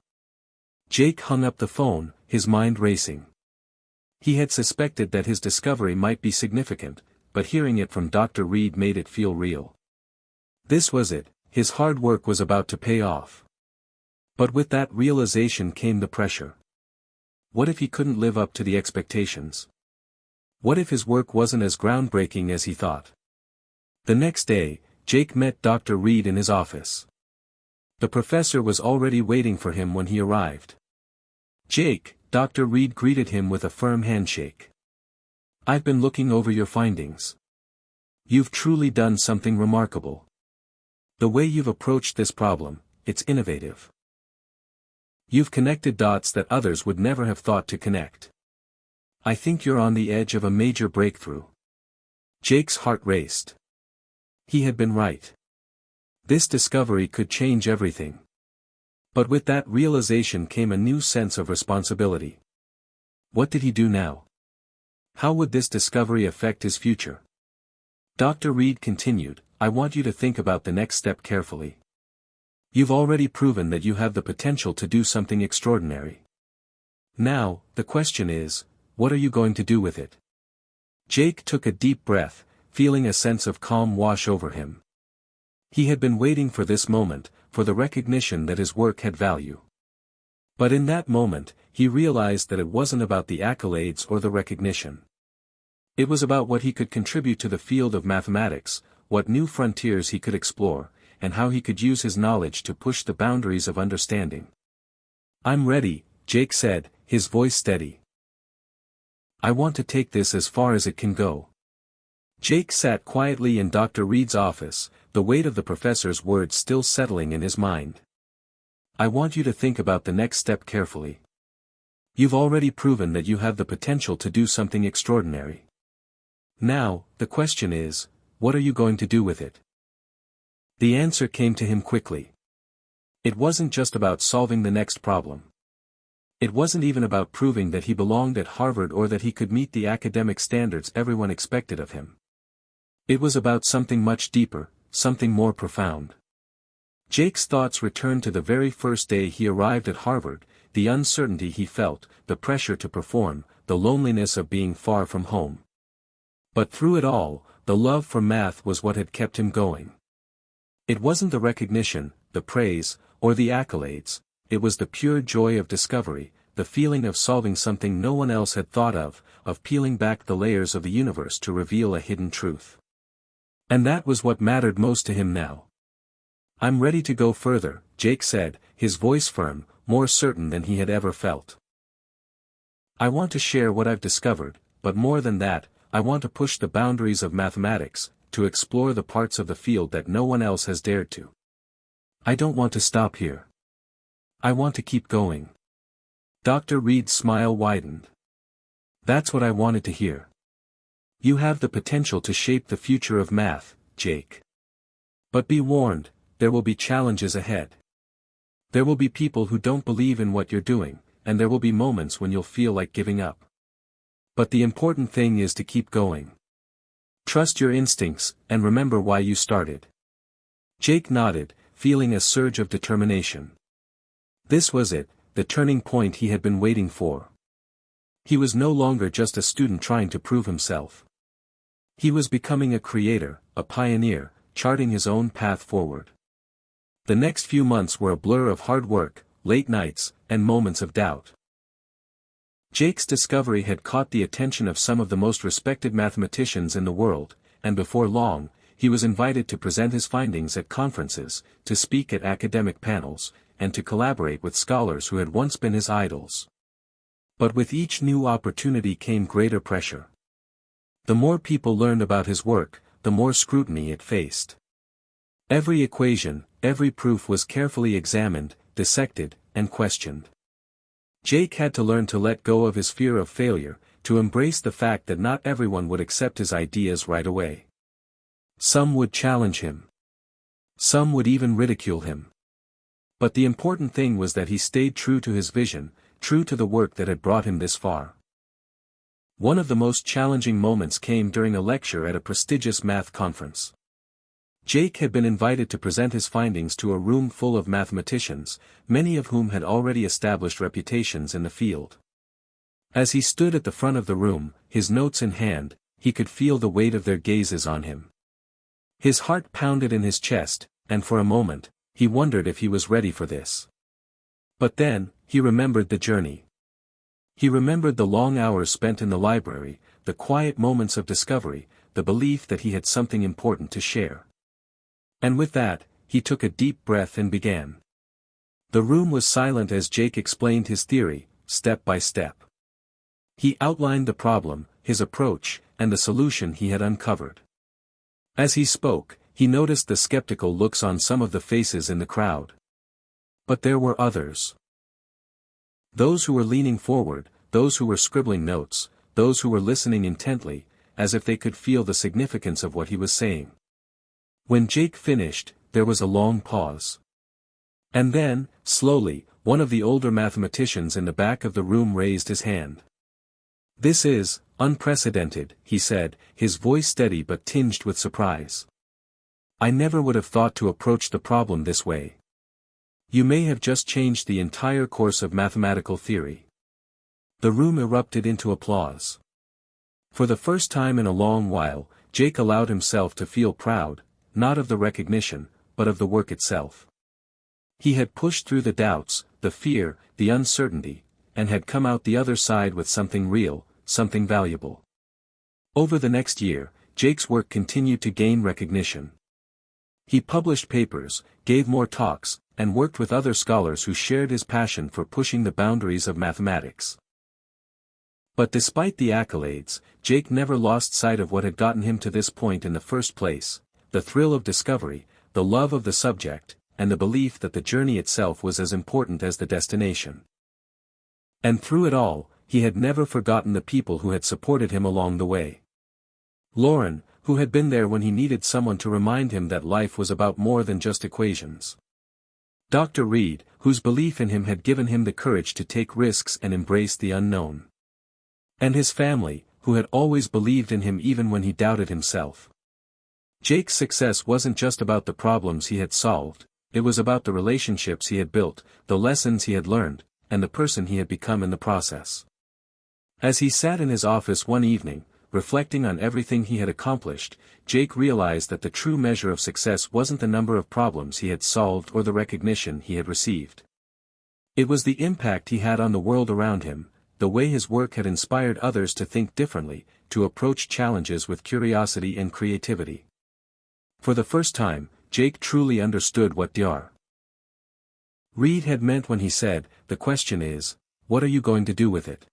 Jake hung up the phone, his mind racing. He had suspected that his discovery might be significant, but hearing it from Dr. Reed made it feel real. This was it, his hard work was about to pay off. But with that realization came the pressure. What if he couldn't live up to the expectations? What if his work wasn't as groundbreaking as he thought? The next day, Jake met Dr. Reed in his office. The professor was already waiting for him when he arrived. "Jake," Dr. Reed greeted him with a firm handshake. "I've been looking over your findings. You've truly done something remarkable. The way you've approached this problem, it's innovative. You've connected dots that others would never have thought to connect. I think you're on the edge of a major breakthrough." Jake's heart raced. He had been right. This discovery could change everything. But with that realization came a new sense of responsibility. What did he do now? How would this discovery affect his future? Dr. Reed continued, "I want you to think about the next step carefully. You've already proven that you have the potential to do something extraordinary. Now, the question is, what are you going to do with it?" Jake took a deep breath, feeling a sense of calm wash over him. He had been waiting for this moment, for the recognition that his work had value. But in that moment, he realized that it wasn't about the accolades or the recognition. It was about what he could contribute to the field of mathematics, what new frontiers he could explore, and how he could use his knowledge to push the boundaries of understanding. "I'm ready," Jake said, his voice steady. "I want to take this as far as it can go." Jake sat quietly in Dr. Reed's office, the weight of the professor's words still settling in his mind. "I want you to think about the next step carefully. You've already proven that you have the potential to do something extraordinary. Now, the question is, what are you going to do with it?" The answer came to him quickly. It wasn't just about solving the next problem. It wasn't even about proving that he belonged at Harvard or that he could meet the academic standards everyone expected of him. It was about something much deeper, something more profound. Jake's thoughts returned to the very first day he arrived at Harvard, the uncertainty he felt, the pressure to perform, the loneliness of being far from home. But through it all, the love for math was what had kept him going. It wasn't the recognition, the praise, or the accolades, it was the pure joy of discovery, the feeling of solving something no one else had thought of peeling back the layers of the universe to reveal a hidden truth. And that was what mattered most to him now. "I'm ready to go further," Jake said, his voice firm, more certain than he had ever felt. "I want to share what I've discovered, but more than that, I want to push the boundaries of mathematics, to explore the parts of the field that no one else has dared to. I don't want to stop here. I want to keep going." Dr. Reed's smile widened. "That's what I wanted to hear. You have the potential to shape the future of math, Jake. But be warned, there will be challenges ahead. There will be people who don't believe in what you're doing, and there will be moments when you'll feel like giving up. But the important thing is to keep going. Trust your instincts, and remember why you started." Jake nodded, feeling a surge of determination. This was it, the turning point he had been waiting for. He was no longer just a student trying to prove himself. He was becoming a creator, a pioneer, charting his own path forward. The next few months were a blur of hard work, late nights, and moments of doubt. Jake's discovery had caught the attention of some of the most respected mathematicians in the world, and before long, he was invited to present his findings at conferences, to speak at academic panels, and to collaborate with scholars who had once been his idols. But with each new opportunity came greater pressure. The more people learned about his work, the more scrutiny it faced. Every equation, every proof was carefully examined, dissected, and questioned. Jake had to learn to let go of his fear of failure, to embrace the fact that not everyone would accept his ideas right away. Some would challenge him. Some would even ridicule him. But the important thing was that he stayed true to his vision, true to the work that had brought him this far. One of the most challenging moments came during a lecture at a prestigious math conference. Jake had been invited to present his findings to a room full of mathematicians, many of whom had already established reputations in the field. As he stood at the front of the room, his notes in hand, he could feel the weight of their gazes on him. His heart pounded in his chest, and for a moment, he wondered if he was ready for this. But then, he remembered the journey. He remembered the long hours spent in the library, the quiet moments of discovery, the belief that he had something important to share. And with that, he took a deep breath and began. The room was silent as Jake explained his theory, step by step. He outlined the problem, his approach, and the solution he had uncovered. As he spoke, he noticed the skeptical looks on some of the faces in the crowd. But there were others. Those who were leaning forward, those who were scribbling notes, those who were listening intently, as if they could feel the significance of what he was saying. When Jake finished, there was a long pause. And then, slowly, one of the older mathematicians in the back of the room raised his hand. "This is unprecedented," he said, his voice steady but tinged with surprise. "I never would have thought to approach the problem this way. You may have just changed the entire course of mathematical theory." The room erupted into applause. For the first time in a long while, Jake allowed himself to feel proud, not of the recognition, but of the work itself. He had pushed through the doubts, the fear, the uncertainty, and had come out the other side with something real, something valuable. Over the next year, Jake's work continued to gain recognition. He published papers, gave more talks, and worked with other scholars who shared his passion for pushing the boundaries of mathematics. But despite the accolades, Jake never lost sight of what had gotten him to this point in the first place: the thrill of discovery, the love of the subject, and the belief that the journey itself was as important as the destination. And through it all, he had never forgotten the people who had supported him along the way. Lauren, who had been there when he needed someone to remind him that life was about more than just equations. Dr. Reed, whose belief in him had given him the courage to take risks and embrace the unknown. And his family, who had always believed in him even when he doubted himself. Jake's success wasn't just about the problems he had solved, it was about the relationships he had built, the lessons he had learned, and the person he had become in the process. As he sat in his office one evening, reflecting on everything he had accomplished, Jake realized that the true measure of success wasn't the number of problems he had solved or the recognition he had received. It was the impact he had on the world around him, the way his work had inspired others to think differently, to approach challenges with curiosity and creativity. For the first time, Jake truly understood what Dr. Reed had meant when he said, "The question is, what are you going to do with it?"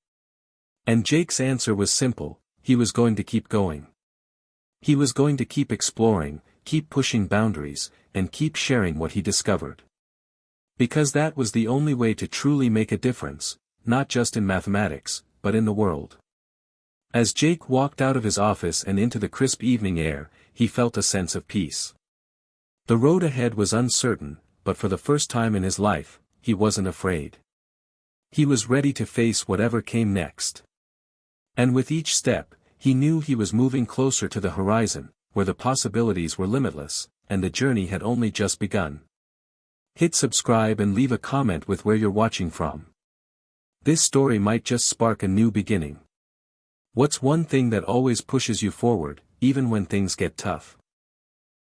And Jake's answer was simple: he was going to keep going. He was going to keep exploring, keep pushing boundaries, and keep sharing what he discovered. Because that was the only way to truly make a difference, not just in mathematics, but in the world. As Jake walked out of his office and into the crisp evening air, he felt a sense of peace. The road ahead was uncertain, but for the first time in his life, he wasn't afraid. He was ready to face whatever came next. And with each step, he knew he was moving closer to the horizon, where the possibilities were limitless, and the journey had only just begun. Hit subscribe and leave a comment with where you're watching from. This story might just spark a new beginning. What's one thing that always pushes you forward, even when things get tough?